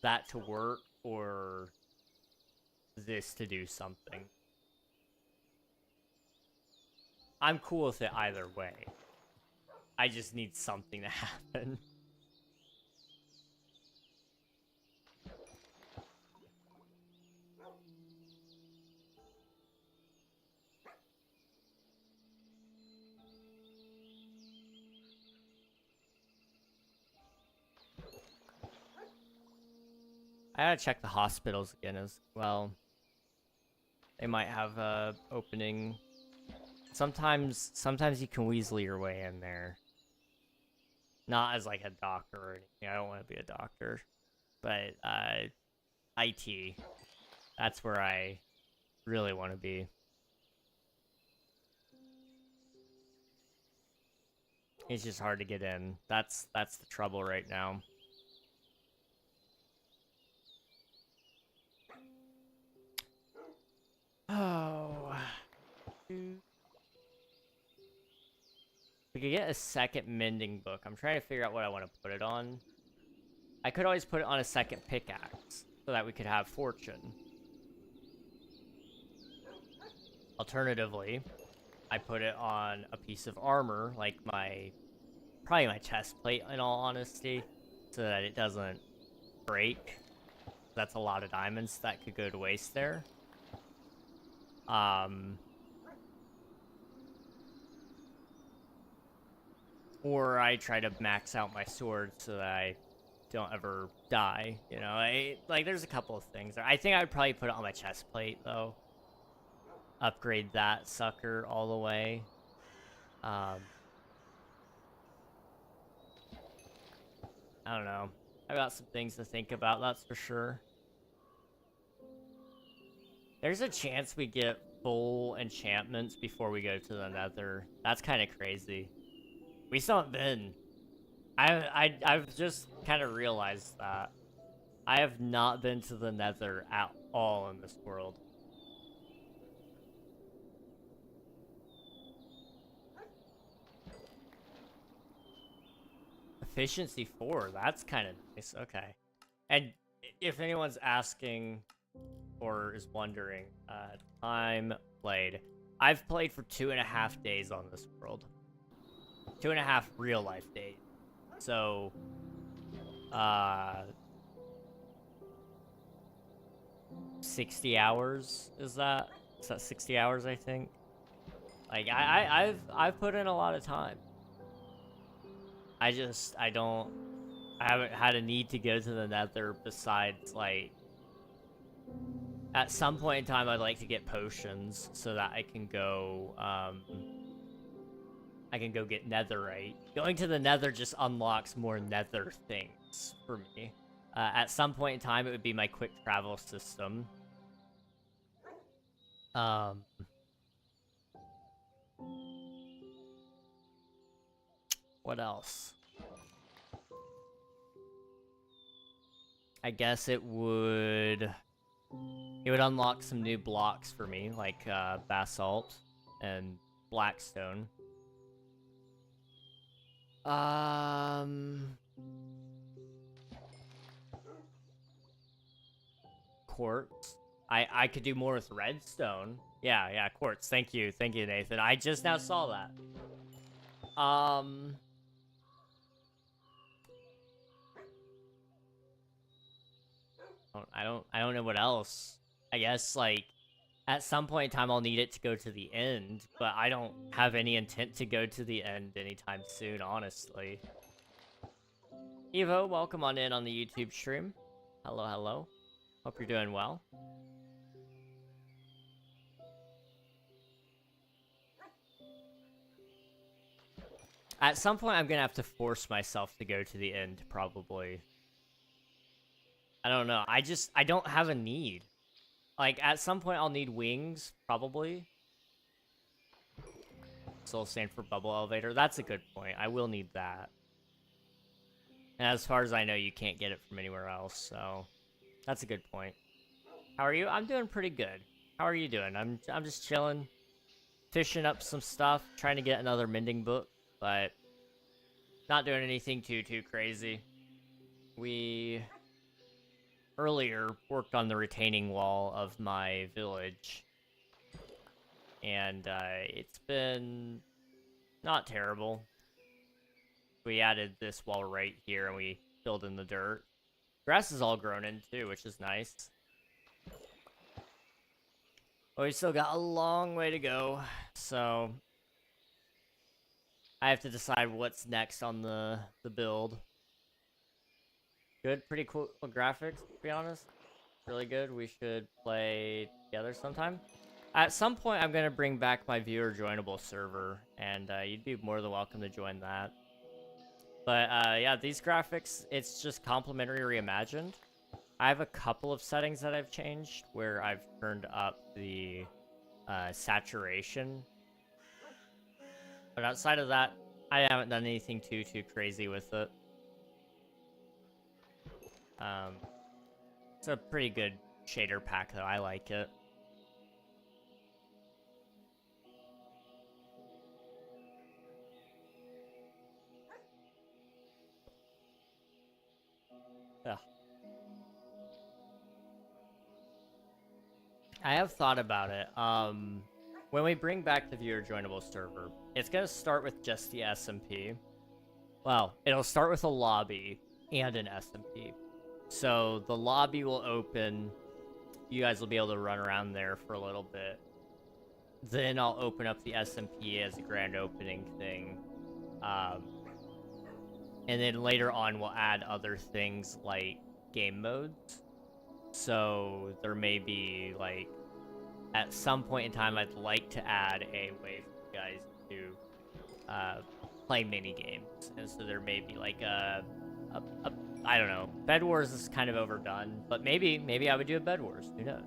that to work or this to do something. I'm cool with it either way. I just need something to happen. I gotta check the hospitals again as well. They might have a opening. Sometimes you can weasel your way in there. Not as like a doctor or anything. I don't want to be a doctor. But IT. That's where I really want to be. It's just hard to get in. That's the trouble right now. We could get a second mending book. I'm trying to figure out what I want to put it on. I could always put it on a second pickaxe so that we could have fortune. Alternatively, I put it on a piece of armor, like probably my chest plate in all honesty, so that it doesn't break. That's a lot of diamonds that could go to waste there. Or I try to max out my sword so that I don't ever die, you know? Like, there's a couple of things there. I think I would probably put it on my chest plate, though. Upgrade that sucker all the way. I don't know. I got some things to think about, that's for sure. There's a chance we get full enchantments before we go to the Nether. That's kind of crazy. We still haven't been. I've just kind of realized that. I have not been to the Nether at all in this world. Efficiency 4, that's kind of nice. Okay. And if anyone's asking or is wondering, time played. I've played for 2.5 days on this world. 2.5 real life days. So, 60 hours, is that 60 hours, I think? Like, I've put in a lot of time. I haven't had a need to go to the Nether besides, like, at some point in time, I'd like to get potions so that I can go get netherite. Going to the Nether just unlocks more Nether things for me. At some point in time, it would be my quick travel system. What else? I guess it would unlock some new blocks for me, like basalt and blackstone. Quartz. I could do more with redstone. Yeah, quartz. Thank you, Nathan. I just now saw that. I don't know what else. I guess, like, at some point in time I'll need it to go to the end, but I don't have any intent to go to the end anytime soon, honestly. Evo, welcome on in on the YouTube stream. Hello. Hope you're doing well. At some point I'm gonna have to force myself to go to the end, probably. I don't know. I don't have a need. Like, at some point I'll need wings, probably. Soul Sand for bubble elevator. That's a good point. I will need that. And as far as I know, you can't get it from anywhere else, so that's a good point. How are you? I'm doing pretty good. How are you doing? I'm just chilling, fishing up some stuff, trying to get another mending book, but not doing anything too crazy. We earlier worked on the retaining wall of my village, and it's been not terrible. We added this wall right here, and we filled in the dirt. Grass is all grown in too, which is nice. But we still got a long way to go, so I have to decide what's next on the build. Good, pretty cool graphics, to be honest. Really good. We should play together sometime. At some point, I'm going to bring back my viewer joinable server, and you'd be more than welcome to join that. But yeah, these graphics, it's just complimentary reimagined. I have a couple of settings that I've changed where I've turned up the saturation. But outside of that, I haven't done anything too crazy with it. It's a pretty good shader pack, though. I like it. Ugh. I have thought about it. When we bring back the viewer joinable server, it's gonna start with just the SMP. Well, it'll start with a lobby and an SMP. So the lobby will open. You guys will be able to run around there for a little bit. Then I'll open up the SMP as a grand opening thing. And then later on, we'll add other things like game modes. So there may be, like, at some point in time, I'd like to add a way for you guys to play mini games. And so there may be like a I don't know. Bed Wars is kind of overdone, but maybe I would do a Bed Wars. Who knows?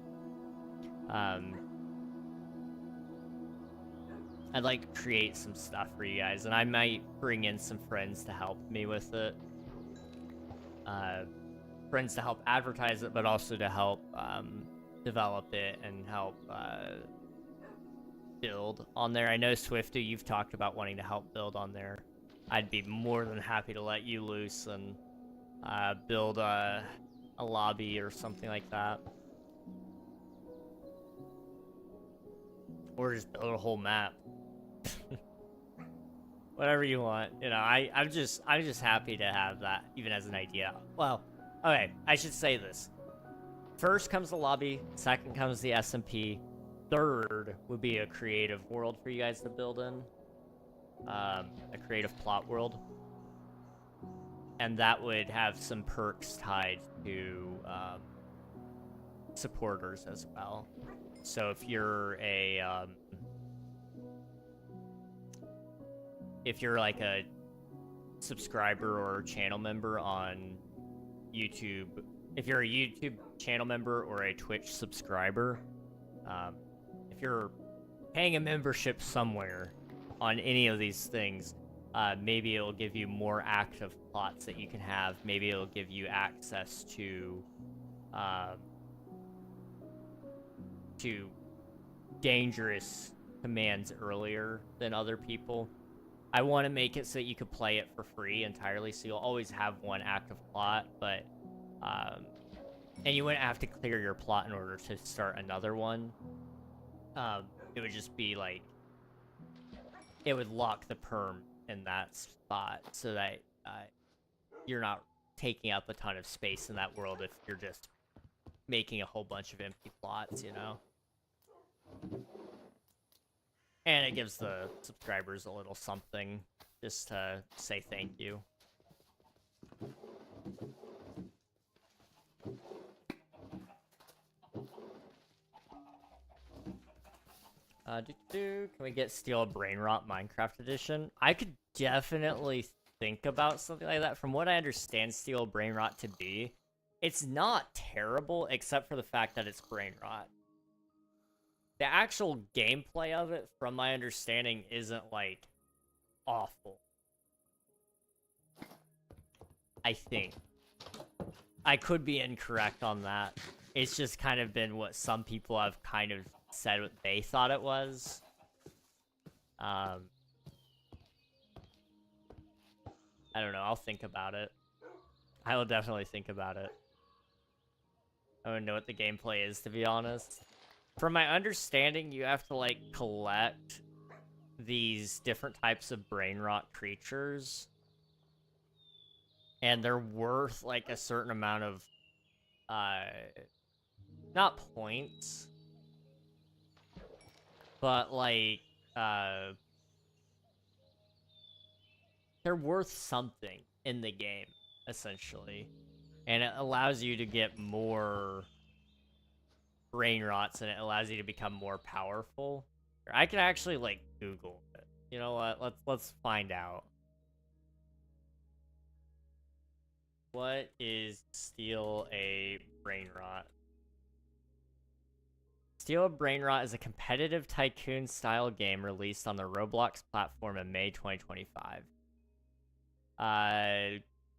I'd like to create some stuff for you guys, and I might bring in some friends to help me with it. Friends to help advertise it, but also to help develop it and help build on there. I know Swifty, you've talked about wanting to help build on there. I'd be more than happy to let you loose and build a lobby or something like that. Or just build a whole map. Whatever you want. You know, I'm just happy to have that, even as an idea. Well, okay, I should say this. First comes the lobby, second comes the SMP, third would be a creative world for you guys to build in. A creative plot world. And that would have some perks tied to supporters as well. So if you're like a subscriber or channel member on YouTube, if you're a YouTube channel member or a Twitch subscriber, if you're paying a membership somewhere on any of these things, maybe it'll give you more active plots that you can have. Maybe it'll give you access to dangerous commands earlier than other people. I want to make it so that you could play it for free entirely, so you'll always have one active plot, but and you wouldn't have to clear your plot in order to start another one. It would just be like, it would lock the perm in that spot so that you're not taking up a ton of space in that world if you're just making a whole bunch of empty plots, you know? And it gives the subscribers a little something just to say thank you. Can we get Steel Brainrot Minecraft Edition? I could definitely think about something like that. From what I understand Steel Brainrot to be, it's not terrible except for the fact that it's Brainrot. The actual gameplay of it, from my understanding, isn't, like, awful. I think. I could be incorrect on that. It's just kind of been what some people have kind of said what they thought it was. I don't know, I'll think about it. I will definitely think about it. I don't know what the gameplay is, to be honest. From my understanding, you have to, like, collect these different types of brain rot creatures. And they're worth, like, a certain amount of, not points, but, like, they're worth something in the game, essentially. And it allows you to get more brain rots, and it allows you to become more powerful. I can actually, like, Google it. You know what? Let's find out. What is Steal a Brain Rot? Steal a Brain Rot is a competitive tycoon-style game released on the Roblox platform in May 2025.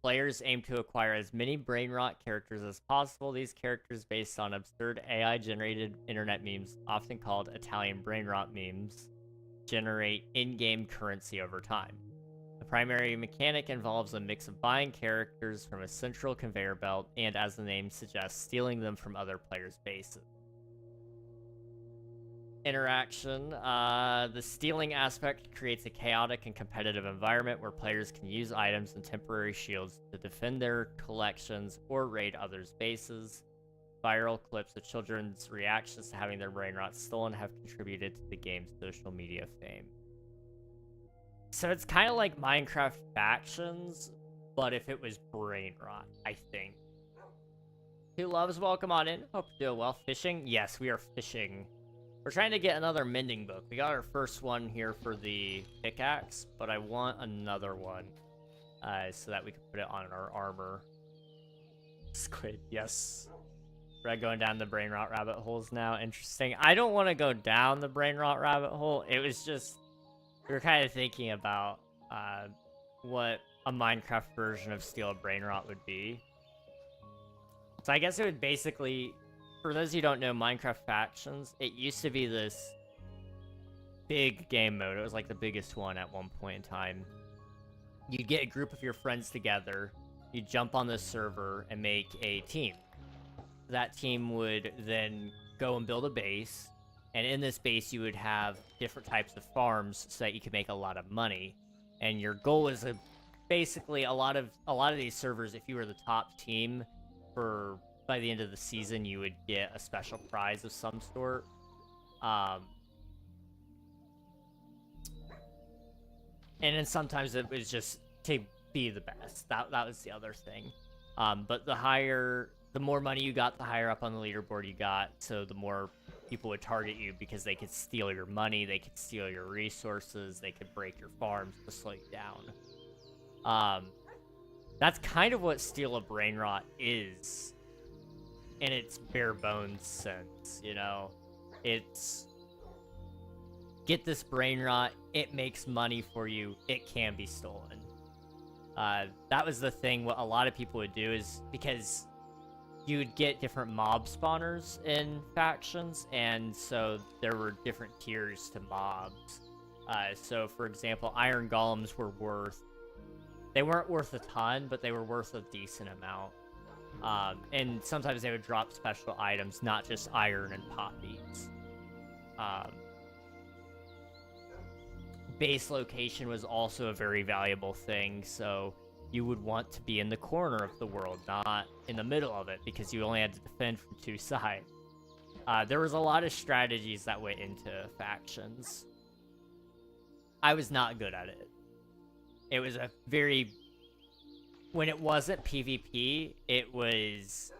Players aim to acquire as many brain rot characters as possible. These characters, based on absurd AI-generated internet memes, often called Italian brain rot memes, generate in-game currency over time. The primary mechanic involves a mix of buying characters from a central conveyor belt and, as the name suggests, stealing them from other players' bases. Interaction. The stealing aspect creates a chaotic and competitive environment where players can use items and temporary shields to defend their collections or raid others' bases. Viral clips of children's reactions to having their brain rot stolen have contributed to the game's social media fame. So it's kind of like Minecraft Factions, but if it was brain rot, I think. Who loves? Welcome on in. Hope you're doing well. Fishing? Yes, we are fishing. We're trying to get another mending book. We got our first one here for the pickaxe, but I want another one so that we can put it on our armor. Squid, yes. We're going down the brain rot rabbit holes now. Interesting. I don't want to go down the brain rot rabbit hole. It was just, we were kind of thinking about what a Minecraft version of Steal a Brain Rot would be. So I guess it would basically, for those who don't know, Minecraft Factions, it used to be this big game mode. It was like the biggest one at one point in time. You'd get a group of your friends together, you'd jump on this server and make a team. That team would then go and build a base, and in this base you would have different types of farms so that you could make a lot of money. And your goal is basically a lot of these servers, if you were the top team by the end of the season, you would get a special prize of some sort. And then sometimes it was just to be the best. That was the other thing. But the more money you got, the higher up on the leaderboard you got, so the more people would target you because they could steal your money, they could steal your resources, they could break your farms to slow you down. That's kind of what Steal a Brain Rot is in its bare bones sense, you know? It's get this brain rot, it makes money for you, it can be stolen. That was the thing. What a lot of people would do is, because you would get different mob spawners in factions, and so there were different tiers to mobs. So for example, iron golems they weren't worth a ton, but they were worth a decent amount. And sometimes they would drop special items, not just iron and pop beads. Base location was also a very valuable thing, so you would want to be in the corner of the world, not in the middle of it, because you only had to defend from two sides. There was a lot of strategies that went into factions. I was not good at it. It was when it wasn't PvP, it was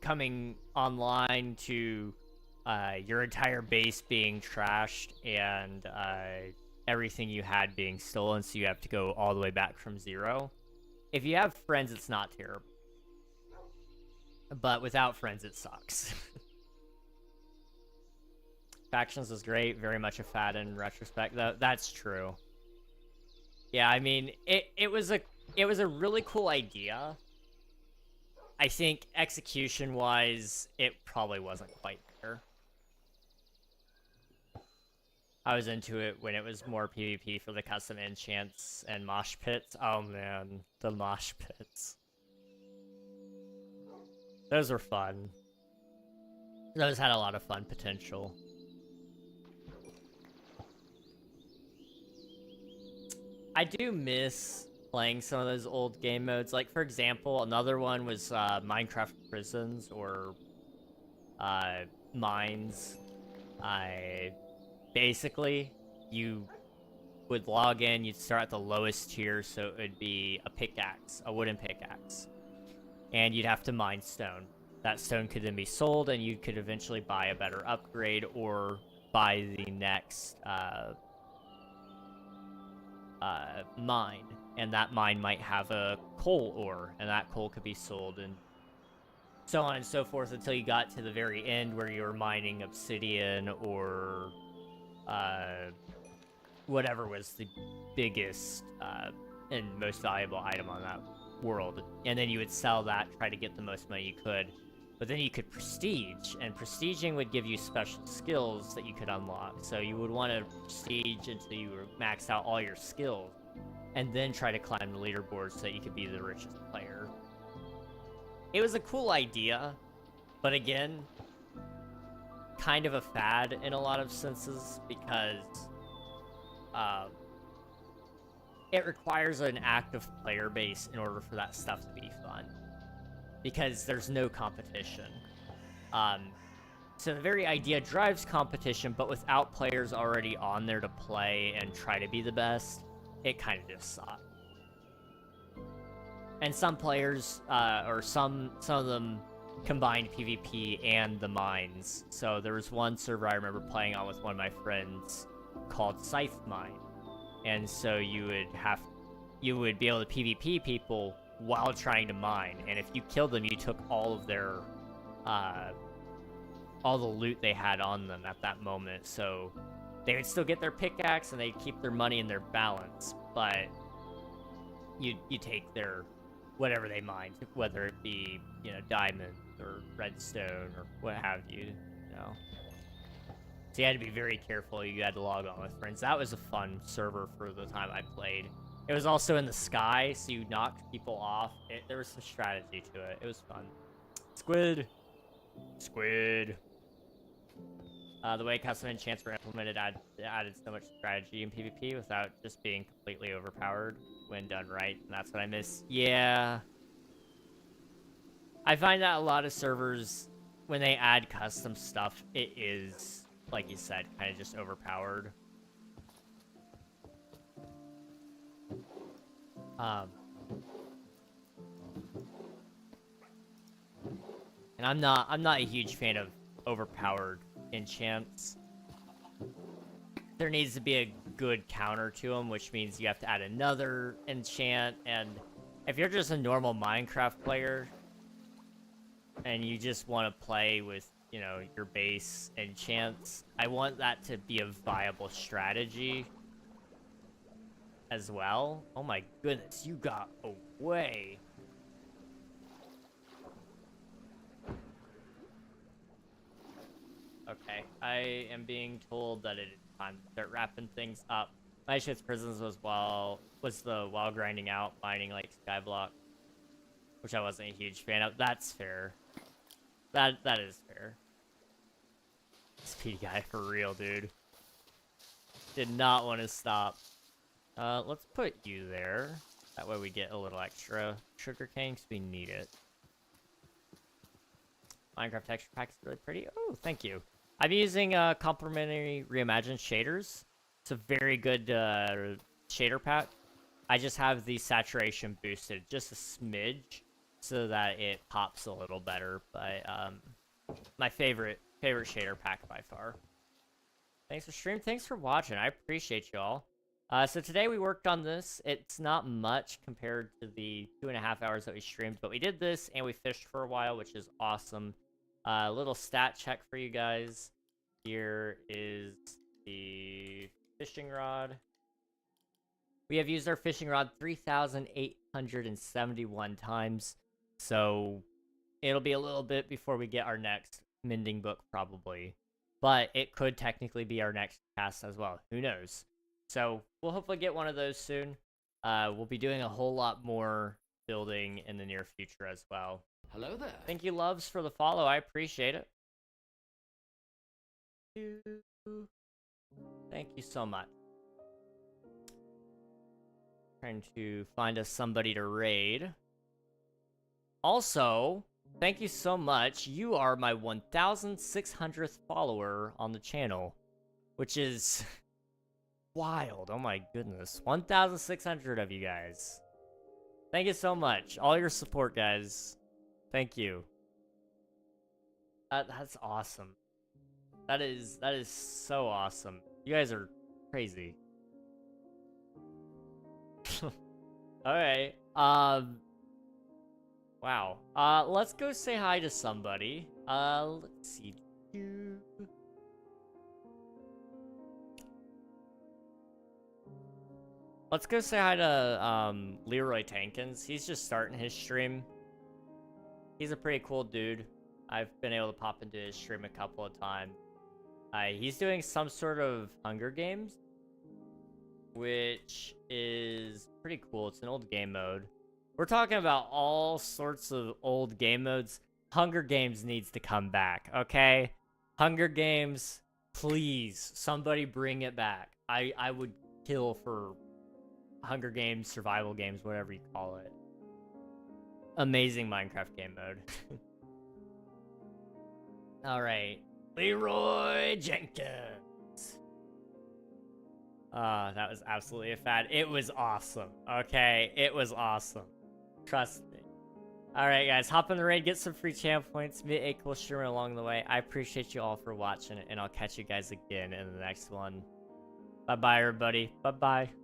coming online to your entire base being trashed and everything you had being stolen, so you have to go all the way back from zero. If you have friends, it's not terrible. But without friends, it sucks. Factions is great, very much a fad in retrospect, though. That's true. Yeah, I mean, it was a really cool idea. I think execution-wise, it probably wasn't quite there. I was into it when it was more PvP for the custom enchants and mosh pits. Oh man, the mosh pits. Those were fun. Those had a lot of fun potential. I do miss playing some of those old game modes. Like, for example, another one was Minecraft Prisons or Mines. Basically, you would log in, you'd start at the lowest tier, so it would be a pickaxe, a wooden pickaxe. And you'd have to mine stone. That stone could then be sold, and you could eventually buy a better upgrade or buy the next mine. And that mine might have a coal ore, and that coal could be sold, and so on and so forth until you got to the very end where you were mining obsidian or whatever was the biggest and most valuable item on that world. And then you would sell that, try to get the most money you could. But then you could prestige, and prestiging would give you special skills that you could unlock. So you would want to prestige until you were maxed out all your skills. and then try to climb the leaderboard so that you could be the richest player. It was a cool idea, but again, kind of a fad in a lot of senses because it requires an active player base in order for that stuff to be fun, because there's no competition. So the very idea drives competition, but without players already on there to play and try to be the best, it kind of just sucks. And some players, or some of them, combined PvP and the mines. So there was one server I remember playing on with one of my friends called Scythe Mine, and so you would be able to PvP people while trying to mine, and if you killed them, you took all of their all the loot they had on them at that moment. So they would still get their pickaxe and they'd keep their money in their balance, but you take their whatever they mined, whether it be, you know, diamond or redstone or what have you, you know. So you had to be very careful. You had to log on with friends. That was a fun server for the time I played. It was also in the sky, so you knocked people off. There was some strategy to it. It was fun. Squid. Squid. The way custom enchants were implemented added so much strategy in PvP without just being completely overpowered when done right, and that's what I miss. Yeah. I find that a lot of servers, when they add custom stuff, it is, like you said, kind of just overpowered. And I'm not a huge fan of overpowered enchants. There needs to be a good counter to them, which means you have to add another enchant, and if you're just a normal Minecraft player and you just want to play with, you know, your base enchants, I want that to be a viable strategy as well. Oh my goodness, you got away. Okay, I am being told that it is time to start wrapping things up. My shit's prisons was the while grinding out, mining like Skyblock, which I wasn't a huge fan of. That's fair. That is fair. Speedy guy for real, dude. Did not want to stop. Let's put you there. That way we get a little extra sugarcane because we need it. Minecraft texture pack is really pretty. Oh, thank you. I'm using complementary reimagined shaders. It's a very good shader pack. I just have the saturation boosted just a smidge so that it pops a little better. But my favorite shader pack by far. Thanks for stream. Thanks for watching. I appreciate y'all. So today we worked on this. It's not much compared to the 2.5 hours that we streamed, but we did this and we fished for a while, which is awesome. A little stat check for you guys. Here is the fishing rod. We have used our fishing rod 3,871 times. So it'll be a little bit before we get our next mending book probably. But it could technically be our next cast as well. Who knows? So we'll hopefully get one of those soon. We'll be doing a whole lot more building in the near future as well. Hello there. Thank you, Loves, for the follow. I appreciate it. Thank you so much. Trying to find us somebody to raid. Also, thank you so much. You are my 1,600th follower on the channel, which is wild. Oh my goodness. 1,600 of you guys. Thank you so much. All your support, guys. Thank you. That's awesome. That is so awesome. You guys are crazy. Alright. Wow. Let's go say hi to somebody. Let's see. Let's go say hi to Leroy Tankins. He's just starting his stream. He's a pretty cool dude. I've been able to pop into his stream a couple of times. He's doing some sort of Hunger Games. which is pretty cool. It's an old game mode. We're talking about all sorts of old game modes. Hunger Games needs to come back, okay? Hunger Games, please, somebody bring it back. I would kill for Hunger Games, survival games, whatever you call it. Amazing Minecraft game mode. Alright. Leroy Jenkins. That was absolutely a fad. It was awesome. Okay, it was awesome. Trust me. Alright guys, hop in the raid, get some free channel points, meet a cool streamer along the way. I appreciate you all for watching, and I'll catch you guys again in the next one. Bye-bye, everybody. Bye-bye.